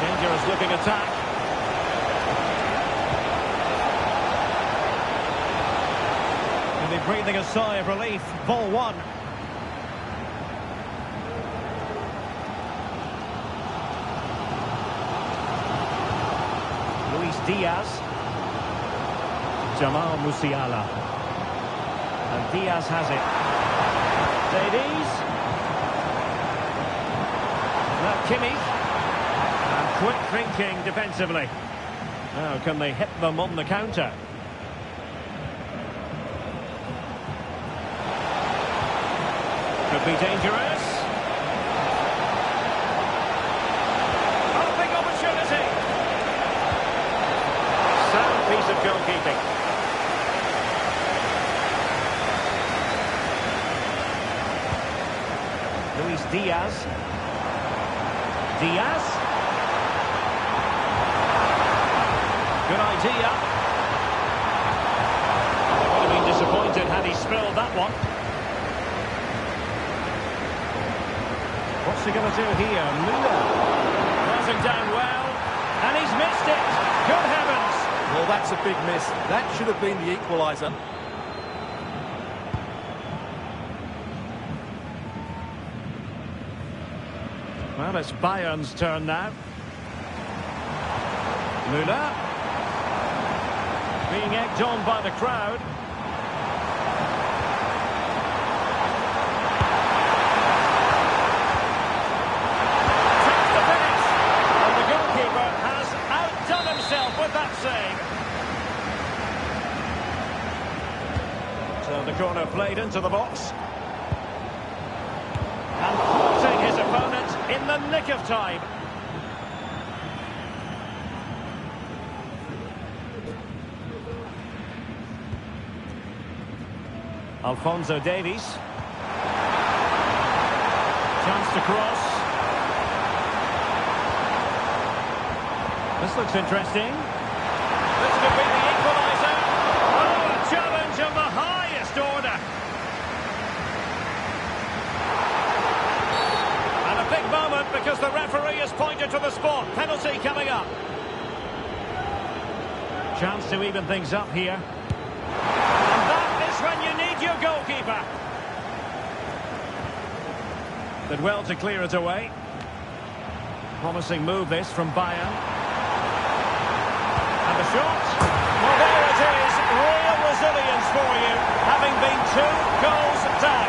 Dangerous looking attack. Breathing a sigh of relief. Ball one. Luis Diaz. Jamal Musiala. And Diaz has it. Davies. Now Kimmich. And quick thinking defensively. Now can they hit them on the counter? Could be dangerous. Oh, big opportunity. Sound piece of goalkeeping. Luis Diaz. Diaz. Good idea. Would have been disappointed had he spilled that one. What's he going to do here? Müller. Passing down well. And he's missed it. Good heavens. Well, that's a big miss. That should have been the equaliser. Well, it's Bayern's turn now. Müller. Being egged on by the crowd. With that save. So the corner played into the box. And thwarting his opponent in the nick of time. Alphonso Davies. Chance to cross. This looks interesting. This could be the equaliser. Oh, a challenge of the highest order. And a big moment because the referee has pointed to the spot. Penalty coming up. Chance to even things up here. And that is when you need your goalkeeper. Did well to clear it away. Promising move this from Bayern. And the shot. Well, there it is. Real resilience for you, having been 2 goals down.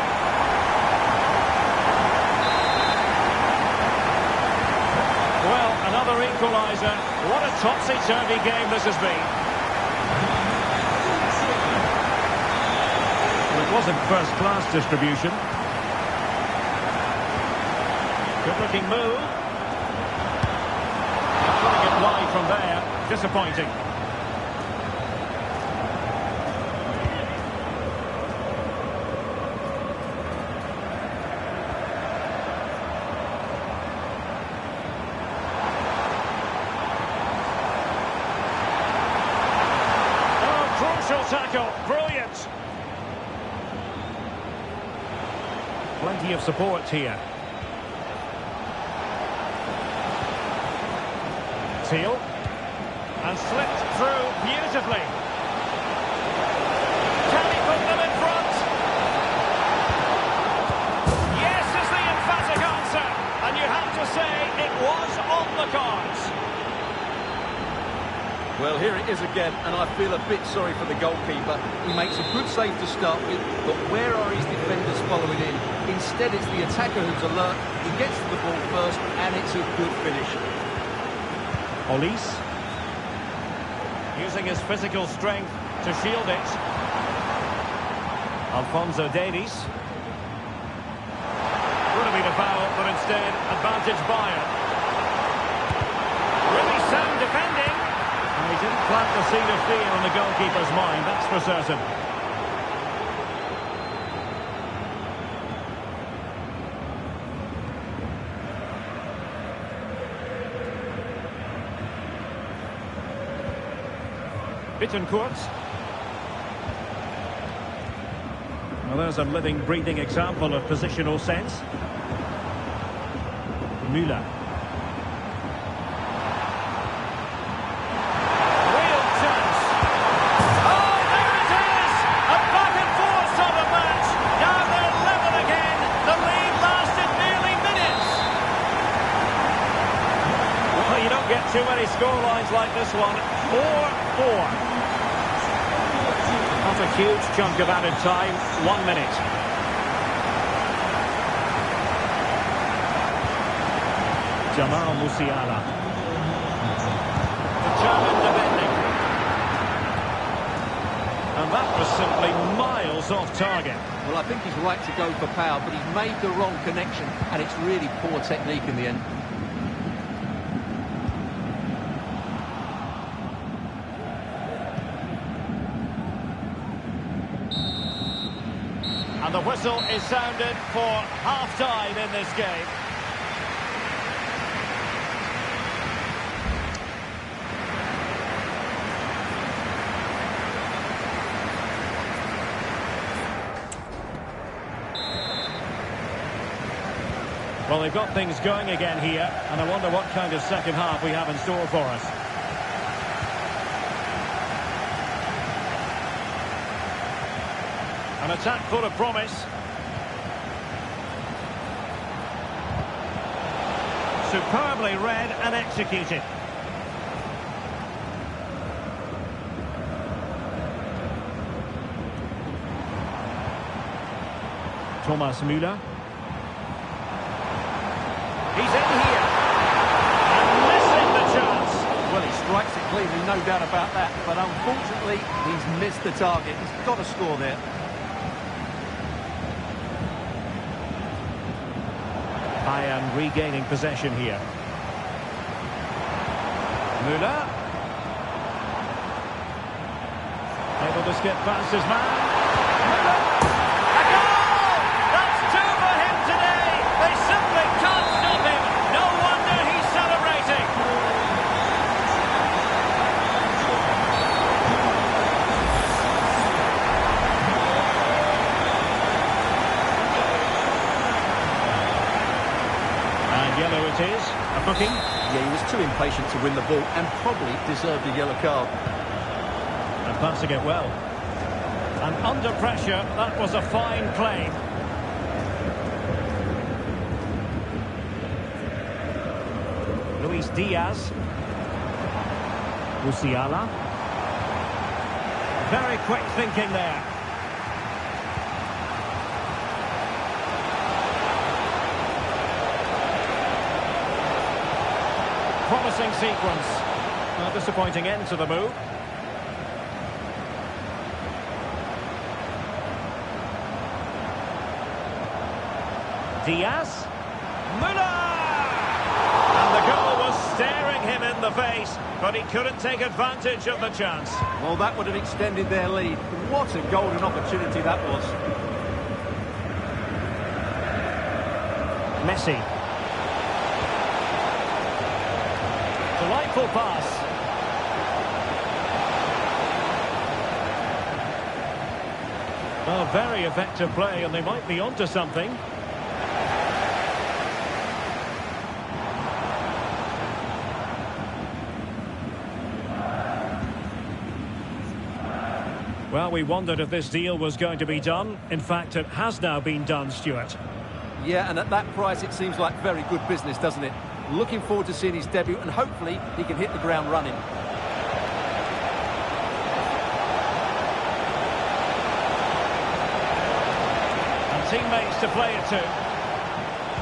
Well, another equaliser. What a topsy-turvy game this has been. Well, it wasn't first-class distribution. Good-looking move. from there. Disappointing. Tackle, brilliant. Plenty of support here. Teal, and slipped through beautifully. Can he put them in front? Yes is the emphatic answer, and you have to say it was on the cards. Well, here it is again, and I feel a bit sorry for the goalkeeper. He makes a good save to start with, but where are his defenders following in? Instead, it's the attacker who's alert. He gets to the ball first, and it's a good finish. Olise, using his physical strength to shield it. Alphonso Davies. Would have been a foul, but instead, advantage Bayern. Really sound defending. He didn't plant the seed of fear on the goalkeeper's mind, that's for certain. Bittencourt. Well, there's a living, breathing example of positional sense. Müller. Too many scorelines like this one. 4-4. Not a huge chunk of added time. 1 minute. Jamal Musiala. Determined defending. And that was simply miles off target. Well, I think he's right to go for power, but he's made the wrong connection, and it's really poor technique in the end. And the whistle is sounded for half-time in this game. Well, they've got things going again here, and I wonder what kind of second half we have in store for us. An attack full of promise. Superbly read and executed. Thomas Müller. He's in here. And missing the chance. Well, he strikes it cleanly, no doubt about that. But unfortunately, he's missed the target. He's got to score there. Bayern regaining possession here. Müller. Able to skip past his man. Müller. A goal! That's two for him today. They simply can't stop him. No wonder he's celebrating. Yellow it is, a booking. Yeah, he was too impatient to win the ball and probably deserved a yellow card. And passing it well. And under pressure, that was a fine claim. Luis Diaz. Musiala. Very quick thinking there. Promising sequence. A disappointing end to the move. Diaz. Müller! And the goal was staring him in the face, but he couldn't take advantage of the chance. Well, that would have extended their lead. What a golden opportunity that was. Messi. Delightful pass. Oh, very effective play, and they might be onto something. Well, we wondered if this deal was going to be done. In fact, it has now been done, Stuart. Yeah, and at that price, it seems like very good business, doesn't it? Looking forward to seeing his debut, and hopefully he can hit the ground running. And teammates to play it to.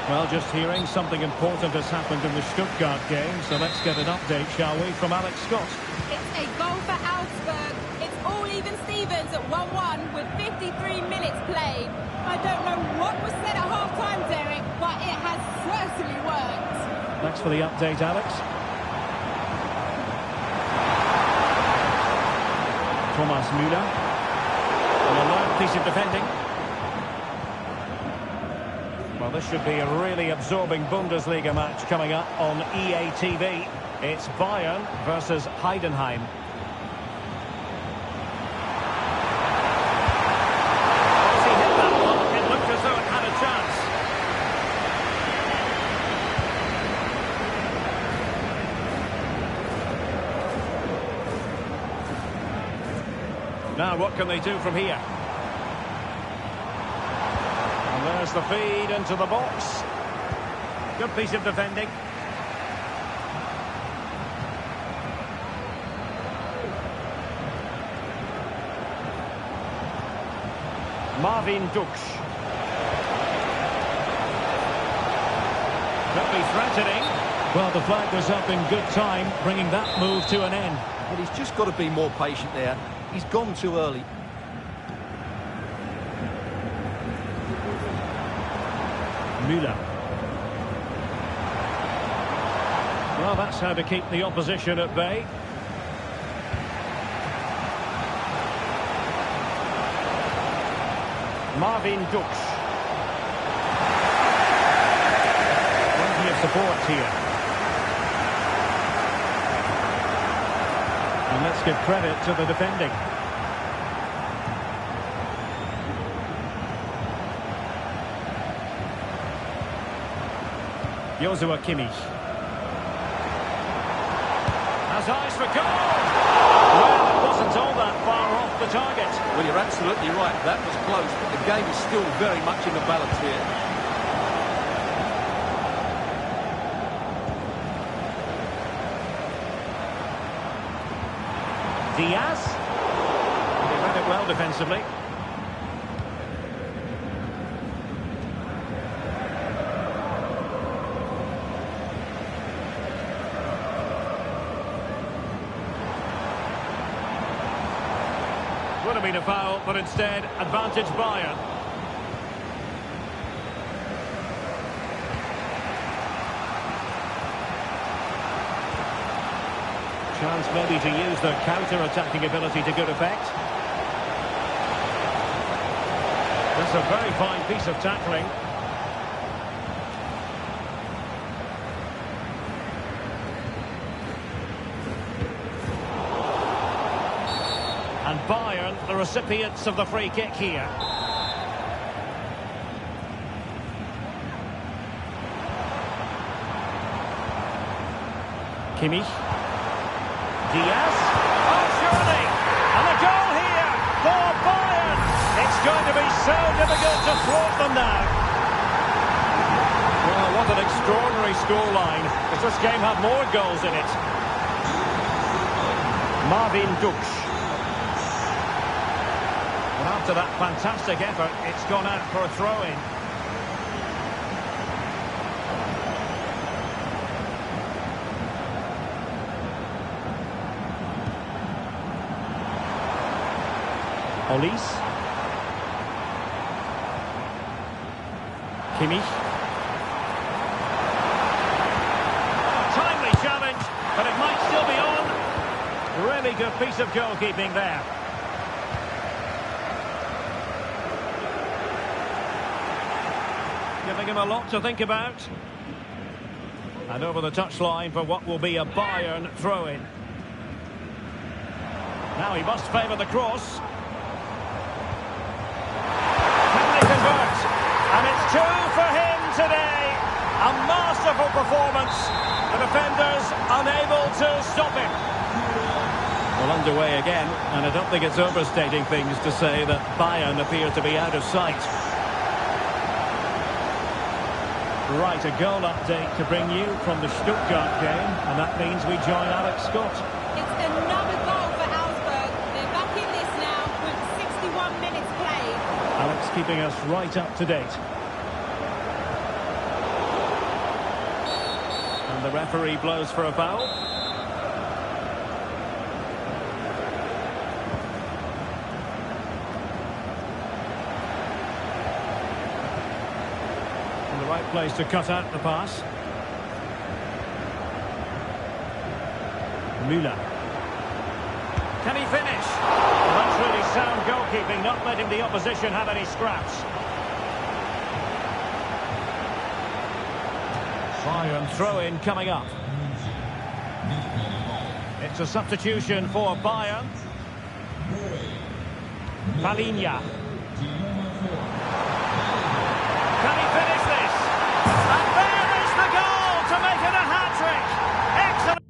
Well, just hearing something important has happened in the Stuttgart game, so let's get an update, shall we, from Alex Scott. It's a goal for Augsburg. It's all even Stevens at 1-1 with 53 minutes played. I don't know what was said at half-time, Derek, but it has certainly worked. Thanks for the update, Alex. Thomas Müller. And a long piece of defending. Well, this should be a really absorbing Bundesliga match coming up on EA TV. It's Bayern versus Heidenheim. As he hit that one, it looked as though it had a chance. Now, what can they do from here? And there's the feed into the box. Good piece of defending. Marvin Duksch. Could be threatening. Well, the flag was up in good time, bringing that move to an end. But he's just got to be more patient there. He's gone too early. Müller. Well, that's how to keep the opposition at bay. Marvin Duksch. Plenty of support here. And let's give credit to the defending. Joshua Kimmich. Has eyes for goal! Well, it wasn't all that far off the target. Well, you're absolutely right. That was close, but the game is still very much in the balance here. Diaz. They read it well defensively. Would have been a foul, but instead, advantage Bayern. Chance maybe to use their counter-attacking ability to good effect. That's a very fine piece of tackling. And Bayern, the recipients of the free kick here. Kimmich. Diaz. Oh, surely! And a goal here for Bayern! It's going to be so difficult to thwart them now. Well, what an extraordinary scoreline. Does this game have more goals in it? Marvin Duksch. And after that fantastic effort, it's gone out for a throw-in. Olise. Kimmich. Oh, timely challenge. but it might still be on. Really good piece of goalkeeping there. Giving him a lot to think about. And over the touchline for what will be a Bayern throw-in. Now he must favour the cross. Can they convert? And it's 2 for him today. A masterful performance. The defenders unable to stop him. Well, underway again, and I don't think it's overstating things to say that Bayern appear to be out of sight. Right, a goal update to bring you from the Stuttgart game, and that means we join Alex Scott. It's another goal for Augsburg. They're back in this now with 61 minutes played. Alex keeping us right up to date. And the referee blows for a foul. Right place to cut out the pass. Müller. Can he finish? Well, that's really sound goalkeeping, not letting the opposition have any scraps. Bayern throw-in coming up. It's a substitution for Bayern. Palinha. Can he finish this? And there is the goal to make it a hat-trick. Excellent.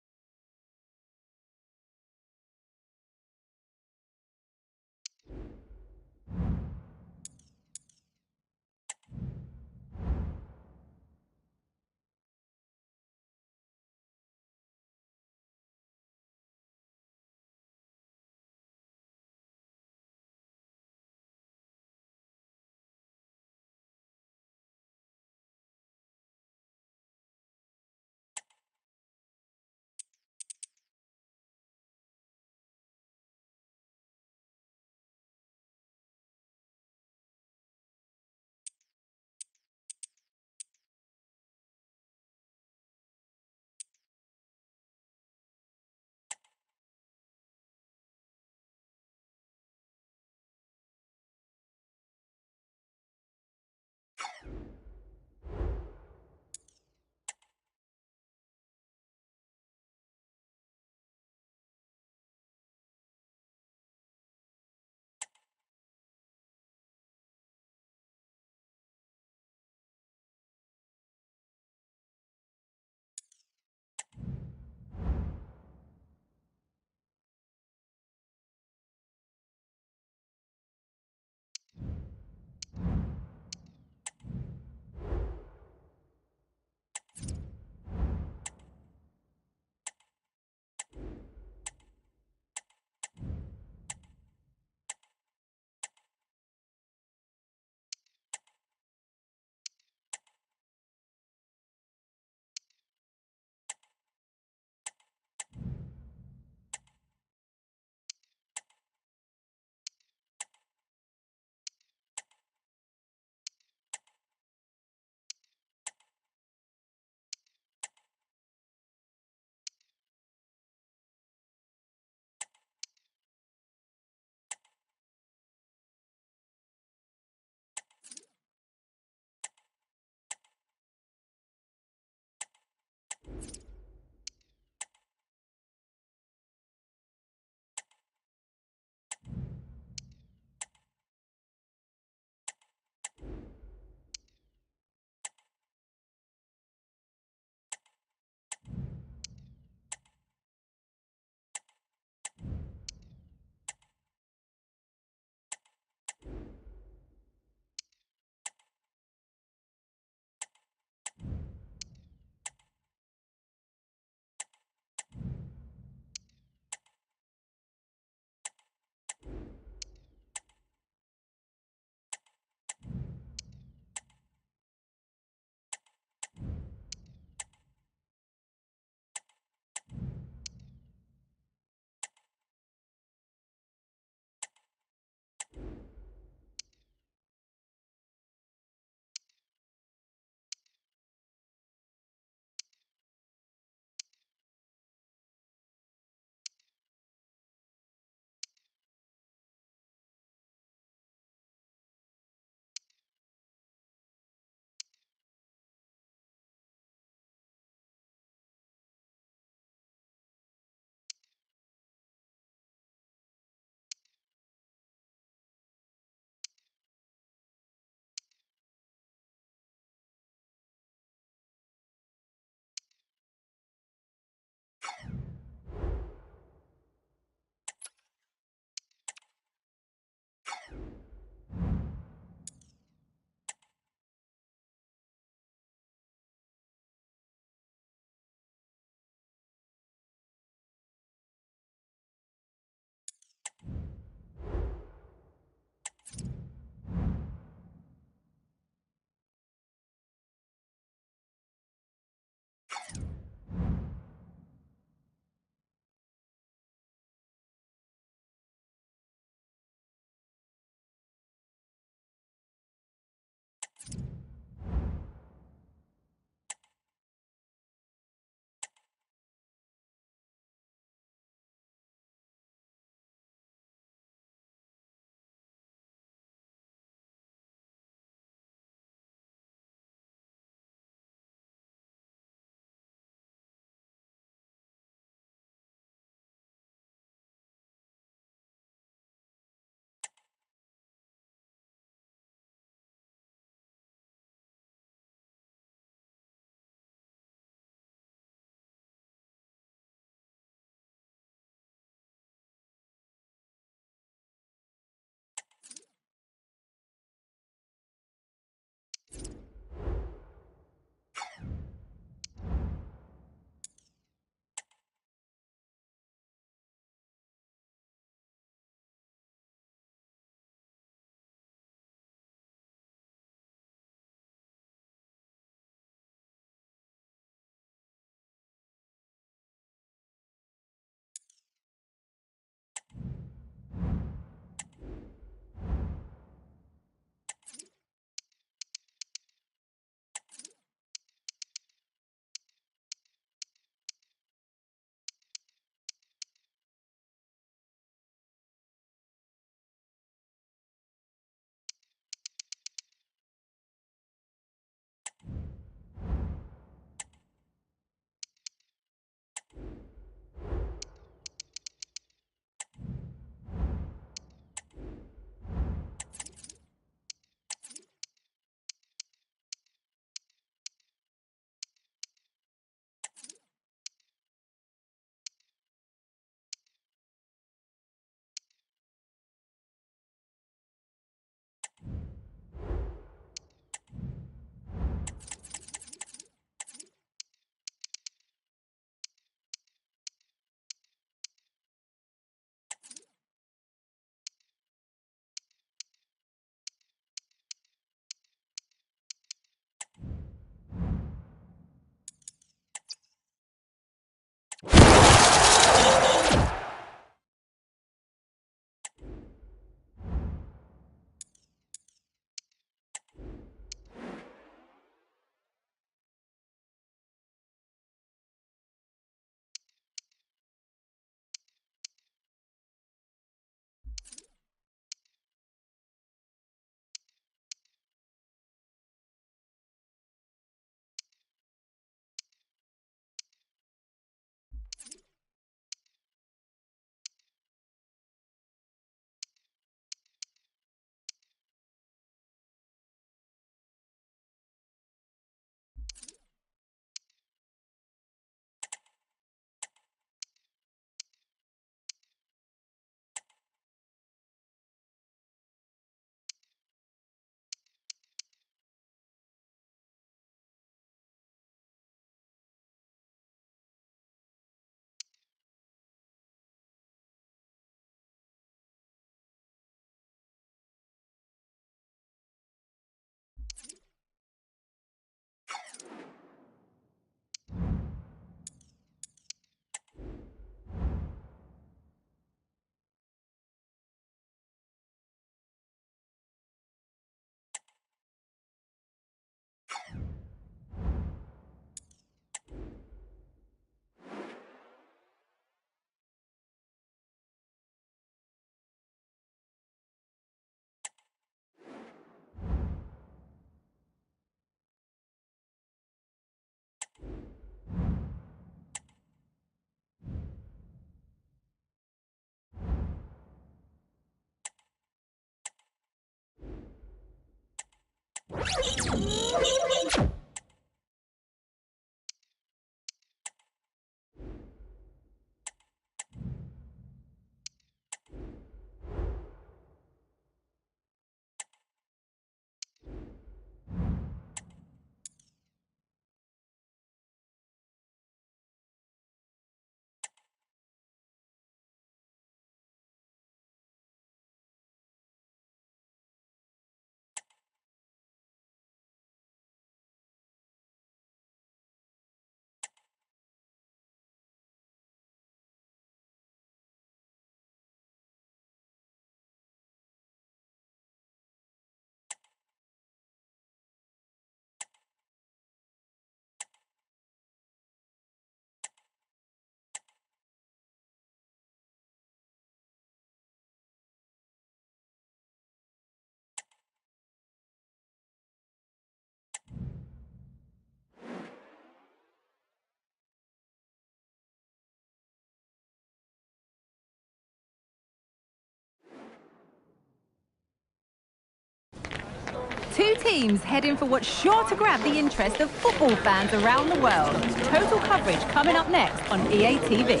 Two teams heading for what's sure to grab the interest of football fans around the world. Total coverage coming up next on EA TV.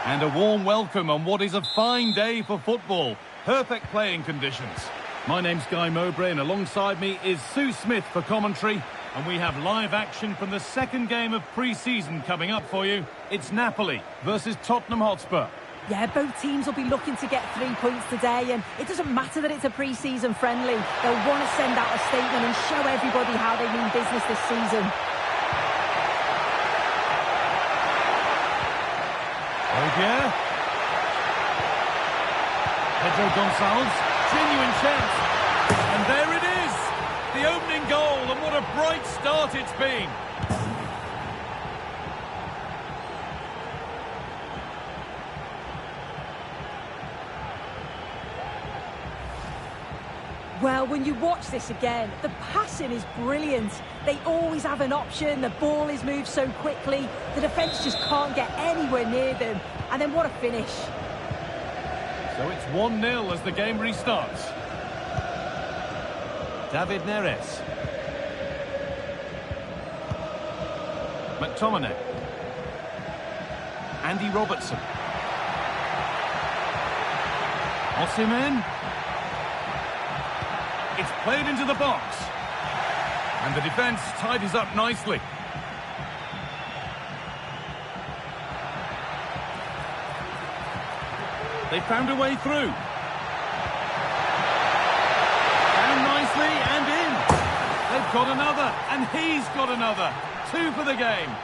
And a warm welcome on what is a fine day for football. Perfect playing conditions. My name's Guy Mowbray and alongside me is Sue Smith for commentary. And we have live action from the second game of pre-season coming up for you. It's Napoli versus Tottenham Hotspur. Yeah, both teams will be looking to get 3 points today, and it doesn't matter that it's a pre-season friendly. They'll want to send out a statement and show everybody how they mean business this season. Ogier. Pedro Gonçalves. Genuine chance. And there it is. The opening goal, and what a bright start it's been. Well, when you watch this again, the passing is brilliant. They always have an option, the ball is moved so quickly, the defence just can't get anywhere near them. And then what a finish. So it's 1-0 as the game restarts. David Neres. McTominay. Andy Robertson. Osimhen. It's played into the box. And the defence tidies up nicely. They found a way through. Down nicely and in. They've got another, and he's got another. 2 for the game.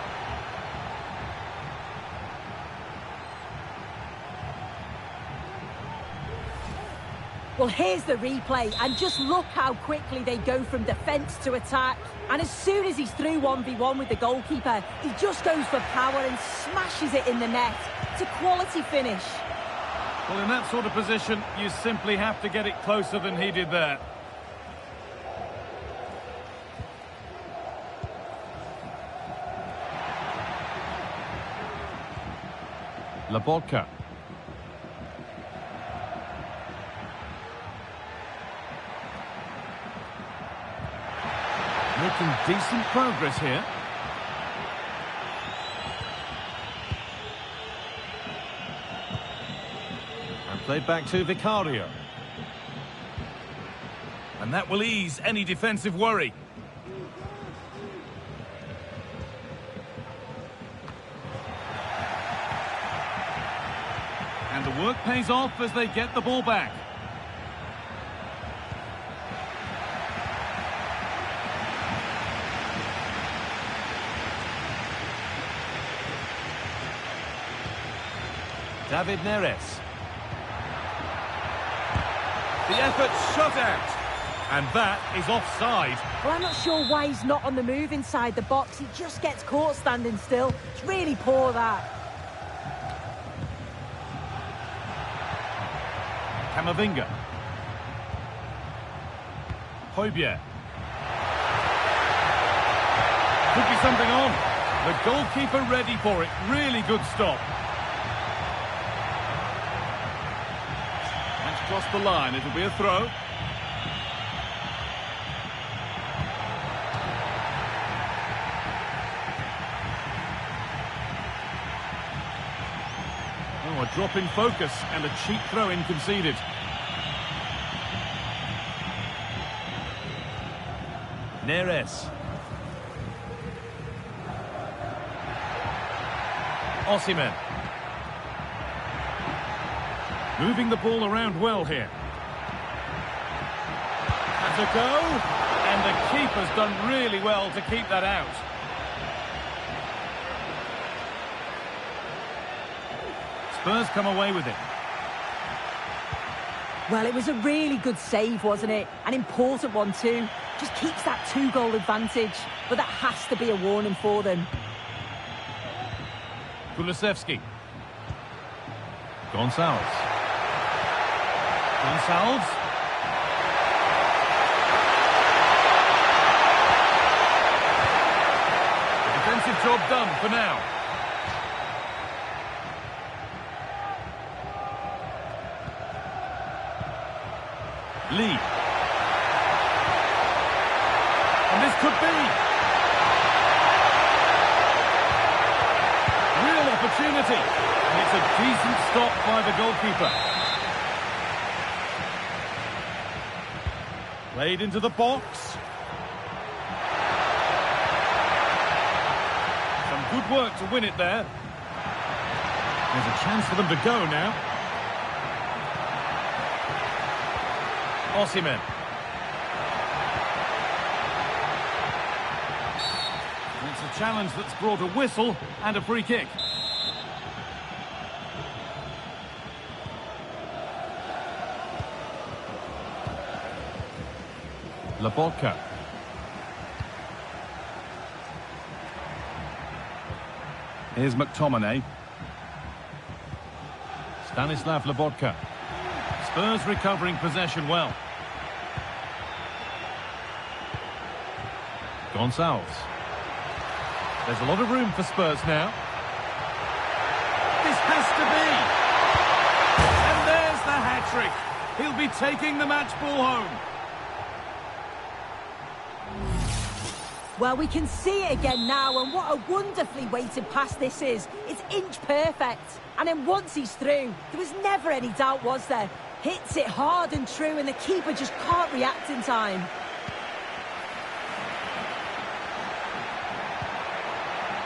Well, here's the replay, and just look how quickly they go from defence to attack. And as soon as he's through 1v1 with the goalkeeper, he just goes for power and smashes it in the net. It's a quality finish. Well, in that sort of position, you simply have to get it closer than he did there. Lobotka. Making decent progress here. And played back to Vicario. And that will ease any defensive worry. And the work pays off as they get the ball back. David Neres. The effort shot out. And that is offside. Well, I'm not sure why he's not on the move inside the box. He just gets caught standing still. It's really poor, that. Camavinga. Højbjerg. Could be something on. The goalkeeper ready for it. Really good stop. That's crossed the line. It'll be a throw. Oh, a drop in focus and a cheap throw-in conceded. Neres. Osimhen. Moving the ball around well here. That's a go. And the keeper's done really well to keep that out. Spurs come away with it. Well, it was a really good save, wasn't it? An important one too. Just keeps that 2-goal advantage. But that has to be a warning for them. Kulusevski. Gonçalves. Gonçalves. The defensive job done for now. Lee. And this could be. Real opportunity. And it's a decent stop by the goalkeeper. Played into the box. Some good work to win it there. There's a chance for them to go now. Osimhen. It's a challenge that's brought a whistle and a free kick. Lobotka. Here's McTominay. Stanislav Lobotka. Spurs recovering possession well. Gonçalves. There's a lot of room for Spurs now. This has to be. And there's the hat-trick. He'll be taking the match ball home. Well, we can see it again now, and what a wonderfully weighted pass this is. It's inch perfect. And then once he's through, there was never any doubt, was there? Hits it hard and true, and the keeper just can't react in time.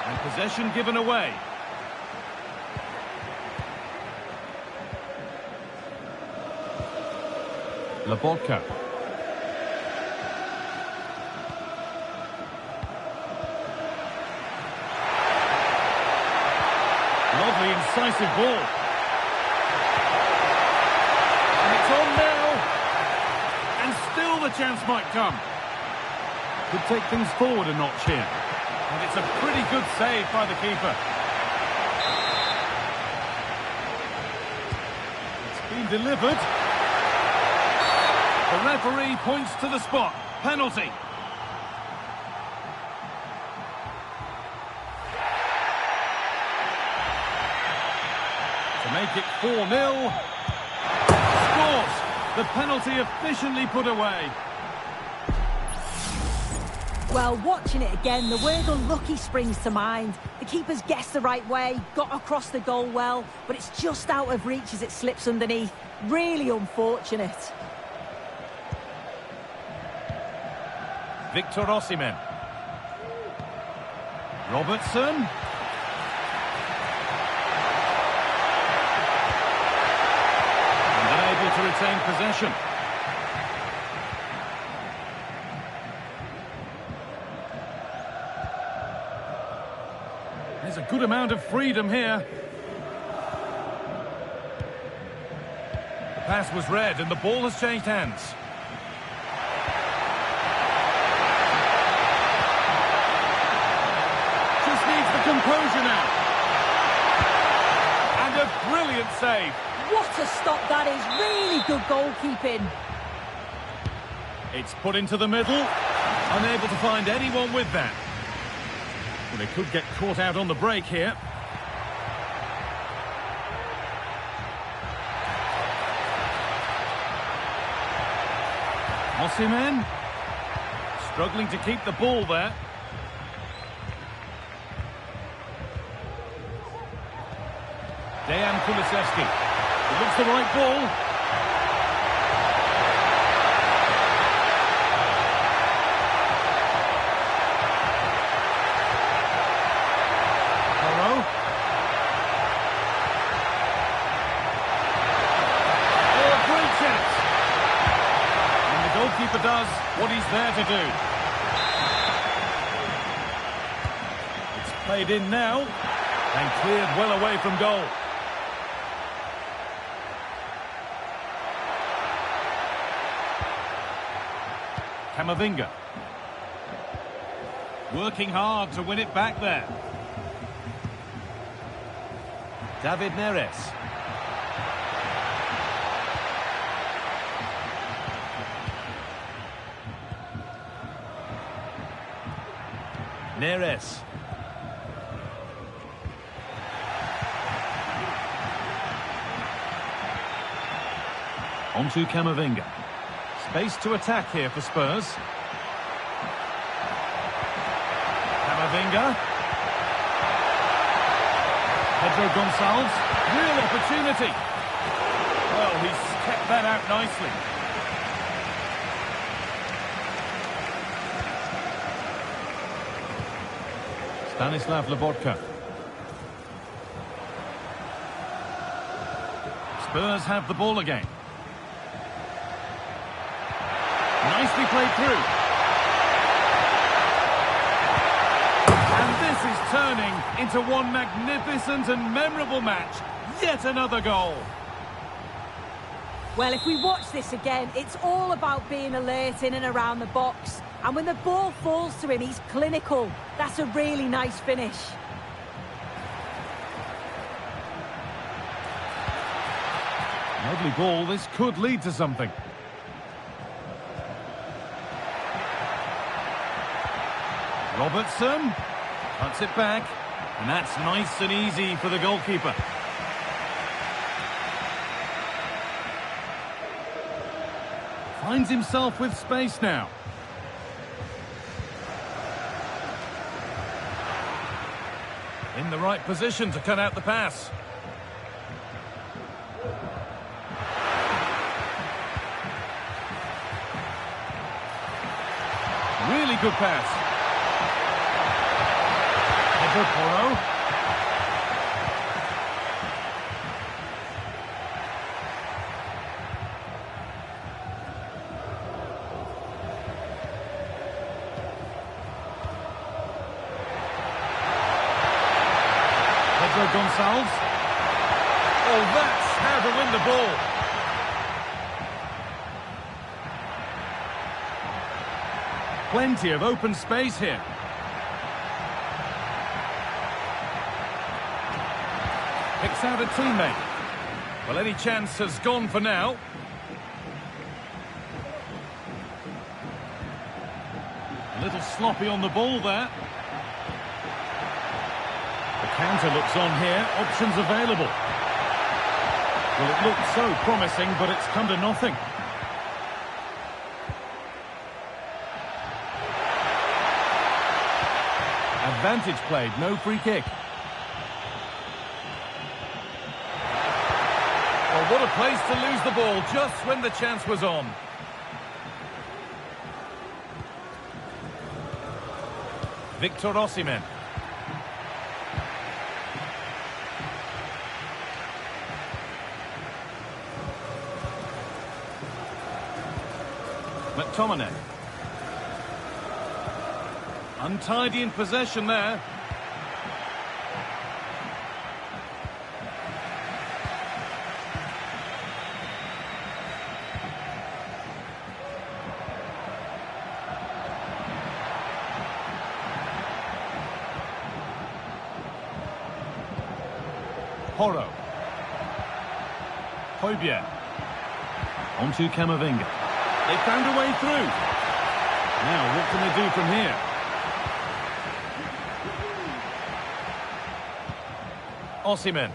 And possession given away. Lobotka. Lovely, incisive ball. And it's on now. And still the chance might come. Could take things forward a notch here. And it's a pretty good save by the keeper. It's been delivered. The referee points to the spot. Penalty. To make it 4-0. Scores! The penalty efficiently put away. Well, watching it again, the word unlucky springs to mind. The keeper's guessed the right way, got across the goal well, but it's just out of reach as it slips underneath. Really unfortunate. Victor Osimhen. Robertson. And unable to retain possession. There's a good amount of freedom here. The pass was read and the ball has changed hands. Just needs the composure now. And a brilliant save. What a stop that is. Really good goalkeeping. It's put into the middle. Unable to find anyone with that. Well, they could get caught out on the break here. Osimhen. Struggling to keep the ball there. Dejan Kulusevski. It looks the right ball. Keeper does what he's there to do. It's played in now and cleared well away from goal. Camavinga. Working hard to win it back there. David Neres. Neres. On to Camavinga. Space to attack here for Spurs. Camavinga. Pedro Gonçalves. Real opportunity. Well, he's kept that out nicely. Stanislav Lobotka. Spurs have the ball again. Nicely played through. And this is turning into one magnificent and memorable match. Yet another goal. Well, if we watch this again, it's all about being alert in and around the box. And when the ball falls to him, he's clinical. That's a really nice finish. Lovely ball. This could lead to something. Robertson cuts it back, and that's nice and easy for the goalkeeper. Finds himself with space now. In the right position to cut out the pass. Really good pass. Pedro Porro. Pedro Gonçalves. Oh, that's how to win the ball. Plenty of open space here. Picks out a teammate. Well, any chance has gone for now. A little sloppy on the ball there. The counter looks on here. Options available. Well, it looked so promising, but it's come to nothing. Advantage played, no free kick. Oh, what a place to lose the ball just when the chance was on. Victor Osimhen. McTominay. Untidy in possession there. Porro. Højbjerg. On to Camavinga. They found a way through. Now, what can they do from here? Osimhen.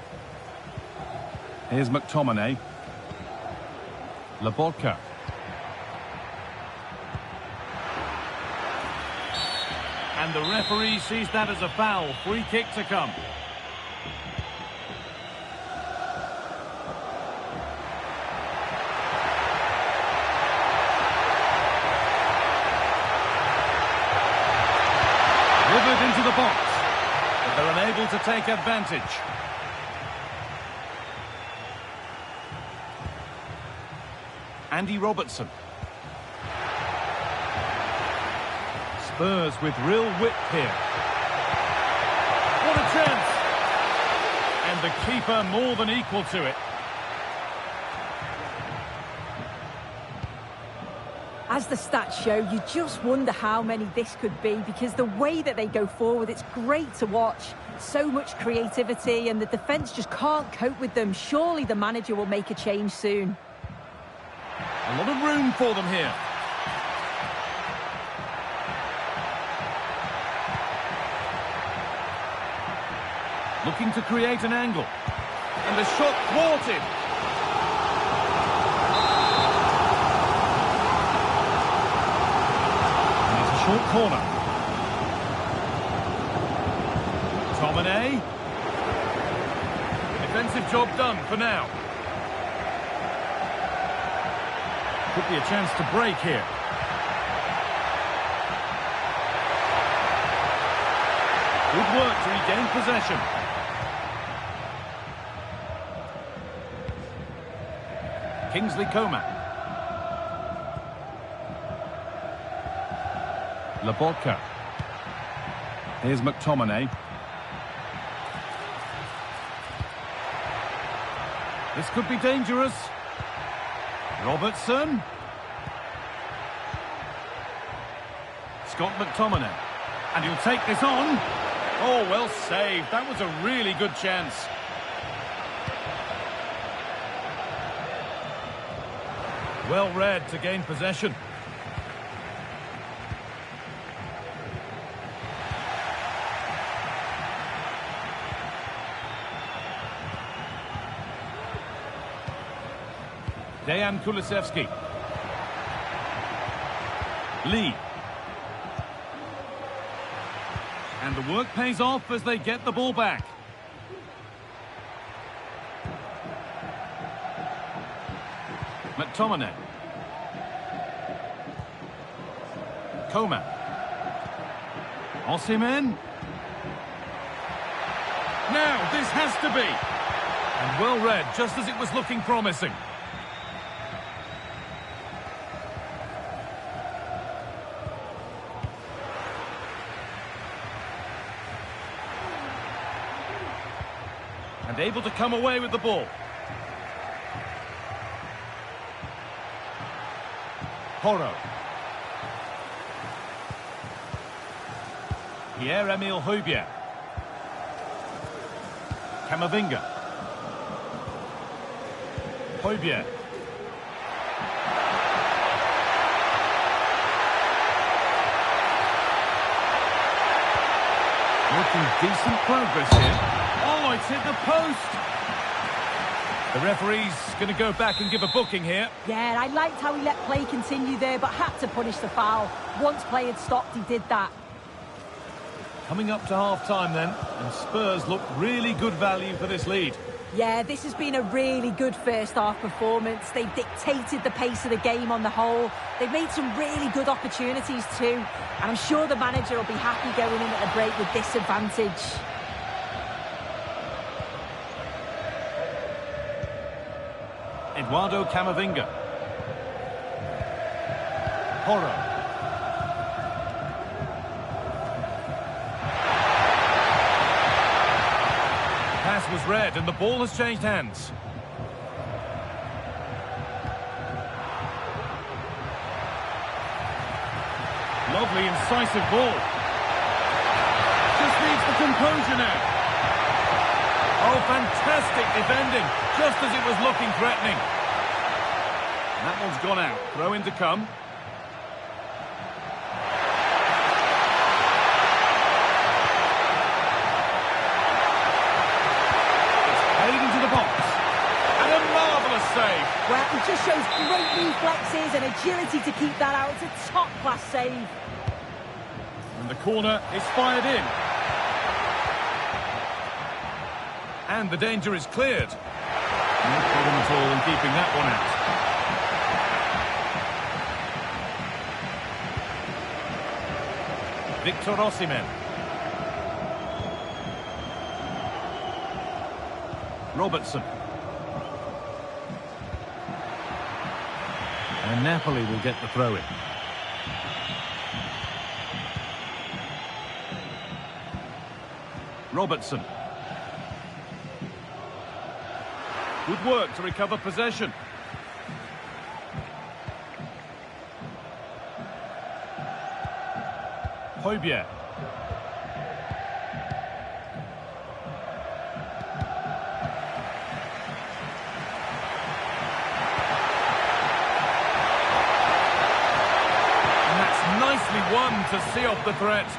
Here's McTominay. Lobotka. And the referee sees that as a foul. Free kick to come. Delivered into the box. But they're unable to take advantage. Andy Robertson. Spurs with real width here. What a chance! And the keeper more than equal to it. As the stats show, you just wonder how many this could be, because the way that they go forward, it's great to watch. So much creativity, and the defence just can't cope with them. Surely the manager will make a change soon. A lot of room for them here. Looking to create an angle. And the shot thwarted. short corner. McTominay. Defensive job done for now. Could be a chance to break here. Good work to regain possession. Kingsley Coman. Lobotka. Here's McTominay. This could be dangerous. Robertson. Scott McTominay. And he'll take this on. Oh, well saved. That was a really good chance. Well read to gain possession. Dejan Kulusevski. Lee. And the work pays off as they get the ball back. McTominay. Coman. Osimhen. Now, this has to be. And well read, just as it was looking promising. And able to come away with the ball. Porro. Pierre-Emile Højbjerg. Camavinga. Højbjerg. Making decent progress here. Oh, it's hit the post. The referee's going to go back and give a booking here. Yeah, I liked how he let play continue there, but had to punish the foul. Once play had stopped, he did that. Coming up to half-time then, and Spurs look really good value for this lead. Yeah, this has been a really good first-half performance. They've dictated the pace of the game on the whole. They've made some really good opportunities too. And I'm sure the manager will be happy going in at a break with this advantage. Eduardo Camavinga. Porro. Pass was read and the ball has changed hands. Lovely incisive ball. Just needs the composure now. Oh, fantastic defending, just as it was looking threatening. That one's gone out. Throw in to come. Save. Well, he just shows great reflexes and agility to keep that out. It's a top-class save. And the corner is fired in. And the danger is cleared. No problem at all in keeping that one out. Victor Osimhen. Robertson. And Napoli will get the throw-in. Robertson. Good work to recover possession. Højbjerg. Nicely won to see off the threat.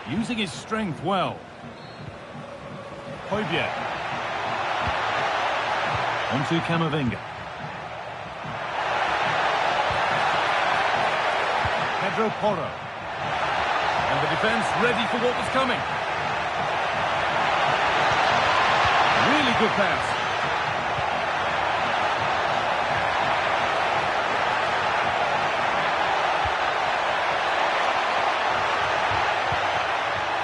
Using his strength well. Højbjerg. Onto Camavinga. Pedro Porro. And the defence ready for what was coming. Really good pass.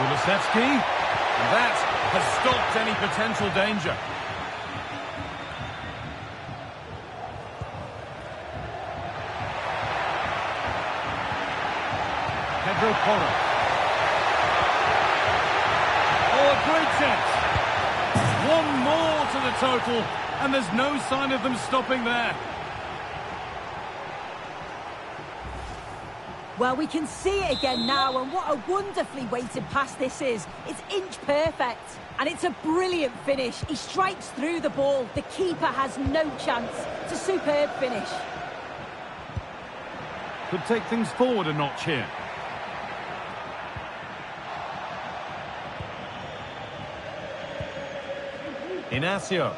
Kulusevski, and that has stopped any potential danger. Pedro Porro. Oh, a great chance. One more to the total, and there's no sign of them stopping there. Well, we can see it again now, and what a wonderfully weighted pass this is. It's inch perfect, and it's a brilliant finish. He strikes through the ball. The keeper has no chance. It's a superb finish. Could take things forward a notch here. Inacio.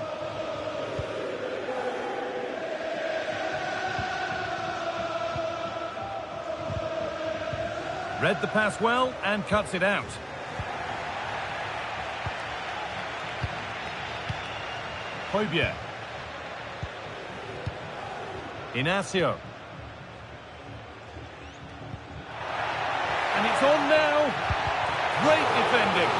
Read the pass well and cuts it out. Højbjerg. Inacio. And it's on now. Great defending.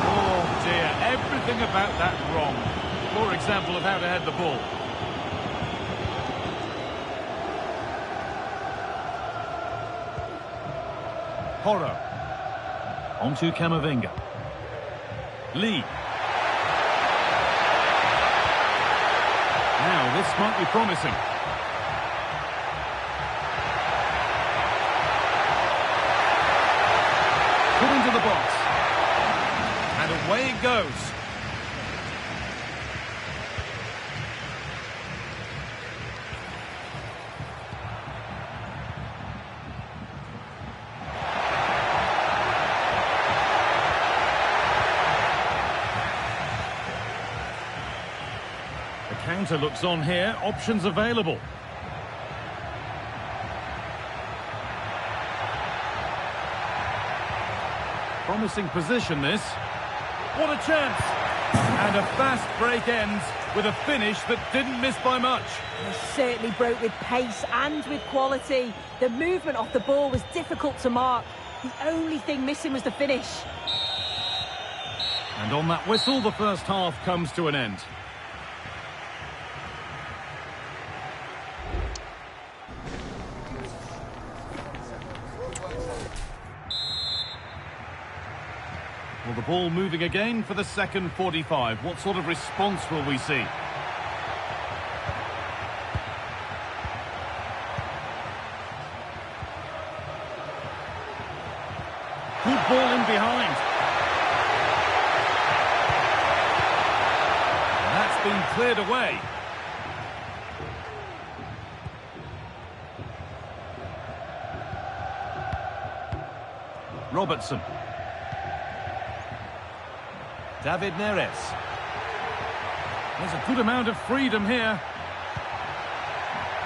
Oh dear, everything about that wrong. Poor example of how to head the ball. Porro. Onto Camavinga. Lee. Now, this might be promising. Put into the box. And away it goes. Counter looks on here, options available. Promising position this. What a chance! And a fast break ends with a finish that didn't miss by much. They certainly broke with pace and with quality. The movement off the ball was difficult to mark. The only thing missing was the finish. And on that whistle, the first half comes to an end. Well, the ball moving again for the second 45. What sort of response will we see? Good ball in behind. And that's been cleared away. Robertson. David Neres. There's a good amount of freedom here.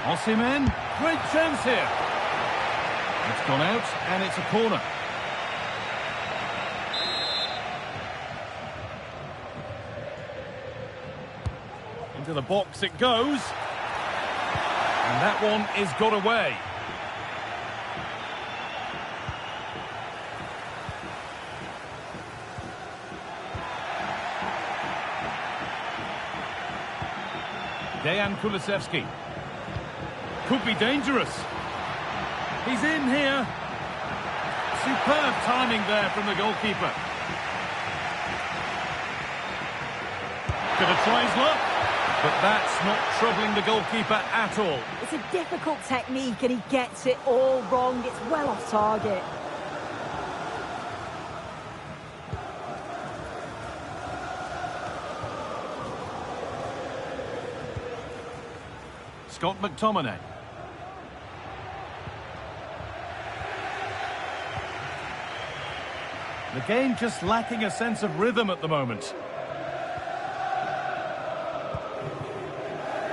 Osimhen, great chance here. It's gone out, and it's a corner. Into the box it goes. And that one is got away. Dejan Kulusevski. Could be dangerous. He's in here. Superb timing there from the goalkeeper. Gonna try his luck, but that's not troubling the goalkeeper at all. It's a difficult technique and he gets it all wrong. It's well off target. Scott McTominay. The game just lacking a sense of rhythm at the moment.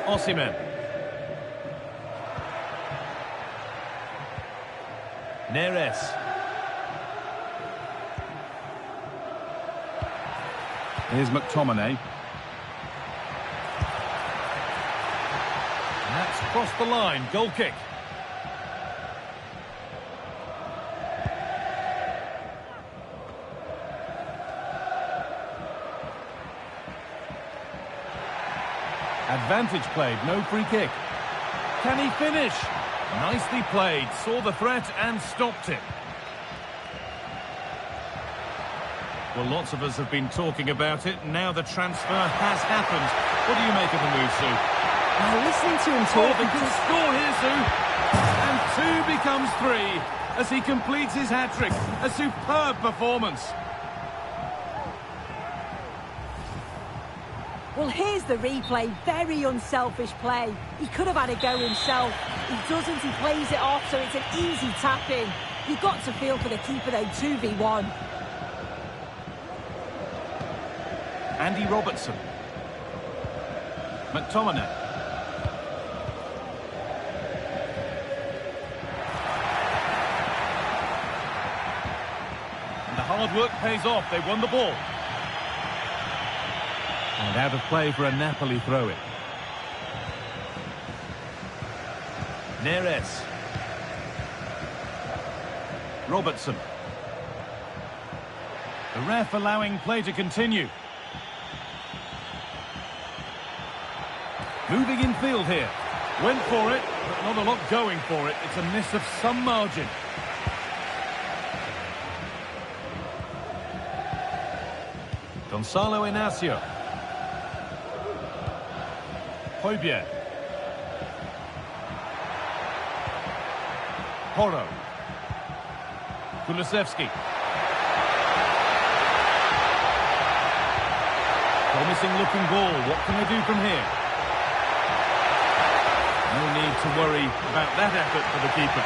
Osimhen. Neres. Here's McTominay. And that's crossed the line. Goal kick. Advantage played, no free kick. Can he finish? Nicely played, saw the threat and stopped it. Well, lots of us have been talking about it. Now the transfer has happened. What do you make of the move, Sue? Well, listening to him Oh, talk... they can score here, Sue. And 2 becomes 3 as he completes his hat-trick. A superb performance. Well, here's the replay. Very unselfish play. He could have had a go himself. He doesn't. He plays it off, so it's an easy tap-in. You've got to feel for the keeper, though. 2v1. Andy Robertson. McTominay. And the hard work pays off. They won the ball. And out of play for a Napoli throw-in. Neres. Robertson. The ref allowing play to continue. Moving in field here. Went for it, but not a lot going for it. It's a miss of some margin. Gonzalo Inacio. Højbjerg. Porro. Kulusevski. Promising looking ball. What can they do from here? No need to worry about that effort for the keeper.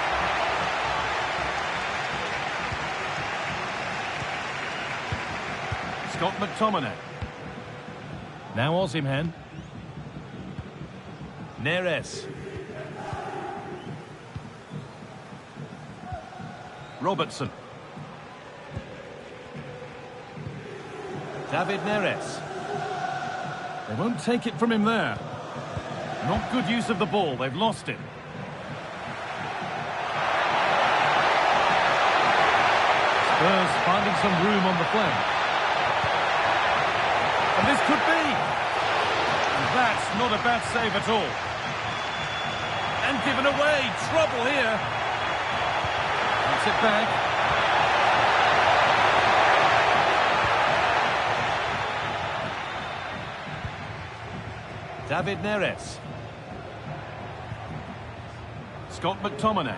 Scott McTominay. Now Osimhen. Neres. Robertson. David Neres. They won't take it from him there. Not good use of the ball. They've lost it. Spurs finding some room on the flank. And this could be. And that's not a bad save at all. And given away. Trouble here. Takes it back. David Neres. Scott McTominay.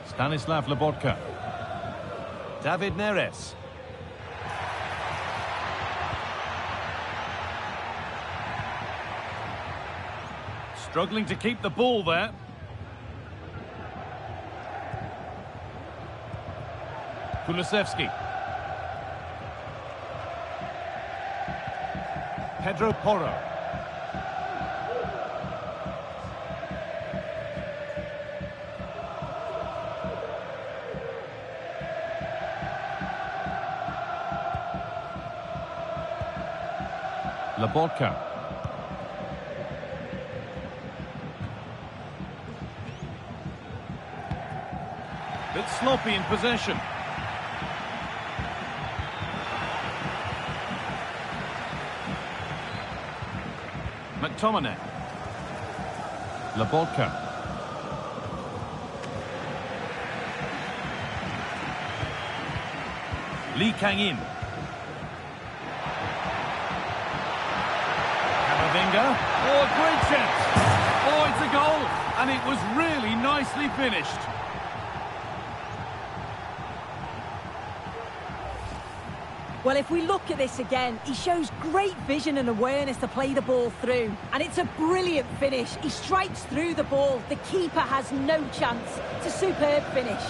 Stanislav Lobotka. David Neres. Struggling to keep the ball there. Kulusevski. Pedro Porro. Lobotka. Bit sloppy in possession. McTominay. Lobotka. Lee Kang-in. Camavinga. Oh, a great chance. Oh, it's a goal. And it was really nicely finished. Well, if we look at this again, he shows great vision and awareness to play the ball through. And it's a brilliant finish. He strikes through the ball. The keeper has no chance. It's a superb finish.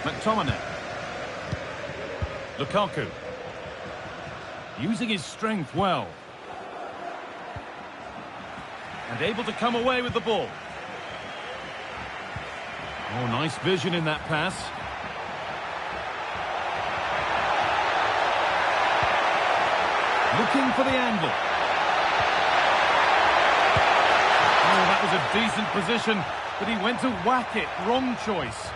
McTominay. Lukaku. Using his strength well. And able to come away with the ball. Oh, nice vision in that pass. Looking for the angle. Oh, that was a decent position, but he went to whack it. Wrong choice.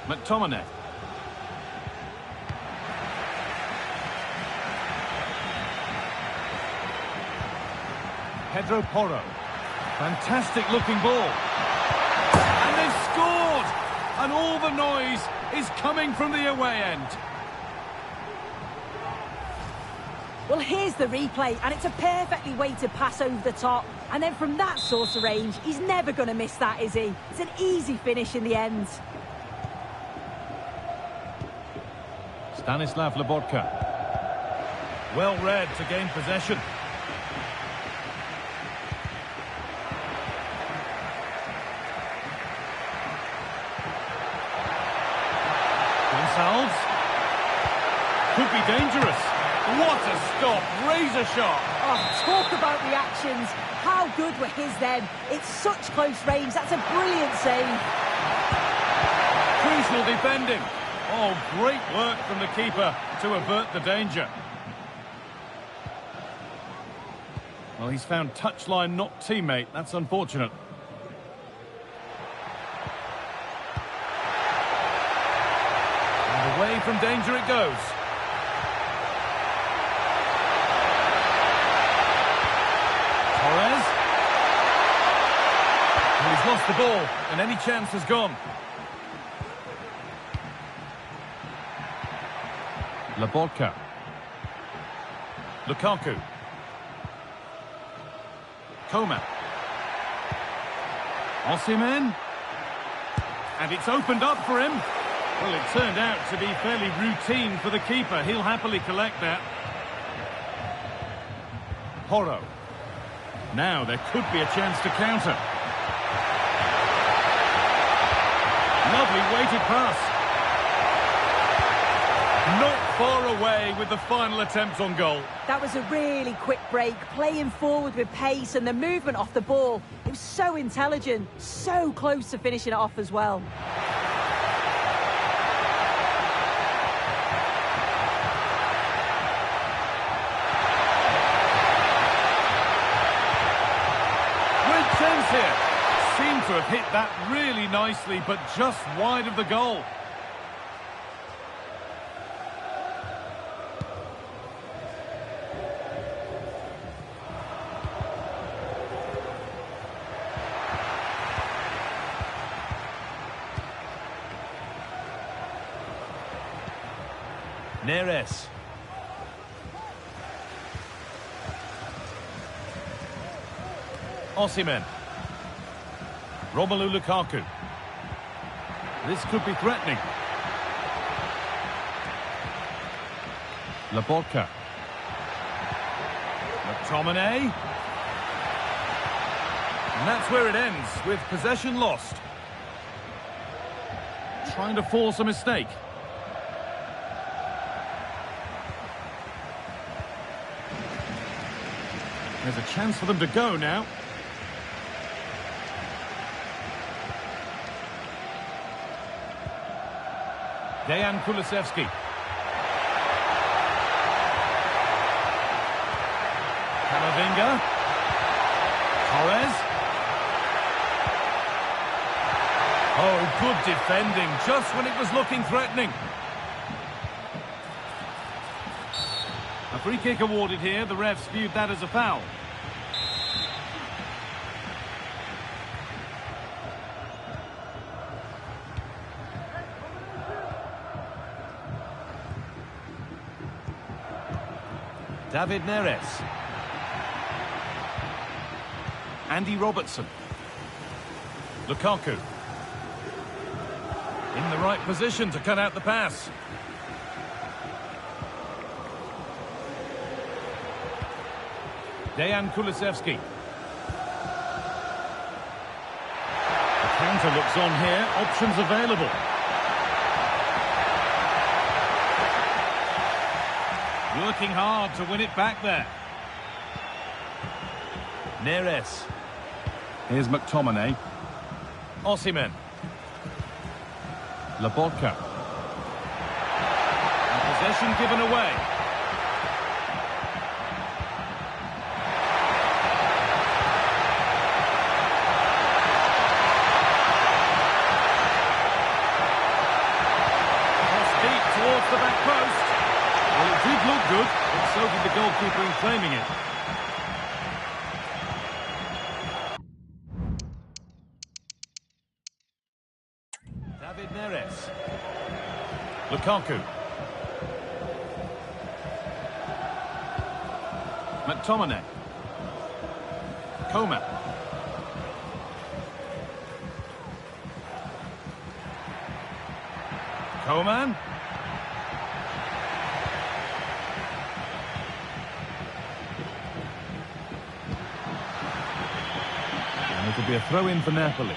McTominay. Pedro Porro. Fantastic looking ball. And they've scored! And all the noise is coming from the away end. Well, here's the replay, and it's a perfectly weighted pass over the top. And then from that sort of range, he's never going to miss that, is he? It's an easy finish in the end. Stanislav Lobotka. Well read to gain possession. Gonçalves. Could be dangerous. What a stop. Razor sharp. Oh, talk about reactions. How good were his then? It's such close range. That's a brilliant save. Crucial defending. Oh, great work from the keeper to avert the danger. Well, he's found touchline, not teammate. That's unfortunate. And away from danger it goes. Torres. Well, he's lost the ball, and any chance has gone. Lobotka. Lukaku. Coman. Osimhen. And it's opened up for him. Well, it turned out to be fairly routine for the keeper. He'll happily collect that. Porro. Now there could be a chance to counter. Lovely weighted pass. Not far away with the final attempt on goal. That was a really quick break, playing forward with pace and the movement off the ball. It was so intelligent, so close to finishing it off as well. Great chance here. Seemed to have hit that really nicely, but just wide of the goal. Neres. Osimhen. Romelu Lukaku. This could be threatening. Lobotka. McTominay. And that's where it ends, with possession lost. Trying to force a mistake. There's a chance for them to go now. Dejan Kulusevski. Camavinga. Torres. Oh, good defending, just when it was looking threatening. A free kick awarded here. The refs viewed that as a foul. David Neres. Andy Robertson. Lukaku. In the right position to cut out the pass. Dejan Kulusevski. The counter looks on here. Options available. Working hard to win it back there. Neres. Here's McTominay. Osimhen. Lobotka. And possession given away. Cross deep towards the back post. Well, it did look good, but so did the goalkeeper in claiming it. David Neres. Lukaku. McTominay. Coman. Coman. And it'll be a throw-in for Napoli.